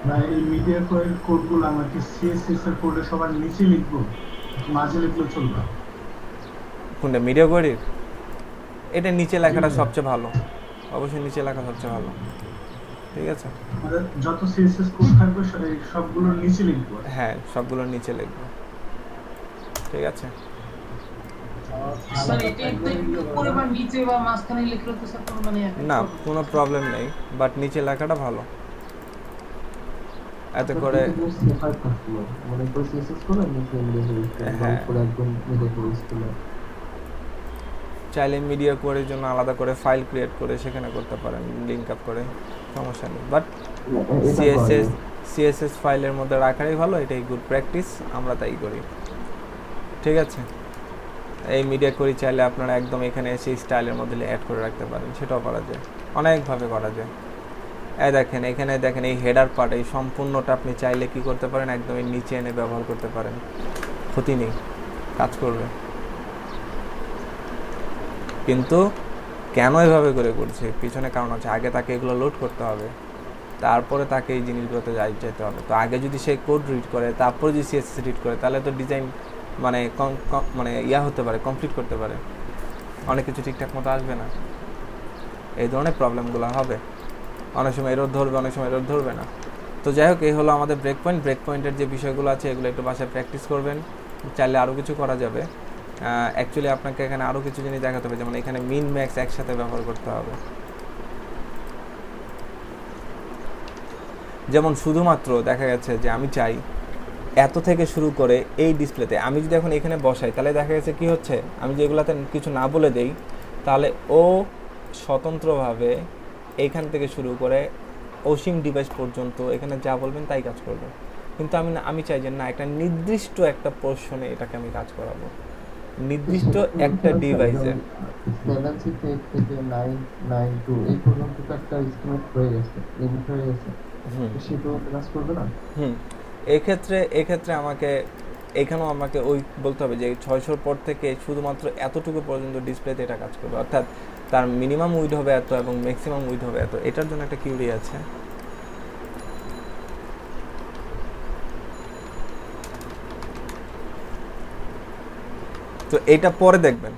না এই মিডিয়া কোডগুলো আমাকে সিএসএস এর কোডে সবার নিচে লিখবো, মাঝে লিখলে চলবে? কোনটা, মিডিয়া কোয়ারির? এটা নিচে লেখাটা সবচেয়ে ভালো, অবশ্যই নিচে লেখা সবচেয়ে ভালো, ঠিক আছে। যত সিএসএস কোড থাকবে সবগুলোর নিচে লিখবো? হ্যাঁ, সবগুলোর নিচে লিখবো, ঠিক আছে। স্যার এটা একটু উপরে বা নিচে বা মাঝখানে লিখলে তো স্যার কোনো মানে না, কোনো প্রবলেম নেই, বাট নিচে লেখাটা ভালো, এতে করে মানে তো সিএসএস করে নিচে হ্যাঁ, করে একদম মিডিয়া কোড স্কুলে চাইলে মিডিয়া কোয়ারির জন্য আলাদা করে ফাইল ক্রিয়েট করে সেখানে করতে পারেন, লিঙ্ক আপ করে, সমস্যা নেই। বাট সিএসএস ফাইলের মধ্যে রাখাই ভালো, এটাই গুড প্র্যাকটিস, আমরা তাই করি, ঠিক আছে। এই মিডিয়া কোয়ারি চাইলে আপনারা একদম এখানে এসে স্টাইলের মধ্যে অ্যাড করে রাখতে পারেন, সেটাও করা যায়, অনেকভাবে করা যায়। দেখেন এখানে দেখেন এই হেডার পার্ট, এই সম্পূর্ণটা আপনি চাইলে কি করতে পারেন, একদম এর নিচে এনে ব্যবহার করতে পারেন, ক্ষতি নেই, কাজ করবে। কিন্তু কেন এভাবে করে করছে, পিছনে কারণ আছে, আগে তাকে এগুলো লোড করতে হবে, তারপরে তাকে এই জিনিসগুলোতে যেতে হবে। তো আগে যদি সে কোড রিড করে তারপরে যদি সিএসএস রিড করে, তাহলে তো ডিজাইন মানে হতে পারে, কমপ্লিট করতে পারে, অনেক কিছু ঠিকঠাক মতো আসবে না, এই ধরনের প্রবলেমগুলো হবে। অনেক সময় এরর ধরবে, অনেক সময় এরর ধরবে না। তো যাই হোক, এই হলো আমাদের ব্রেক পয়েন্টের যে বিষয়গুলো আছে এগুলো একটু বাসায় প্র্যাকটিস করবেন। চাইলে আরও কিছু করা যাবে। অ্যাকচুয়ালি আপনাকে এখানে আরও কিছু জিনিস দেখাতে হবে, যেমন এখানে মিন ম্যাক্স একসাথে ব্যবহার করতে হবে। যেমন শুধুমাত্র দেখা গেছে যে আমি চাই এত থেকে শুরু করে এই ডিসপ্লেতে, আমি যদি এখন এখানে বসাই তাহলে দেখা গেছে কি হচ্ছে, আমি যেগুলাতে কিছু না বলে দেই তাহলে ও স্বতন্ত্রভাবে এইখান থেকে শুরু করে অসীম ডিভাইস পর্যন্ত এখানে যা বলবেন তাই কাজ করবে। কিন্তু আমি চাই যে না, একটা নির্দিষ্ট একটা পোর্শনে এটাকে আমি কাজ করাবো, নির্দিষ্ট একটা ডিভাইসে। 768 থেকে 992 এই পর্যন্ত তো একটা এস্টিমেট হয়ে গেছে, লিমিট হয়ে গেছে, সেটাও কাজ করবে না। এক্ষেত্রে আমাকে এখানেও আমাকে ওই বলতে হবে যে 600 পর থেকে শুধুমাত্র এতটুকু পর্যন্ত ডিসপ্লেতে এটা কাজ করবে, অর্থাৎ তার মিনিমাম উইড হবে এত এবং ম্যাক্সিমাম উইড হবে এত। এটার জন্য একটা কিউরি আছে। তো এইটা পরে দেখবেন,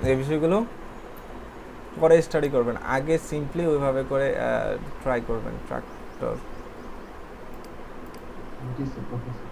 এই বিষয়গুলো পরে স্টাডি করবেন, আগে সিম্পলি ওইভাবে করে ট্রাই করবেন। ট্রাক্টর জি স্যার, প্রফেসর।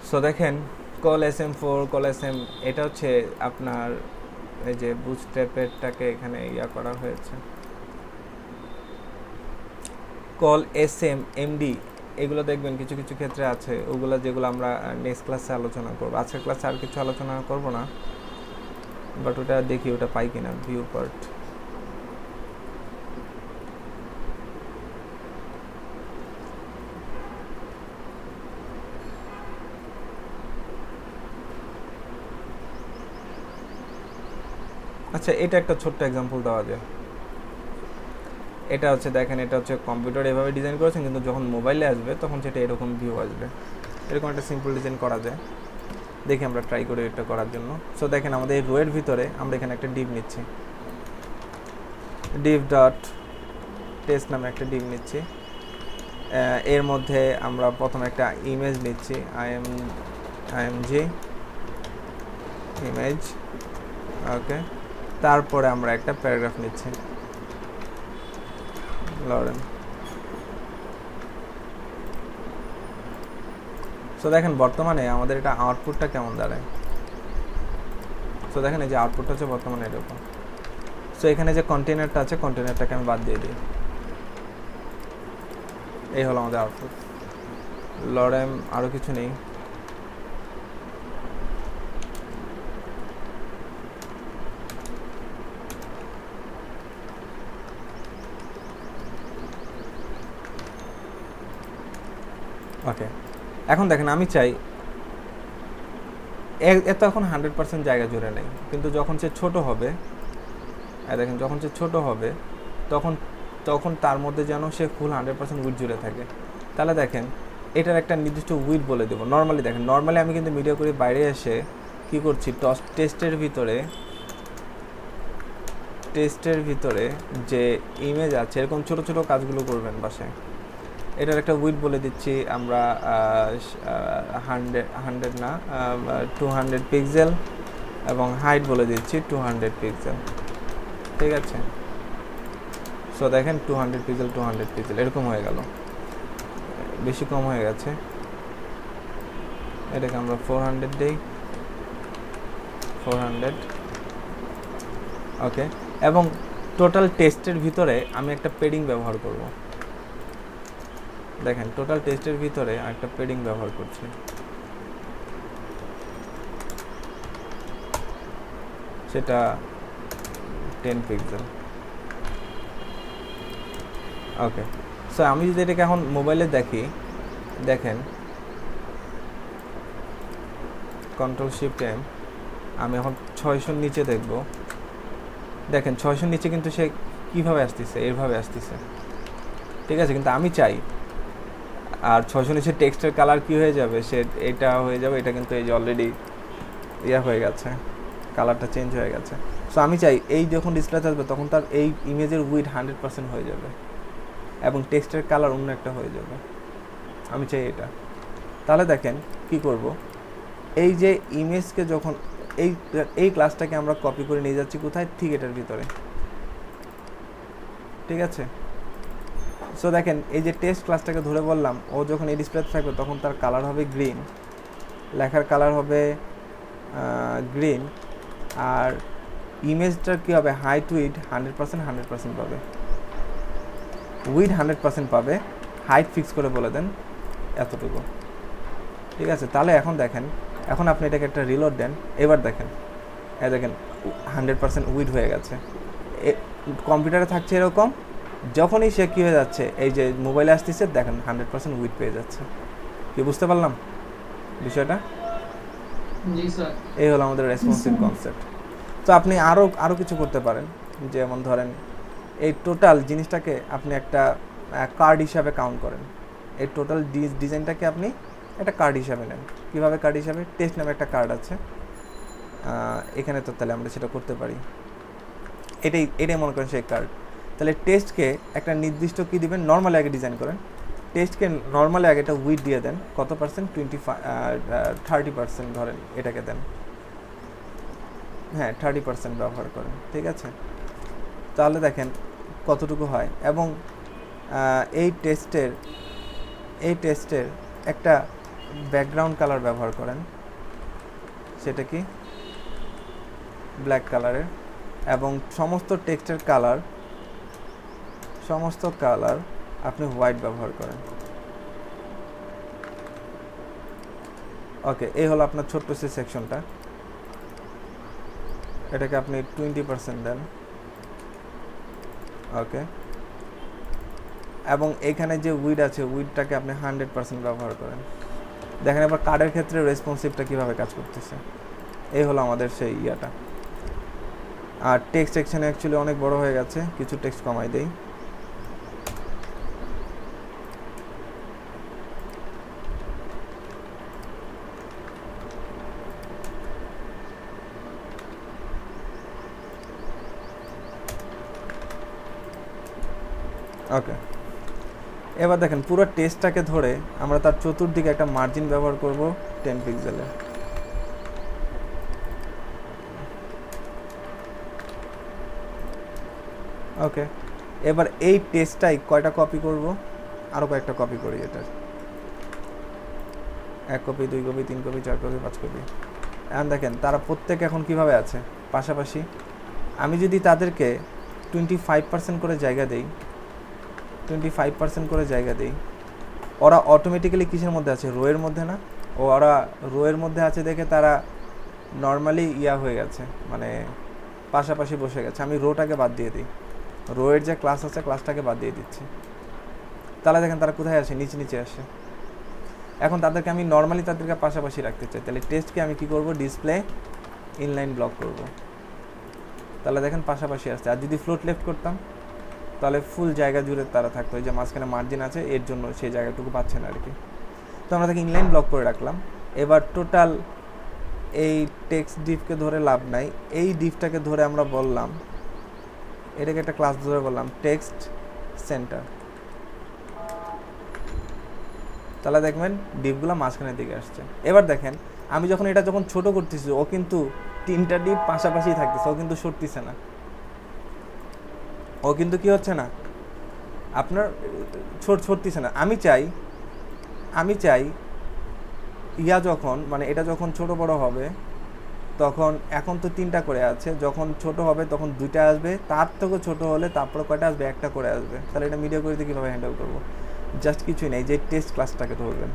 সো দেখেন কল SM4, কল SM, এটা হচ্ছে আপনার এই যে বুটস্ট্র্যাপেরটাকে এখানে ইয়া করা হয়েছে। কল SM, MD এগুলো দেখবেন কিছু কিছু ক্ষেত্রে আছে, ওগুলো যেগুলো আমরা নেক্সট ক্লাসে আলোচনা করবো। আজকের ক্লাসে আর কিছু আলোচনা করব না, বাট ওটা দেখি ওটা পাই কিনা। ভিউ পার্ট, আচ্ছা এটা একটা ছোট্ট এক্সাম্পল দেওয়া যায়। এটা হচ্ছে দেখেন, এটা হচ্ছে কম্পিউটার এভাবে ডিজাইন করেছেন, কিন্তু যখন মোবাইলে আসবে তখন সেটা এরকম ভিউ আসবে। এরকম একটা সিম্পল ডিজাইন করা যায়, দেখি আমরা ট্রাই করি এটা করার জন্য। সো দেখেন আমাদের এই রোয়ের ভিতরে আমরা এখানে একটা ডিভ নিচ্ছি, ডিভ ডট টেস্ট নামে একটা ডিভ নিচ্ছি। এর মধ্যে আমরা প্রথমে একটা ইমেজ নিচ্ছি, img ইমেজ, ওকে। তারপরে আমরা একটা প্যারাগ্রাফ নিচ্ছি, লরেন। সো দেখেন বর্তমানে আমাদের এটা আউটপুটটা কেমন দাঁড়ায়। সো দেখেন এই যে আউটপুটটা হচ্ছে বর্তমানে এরকম। সো এখানে যে কন্টেনারটা আছে, কন্টেনারটাকে আমি বাদ দিয়ে দিই। এই হলো আমাদের আউটপুট। লরেম আরও কিছু নেই। ওকে, এখন দেখেন আমি চাই এত এখন 100% জায়গা জুড়ে নেই, কিন্তু যখন সে ছোট হবে, দেখেন যখন সে ছোট হবে তখন তার মধ্যে যেন সে ফুল 100% উইড জুড়ে থাকে। তাহলে দেখেন এটার একটা নির্দিষ্ট উইড বলে দেবো। নর্মালি দেখেন, নর্মালি আমি কিন্তু মিডিয়া করে বাইরে এসে কি করছি, টেস্টের ভিতরে যে ইমেজ আছে এরকম ছোট ছোট কাজগুলো করবেন বাসায়। এটার একটা উইড বলে দিচ্ছি আমরা 100 না 200 পিক্সেল, এবং হাইট বলে দিচ্ছি 200 পিক্সেল, ঠিক আছে। সো দেখেন 200 পিক্সেল এরকম হয়ে গেল, বেশি কম হয়ে গেছে। এটাকে আমরা 400 দেই, 400, ওকে। এবং টোটাল টেস্টের ভিতরে আমি একটা পেডিং ব্যবহার করব। দেখেন টোটাল টেস্টের ভিতরে একটা পেডিং ব্যবহার করছি, সেটা 10 পিক্সেল। ওকে, সো আমি যদি এটাকে এখন মোবাইলে দেখি, দেখেন Ctrl+Shift+M, আমি এখন 600 নিচে দেখব, দেখেন 600 নিচে কিন্তু সে কীভাবে আসতেছে, এইভাবে আসতেছে, ঠিক আছে। কিন্তু আমি চাই আর 600 নিচে টেক্সটের কালার কি হয়ে যাবে, সে এটা হয়ে যাবে, এটা কিন্তু এই যে অলরেডি ইয়া হয়ে গেছে, কালারটা চেঞ্জ হয়ে গেছে। সো আমি চাই এই যখন ডিসপ্লেতে আসবে তখন তার এই ইমেজের উইথ 100% হয়ে যাবে এবং টেক্সটের কালার অন্য একটা হয়ে যাবে, আমি চাই এটা। তাহলে দেখেন কি করব, এই যে ইমেজকে যখন এই ক্লাসটাকে আমরা কপি করে নিয়ে যাচ্ছি কোথায়, ঠিক এটার ভিতরে, ঠিক আছে। সো দেখেন এই যে টেক্সট ক্লাসটাকে ধরে বললাম, ও যখন এই ডিসপ্লেতে থাকবে তখন তার কালার হবে গ্রিন, লেখার কালার হবে গ্রিন, আর ইমেজটার কী হবে, হাইট উইথ 100% পাবে, উইথ 100% পাবে, হাইট ফিক্স করে বলে দেন এতটুকু, ঠিক আছে। তাহলে এখন দেখেন, এখন আপনি এটাকে একটা রিলোড দেন, এবার দেখেন, দেখেন 100% উইথ হয়ে গেছে। কম্পিউটারে থাকছে এরকম, যখনই সে কী হয়ে যাচ্ছে, এই যে মোবাইলে আসতেছে দেখেন 100% উইথ পেয়ে যাচ্ছে। কি বুঝতে পারলাম বিষয়টা? জি স্যার। এই হলো আমাদের রেসপন্সিভ কনসেপ্ট। তো আপনি আরও কিছু করতে পারেন, যেমন ধরেন এই টোটাল জিনিসটাকে আপনি একটা কার্ড হিসাবে কাউন্ট করেন, এই টোটাল ডিজাইনটাকে আপনি একটা কার্ড হিসাবে নেন। কীভাবে কার্ড হিসাবে? টেস্ট নামে একটা কার্ড আছে এখানে, তো তাহলে আমরা সেটা করতে পারি। এটাই মনে করেন সেই কার্ড। তাহলে টেস্টকে একটা নির্দিষ্ট কী দিবেন, নর্মালি আগে ডিজাইন করেন, টেস্টকে নর্মালি আগে এটা উইথ দিয়ে দেন, কত পার্সেন্ট, 30% ধরেন এটাকে দেন, হ্যাঁ 30% ব্যবহার করেন, ঠিক আছে। তাহলে দেখেন কতটুকু হয়। এবং এই টেস্টের একটা ব্যাকগ্রাউন্ড কালার ব্যবহার করেন, সেটা কি ব্ল্যাক কালারের, এবং সমস্ত টেক্সটের কালার আপনি হোয়াইট ব্যবহার করেন। ওকে, এই হলো আপনার ছোট্ট সে সেকশনটা, এটাকে আপনি 20% দেন, ওকে। এবং এখানে যে উইড আছে, উইডটাকে আপনি 100% ব্যবহার করেন। দেখেন এবার কার্ডের ক্ষেত্রে রেসপন্সিভটা কীভাবে কাজ করতেছে। এই হলো আমাদের সেই ইয়াটা। আর টেক্সট সেকশনে অ্যাকচুয়ালি অনেক বড় হয়ে গেছে, কিছু টেক্সট কমাই দেই। ওকে, এবার দেখেন পুরো টেক্সটটাকে ধরে আমরা তার চতুর্দিকে একটা মার্জিন ব্যবহার করব 10 পিক্সেলের। ওকে, এবার এই টেক্সটটাই কয়টা কপি করব, আরও কয়েকটা কপি করি এটার, 1 copy 2 copy 3 copy 4 copy 5 copy. এখন দেখেন তারা প্রত্যেকে এখন কিভাবে আছে পাশাপাশি। আমি যদি তাদেরকে 25% করে জায়গা দেই, 25% করে জায়গা দেই, ওরা অটোমেটিক্যালি কিসের মধ্যে আছে, রোয়ের মধ্যে না? ওরা রোয়ের মধ্যে আছে দেখে তারা নর্মালি ইয়া হয়ে গেছে, মানে পাশাপাশি বসে গেছে। আমি রোটাকে বাদ দিয়ে দিই, রোয়ের যে ক্লাস আছে ক্লাসটাকে বাদ দিয়ে দিচ্ছি। তাহলে দেখেন তারা কোথায় আসে, নিচে আসে। এখন তাদেরকে আমি নর্মালি তাদেরকে পাশাপাশি রাখতে চাই, তাহলে টেস্টকে আমি কি করব, ডিসপ্লে ইনলাইন ব্লক করব, তাহলে দেখেন পাশাপাশি আসছে। আর যদি ফ্লোট লেফট করতাম তাহলে ফুল জায়গা জুড়ে তারা থাকতো, এই যে মাঝখানে মার্জিন আছে এর জন্য সেই জায়গাটুকু পাচ্ছে না আর কি। তো আমরা তাকে ইনলাইন ব্লক করে রাখলাম। এবার টোটাল এই টেক্সট ডিভকে ধরে লাভ নাই, এই ডিভটাকে ধরে আমরা বললাম, এটাকে একটা ক্লাস ধরে বললাম টেক্সট সেন্টার। তাহলে দেখবেন ডিভগুলো মাঝখানের দিকে আসছে। এবার দেখেন আমি যখন এটা ছোট করতেছি, ও কিন্তু 3টা ডিভ পাশাপাশি থাকতেছে, ও কিন্তু সরতেছে না, ও কিন্তু কি হচ্ছে না, আপনার ছড়তেছে না। আমি চাই ইয়া যখন, মানে এটা যখন ছোট বড় হবে তখন, এখন তো 3টা করে আছে, যখন ছোট হবে তখন 2টা আসবে, তার থেকে ছোট হলে তারপরে কয়টা আসবে, 1টা করে আসবে। তাহলে এটা মিডিয়া কোয়েরিতে কীভাবে হ্যান্ডেল করবো? জাস্ট কিছুই নেই, যে টেস্ট ক্লাসটাকে ধরবেন,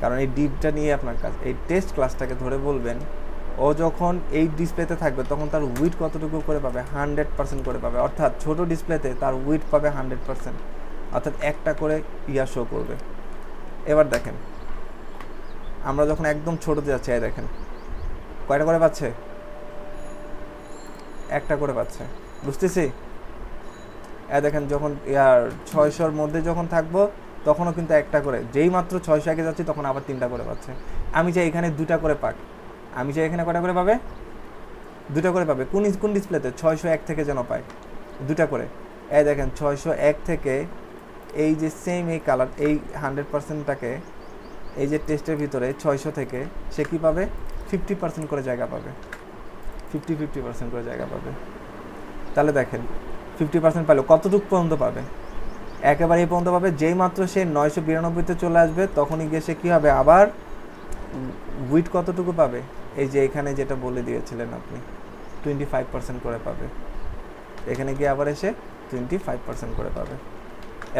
কারণ এই ডিভটা নিয়ে আপনার কাজ। এই টেস্ট ক্লাসটাকে ধরে বলবেন ও যখন এই ডিসপ্লেতে থাকবে তখন তার উইড কতটুকু করে পাবে? 100% করে পাবে। অর্থাৎ ছোট ডিসপ্লেতে তার উইড পাবে 100%, অর্থাৎ একটা করে ইয়া শো করবে। এবার দেখেন আমরা যখন একদম ছোটোতে যাচ্ছি, এই দেখেন কয়টা করে পাচ্ছে? একটা করে পাচ্ছে, বুঝতেছি? দেখেন যখন 600-র মধ্যে যখন থাকবো তখনও কিন্তু একটা করে, যেই মাত্র 600 আগে যাচ্ছি তখন আবার 3টা করে পাচ্ছে। আমি চাই এখানে 2টা করে পাক, আমি চাই এখানে কয়টা করে পাবে? 2টা করে পাবে। কোন ডিসপ্লেতে? 601 থেকে যেন পায় 2টা করে। দেখেন 601 থেকে এই যে সেম এই কালার, এই 100%টাকে এই যে টেস্টের ভিতরে 600 থেকে সে কী পাবে? 50% করে জায়গা পাবে, 50% করে জায়গা পাবে। তাহলে দেখেন 50% পাইলো, কতটুকু পর্যন্ত পাবে? একেবারে এই পর্যন্ত পাবে। যেই মাত্র সে 992-তে চলে আসবে তখনই গিয়ে সে কী হবে? আবার উইড কতটুকু পাবে? এই যে এখানে যেটা বলে দিয়েছিলেন আপনি 25% করে পাবে। এখানে গিয়ে আবার এসে 25% করে পাবে।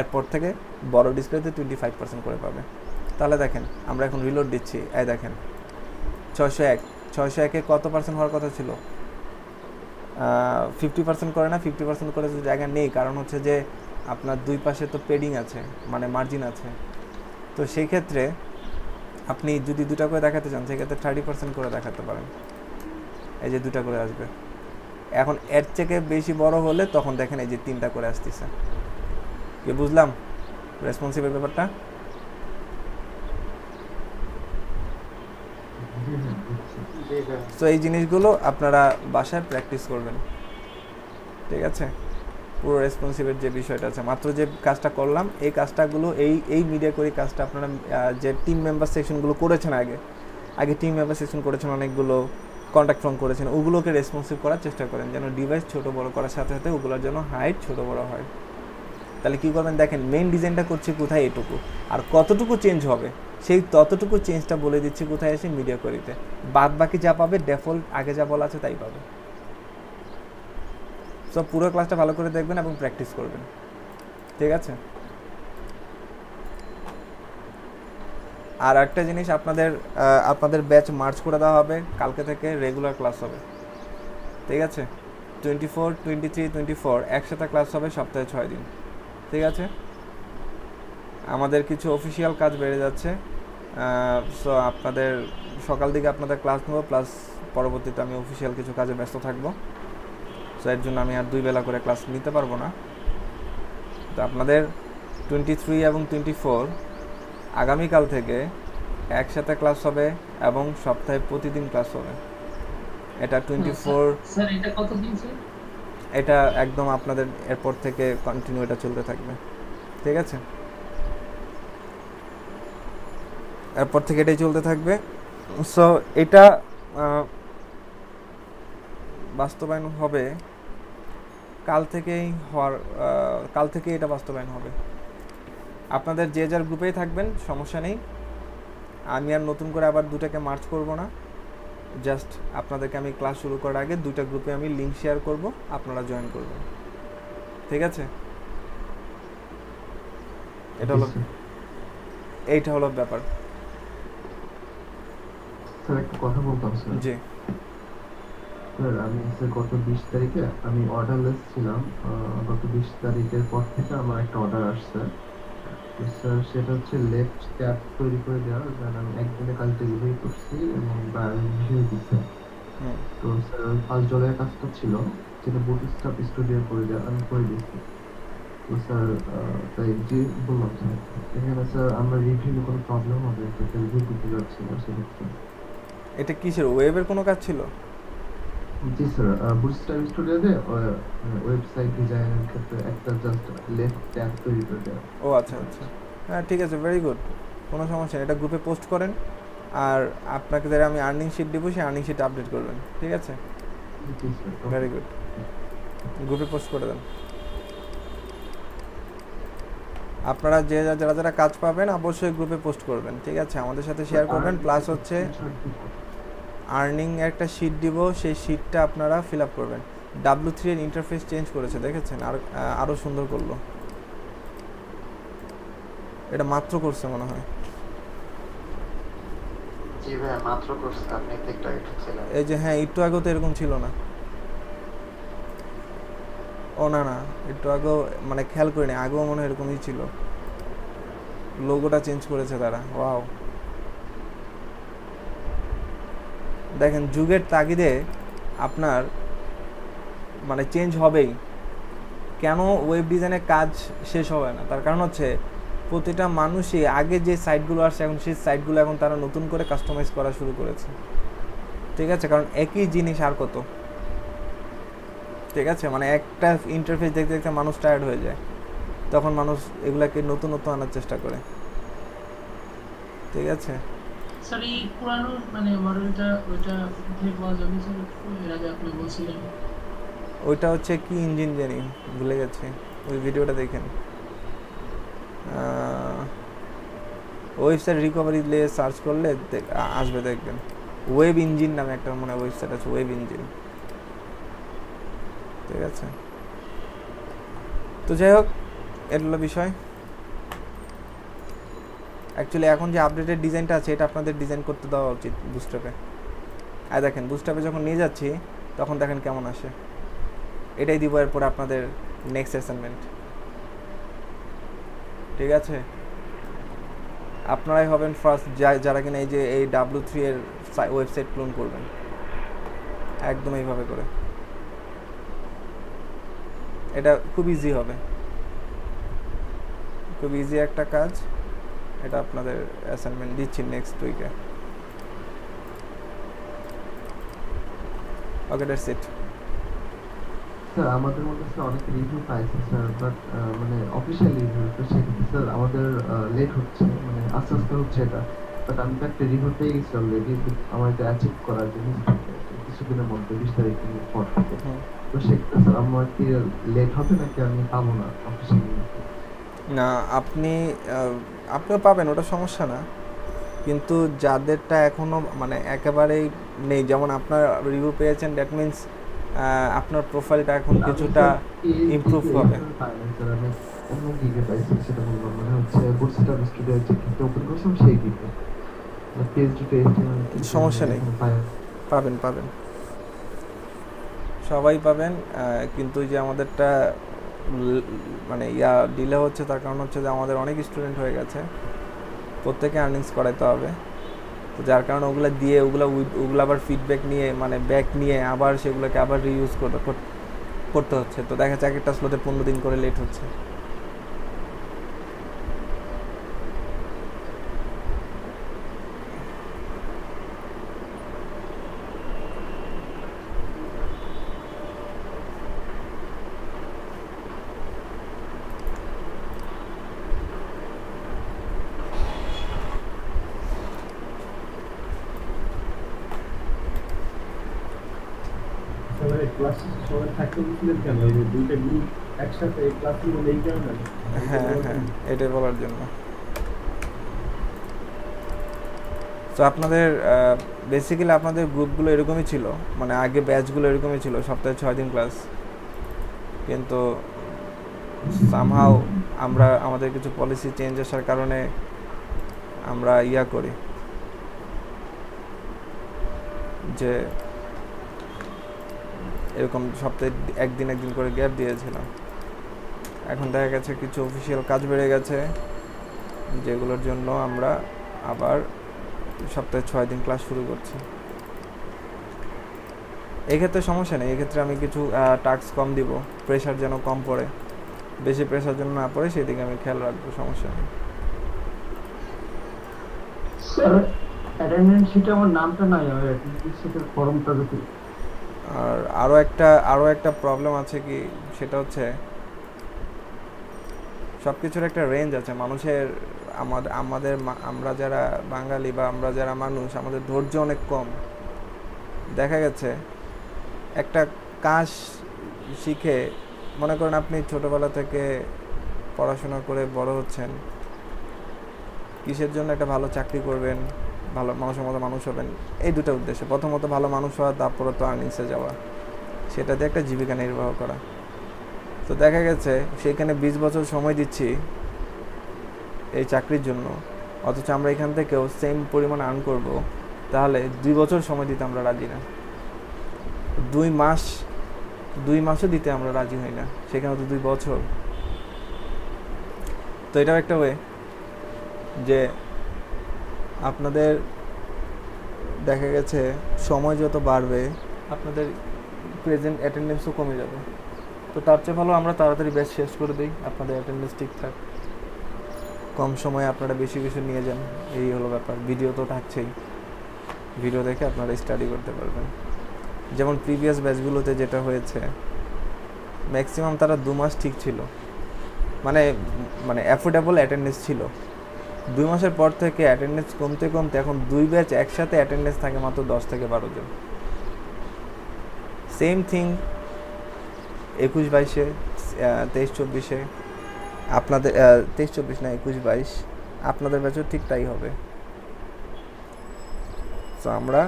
এরপর থেকে বড় ডিসপ্লেতে 25% করে পাবে। তাহলে দেখেন আমরা এখন রিলোড দিচ্ছি, দেখেন 601-এ কত পার্সেন্ট হওয়ার কথা ছিল? 50% করে না? 50% করে জায়গা নেই, কারণ হচ্ছে যে আপনার দুই পাশে তো পেডিং আছে, মানে মার্জিন আছে। তো সেই ক্ষেত্রে আপনি যদি 2টা করে দেখাতে চান সেক্ষেত্রে 30% করে দেখাতে পারেন, এই যে 2টা করে আসবে। এখন এর থেকে বেশি বড় হলে তখন দেখেন এই যে 3টা করে আসতেছে। কি বুঝলাম রেসপন্সিভের ব্যাপারটা? তো এই জিনিসগুলো আপনারা বাসায় প্র্যাকটিস করবেন, ঠিক আছে? পুরো রেসপন্সিভের যে বিষয়টা আছে, মাত্র যে কাজটা করলাম এই কাজটাগুলো এই মিডিয়া করে কাজটা আপনারা যে টিম মেম্বার সেকশনগুলো করেছেন, আগে টিম মেম্বার সেকশন করেছেন, অনেকগুলো কন্ট্যাক্ট ফর্ম করেছেন, ওগুলোকে রেসপন্সিভ করার চেষ্টা করেন যেন ডিভাইস ছোট বড় করার সাথে সাথে ওগুলোর জন্য হাইট ছোট বড় হয়। তাহলে কী করবেন? দেখেন মেইন ডিজাইনটা করছি কোথায়, এটুকু, আর কতটুকু চেঞ্জ হবে সেই ততটুকু চেঞ্জটা বলে দিচ্ছি কোথায় এসে মিডিয়া কোয়ারিতে। বাদ বাকি যা পাবে ডিফল্ট আগে যা বলা আছে তাই পাবে। সব পুরো ক্লাসটা ভালো করে দেখবেন এবং প্র্যাকটিস করবেন, ঠিক আছে? আর একটা জিনিস, আপনাদের ব্যাচ মার্চ করে দেওয়া হবে, কালকে থেকে রেগুলার ক্লাস হবে, ঠিক আছে? 24, 23, 24 একসাথে ক্লাস হবে সপ্তাহে 6 দিন, ঠিক আছে? আমাদের কিছু অফিসিয়াল কাজ বেড়ে যাচ্ছে, সো আপনাদের সকাল দিকে আপনাদের ক্লাস নেব, প্লাস পরবর্তীতে আমি অফিসিয়াল কিছু কাজে ব্যস্ত থাকবো। সো এর জন্য আমি আর 2 বেলা করে ক্লাস নিতে পারবো না। তো আপনাদের 23 এবং 24 আগামীকাল থেকে একসাথে ক্লাস হবে এবং সপ্তাহে প্রতিদিন ক্লাস হবে। এটা 24, স্যার এটা কতদিন স্যার? এটা একদম আপনাদের এরপর থেকে কন্টিনিউ এটা চলতে থাকবে, ঠিক আছে? এরপর থেকে এটাই চলতে থাকবে। সো এটা বাস্তবায়ন হবে কাল থেকে এটা বাস্তবায়ন হবে। আপনাদের যে যার গ্রুপেই থাকবেন, সমস্যা নেই। আমি আর নতুন করে আবার 2টাকে মার্চ করব না, জাস্ট আপনাদেরকে আমি ক্লাস শুরু করার আগে 2টা গ্রুপে আমি লিঙ্ক শেয়ার করব, আপনারা জয়েন করবেন, ঠিক আছে? এইটা হলো ব্যাপার। স্যার একটা কথা বলতাম স্যার। জি স্যার আমি গত 20 তারিখে আমি অর্ডারলেস ছিলাম। গত 20 তারিখের পর থেকে আমার একটা অর্ডার আসছে। তো স্যার সেটা হচ্ছে লেফট ট্যাব তৈরি করে দেওয়ার, কারণ আমি একদিনে কাজ ডেলিভারি করছি এবং রিভিউ দিচ্ছে। তো স্যার ফার্স্ট জলের কাজটা ছিল যেটা বুটস্ট্র্যাপ স্টুডিও করে দেওয়া, আমি করে দিচ্ছি। তো স্যার তাই যে বললাম স্যার এখানে স্যার আমরা রিভিউ কোনো প্রবলেম হবে, রিভিউ দিতে যাচ্ছি না সেক্ষেত্রে। এটা কিসের ওয়েবের কোনো কাজ ছিল? জি স্যার, বুটস্ট্র্যাপ স্টুডিওতে ওয়েবসাইট ডিজাইনের ক্ষেত্রে একটা জাস্ট লেফট ট্যাব তৈরি করে দেওয়া। ও আচ্ছা আচ্ছা, হ্যাঁ ঠিক আছে, ভেরি গুড, কোনো সমস্যা নেই। এটা গ্রুপে পোস্ট করেন, আর আপনাকে যারা আমি আর্নিং শিট দেবো সেই আর্নিং শিট আপডেট করবেন, ঠিক আছে? ভেরি গুড, গ্রুপে পোস্ট করে দেন। আপনারা যারা কাজ পাবেন অবশ্যই গ্রুপে পোস্ট করবেন, ঠিক আছে? আমাদের সাথে শেয়ার করবেন। প্লাস হচ্ছে আর্নিং একটা শিট দিব, সেই শিটটা আপনারা ফিল আপ করবেন। W3 এর ইন্টারফেস চেঞ্জ করেছে, দেখেছেন? আরও সুন্দর করলো, এটা মাত্র করছে মনে হয়। জি ভাইয়া মাত্র করছে, আপনি তো একটু আগে ঢুকছিলেন। এই যে হ্যাঁ, একটু আগেও তো এরকম ছিল না। ও না না, একটু আগেও মানে খেয়াল করিনি, আগেও মনে হয় এরকমই ছিল। লোগোটা চেঞ্জ করেছে তারা, ওয়াও। দেখেন যুগের তাগিদে আপনার মানে চেঞ্জ হবেই। কেন ওয়েব ডিজাইনের কাজ শেষ হবে না, তার কারণ হচ্ছে প্রতিটা মানুষই আগে যে সাইটগুলো আসছে এখন সেই সাইটগুলো এখন তারা নতুন করে কাস্টমাইজ করা শুরু করেছে, ঠিক আছে? কারণ একই জিনিস আর কত, ঠিক আছে? মানে একটা ইন্টারফেস দেখতে দেখতে মানুষ টায়ার্ড হয়ে যায়, তখন মানুষ এগুলাকে নতুনত্ব আনার চেষ্টা করে, ঠিক আছে? স্যার এই পুরানো মানে মডেলটা ওইটা কোথায় পাওয়া যাবে স্যার? এর আগে আপনি বলছিলেন। ওইটা হচ্ছে কি ইঞ্জিন জানি, ভুলে গেছি, ওই ভিডিওটা দেখেন। ওয়েবসাইট রিকভারি দিয়ে সার্চ করলে আসবে, দেখবেন ওয়েব ইঞ্জিন নামে একটা মনে হয় ওয়েবসাইট আছে, ওয়েব ইঞ্জিন, ঠিক আছে? তো যাই হোক, এটা হলো বিষয়। অ্যাকচুয়ালি এখন যে আপডেটেড ডিজাইনটা আছে এটা আপনাদের ডিজাইন করতে দেওয়া উচিত বুস্ট্র্যাপে। আর দেখেন বুস্ট্র্যাপে যখন নিয়ে যাচ্ছি তখন দেখেন কেমন আসে। এটাই দিব এরপরে আপনাদের নেক্সট অ্যাসাইনমেন্ট, ঠিক আছে? আপনারাই হবেন ফার্স্ট যারা কিনা এই যে এই W3 এর ওয়েবসাইট ক্লোন করবেন, একদম এইভাবে করে। এটা খুব ইজি হবে, খুব ইজি একটা কাজ। এটা আপনাদের অ্যাসাইনমেন্ট দিচ্ছি নেক্সট উইকে। ওকে, দ্যাটস ইট। স্যার আমাদের মধ্যে স্যার অনেক রিভিউ পাইছে স্যার, বাট মানে অফিসিয়াল রিভিউ, তো সেক্ষেত্রে স্যার আমাদের লেট হচ্ছে, মানে আস্তে আস্তে হচ্ছে এটা। বাট আমি তো একটা রিভিউ পেয়ে গেছি অলরেডি, আমার এটা অ্যাচিভ করার জন্য কিছুদিনের মধ্যে 20 তারিখের পর থেকে। তো সেক্ষেত্রে স্যার আমার কি লেট হবে নাকি আমি পাবো না অফিসিয়াল? না, আপনিও পাবেন, ওটা সমস্যা না। কিন্তু যাদেরটা এখনও মানে একেবারেই নেই, যেমন আপনার রিভিউ পেয়েছেন, দ্যাট মিন্স আপনার প্রোফাইলটা এখন কিছুটা ইমপ্রুভ হবে। স্যার আমি অন্য দিকে পাইছি, সেটা বললাম, মানে হচ্ছে বুটস্ট্র্যাপ স্টুডিও যেটা ওপেন করছিলাম সেই দিকে পিএইচডি পেজ। সমস্যা নেই, পাবেন পাবেন, সবাই পাবেন। কিন্তু যে আমাদেরটা মানে ডিলে হচ্ছে, তার কারণ হচ্ছে যে আমাদের অনেক স্টুডেন্ট হয়ে গেছে, প্রত্যেকে আর্নিংস করাইতে হবে। তো যার কারণে ওগুলো দিয়ে ওগুলো আবার ফিডব্যাক নিয়ে মানে ব্যাক নিয়ে আবার সেগুলোকে আবার রিইউজ করতে হচ্ছে। তো দেখা যাচ্ছে একটা স্লোতে 15 দিন করে লেট হচ্ছে। হ্যাঁ হ্যাঁ, এটাই বলার জন্য। তো আপনাদের বেসিক্যালি আপনাদের গ্রুপগুলো এরকমই ছিল, মানে আগে ব্যাচগুলো এরকমই ছিল, সপ্তাহে 6 দিন ক্লাস। কিন্তু সামহাও আমরা আমাদের কিছু পলিসি চেঞ্জ আসার কারণে আমরা করি যে এরকম সপ্তাহে একদিন করে গ্যাপ দিয়েছিলাম। এখন দেখা গেছে কিছু অফিসিয়াল কাজ বেড়ে গেছে, যেগুলোর জন্য আমরা আবার সপ্তাহে 6 দিন ক্লাস শুরু করছি। এক্ষেত্রে সমস্যা নেই, এক্ষেত্রে আমি কিছু টাস্ক কম দিব, প্রেশার যেন কম পড়ে, বেশি প্রেশার যেন না পড়ে সেদিকে আমি খেয়াল রাখবো, সমস্যা নেই। স্যার অ্যাটেন্ডেন্স শিটে আমার নামটা নাই, আর অ্যাটেন্ডেন্স শিটের ফর্মটা যদি। আর আরও একটা প্রবলেম আছে কি, সেটা হচ্ছে সব কিছুর একটা রেঞ্জ আছে। মানুষের আমরা যারা বাঙালি বা আমরা যারা মানুষ, আমাদের ধৈর্য অনেক কম। দেখা গেছে একটা কাজ শিখে, মনে করেন আপনি ছোটোবেলা থেকে পড়াশোনা করে বড় হচ্ছেন, কিসের জন্য? একটা ভালো চাকরি করবেন, ভালো মানুষের মতো মানুষ হবেন, এই দুটো উদ্দেশ্যে। প্রথমত ভালো মানুষ হওয়া, তারপরে তো আর্নিংসে যাওয়া, সেটা দিয়ে একটা জীবিকা নির্বাহ করা। তো দেখা গেছে সেখানে 20 বছর সময় দিচ্ছি এই চাকরির জন্য, অথচ আমরা এখান থেকেও সেম পরিমাণ আর্ন করব তাহলে 2 বছর সময় দিতে আমরা রাজি না, 2 মাসও দিতে আমরা রাজি হই না, সেখানে তো 2 বছর। তো এটাও একটা ওয়ে যে আপনাদের দেখা গেছে সময় যত বাড়বে আপনাদের প্রেজেন্ট অ্যাটেন্ডেন্সও কমে যাবে। তো তার চেয়ে ভালো আমরা তাড়াতাড়ি ব্যাচ শেষ করে দিই, আপনাদের অ্যাটেন্ডেন্স ঠিকঠাক, কম সময়ে আপনারা বেশি কিছু নিয়ে যান। এই হলো ব্যাপার। ভিডিও তো থাকছেই, ভিডিও দেখে আপনারা স্টাডি করতে পারবেন। যেমন প্রিভিয়াস ব্যাচগুলোতে যেটা হয়েছে, ম্যাক্সিমাম তারা 2 মাস ঠিক ছিল, মানে অ্যাফোর্ডেবল অ্যাটেন্ডেন্স ছিল। 2 মাসের পর থেকে অ্যাটেন্ডেন্স কমতে কমতে এখন 2 ব্যাচ একসাথে অ্যাটেন্ডেন্স থাকে মাত্র 10 থেকে 12 জন। সেম থিং 21-22-এ, 23-24-এ আপনাদের 23-24 না 21-22 আপনাদের ব্যাচও ঠিক তাই হবে। তো আমরা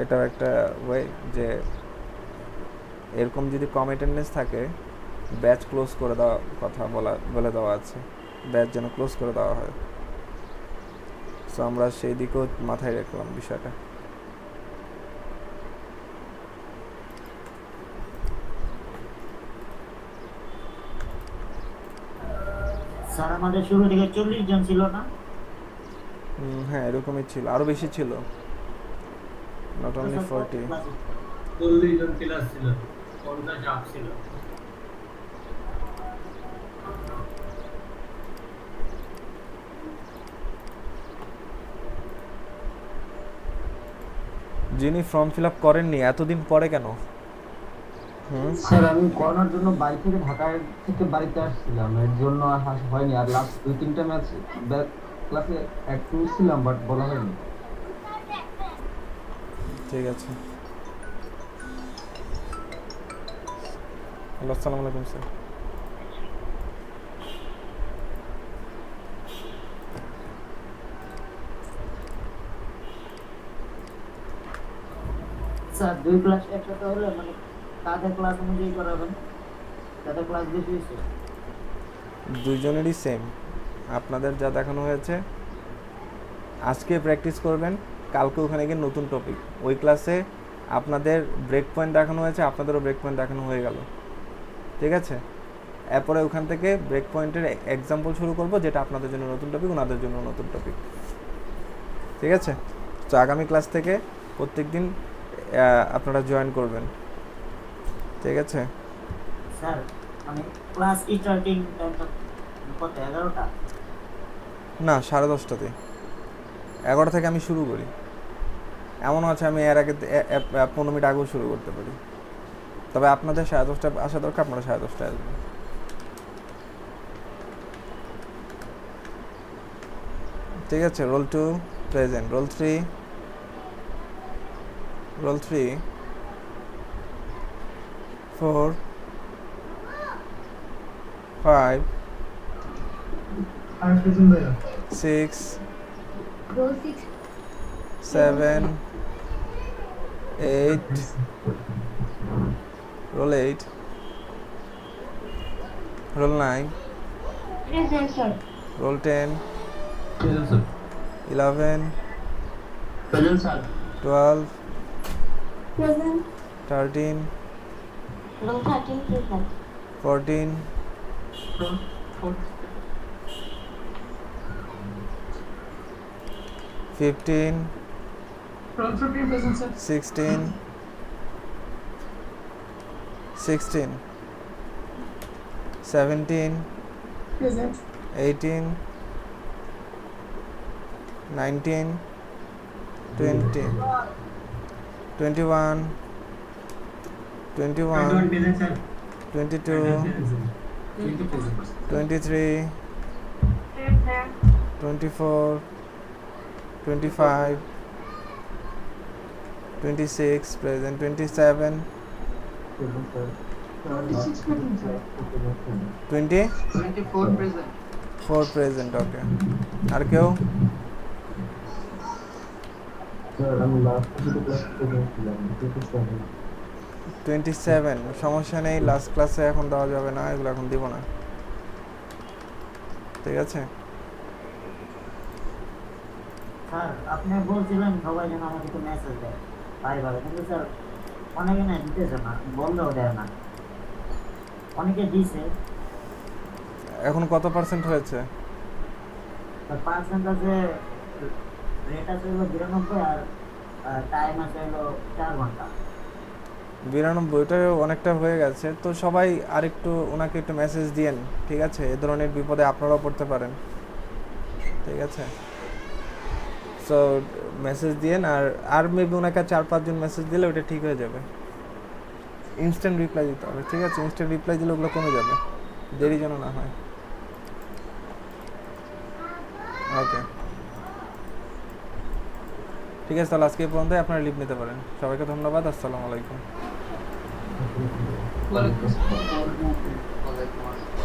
এটাও একটা ওয়ে যে এরকম যদি কম অ্যাটেন্ডেন্স থাকে ব্যাচ ক্লোজ করে দেওয়া কথা বলে দেওয়া আছে, ব্যাচ যেন ক্লোজ করে দেওয়া হয়। সো আমরা সেই দিকেও মাথায় রাখলাম বিষয়টা। স্যার আমাদের শুরু থেকে 40 জন ছিল না? হ্যাঁ এরকমই ছিল, আরো বেশি ছিল, নট অনলি 40। 40 জন ক্লাস ছিল, 50 আপ ছিল। যিনি ফর্ম ফিল আপ করেননি এতদিন পরে কেন? স্যার আমি করোনার জন্য বাড়ি থেকে ঢাকা থেকে বাড়িতে আসছিলাম, এর জন্য হয়নি। আর লাস্ট 2-3টা ম্যাচ ক্লাসে অ্যাক্টিভ ছিলাম, বাট বলা হয়নি। ঠিক আছে। হ্যালো, আসসালামু আলাইকুম স্যার। স্যার 2 ক্লাস একসাথে হলে মানে তাদের ক্লাস অনুযায়ী করাবেন, তাদের ক্লাস বেশি হয়েছে? দুইজনেরই সেম, আপনাদের যা দেখানো হয়েছে আজকে প্র্যাকটিস করবেন, কালকে ওখানে গিয়ে নতুন টপিক। ওই ক্লাসে আপনাদের ব্রেক পয়েন্ট দেখানো হয়েছে, আপনাদেরও ব্রেক পয়েন্ট দেখানো হয়ে গেল, ঠিক আছে? এরপরে ওখান থেকে ব্রেক পয়েন্টের এক্সাম্পল শুরু করব, যেটা আপনাদের জন্য নতুন টপিক, ওনাদের জন্য নতুন টপিক, ঠিক আছে? তো আগামী ক্লাস থেকে প্রত্যেক দিন আপনারা জয়েন করবেন, ঠিক আছে? স্যার মানে ক্লাস স্টার্টিং টাইমটা কত? 11টা? না, 10:30টাতে। 11টা থেকে আমি শুরু করি, এমনও আছে আমি এর আগে 15 মিনিট আগেও শুরু করতে পারি। তবে আপনাদের 10:30টায় আসা দরকার, আপনারা 10:30টায় আসবেন। ঠিক আছে? রোল 2 প্রেজেন্ট, রোল 3 4 5 আর প্রেজেন্ট ভাইয়া 6 roll 6 7 8 roll 8 roll 9 present sir roll 10 present sir. 11 present sir. 12 present 13 roll 13 present 14 15 roll 15 present sir 16 17 present 18 19 20 21 21 present sir. 22 23 24 25 26 present 27 26 present sir 24 present. present ওকে। আর কেউ? স্যার আমি লাস্ট দুটো ক্লাস প্রেজেন্ট ছিলাম, 27 সমস্যা নেই, লাস্ট ক্লাসে এখন দেওয়া যাবে না, এগুলো এখন দিব না, ঠিক আছে? স্যার আপনি বলছিলেন সবাই যেন আমাকে একটু মেসেজ দেয় ভাবে, কিন্তু স্যার অনেকে না দিতেছে না, বললেও দেয় না। অনেকে দিছে, এখন কত পার্সেন্ট হয়েছে? পার্সেন্ট আছে, রেট আছে হলো 92 আর টাইম আছে হলো 4 ঘন্টা। 92টা অনেকটা হয়ে গেছে, তো সবাই আরেকটু ওনাকে একটু মেসেজ দিয়েন, ঠিক আছে? এ ধরনের বিপদে আপনারাও পড়তে পারেন, ঠিক আছে? সো মেসেজ দিয়েন, আর মেবি ওনাকে 4-5 জন মেসেজ দিলে ওটা ঠিক হয়ে যাবে। ইনস্ট্যান্ট রিপ্লাই দিতে হবে, ঠিক আছে? ইনস্ট্যান্ট রিপ্লাই দিলে ওগুলো কমে যাবে, দেরি যেন না হয়। ওকে, ঠিক আছে, তাহলে আজকে এই পর্যন্তই, আপনারা লিভ নিতে পারেন। সবাইকে ধন্যবাদ, আসসালামু আলাইকুম। ওয়ালাইকুম আসসালাম। ওয়ালাইকুম আসসালাম।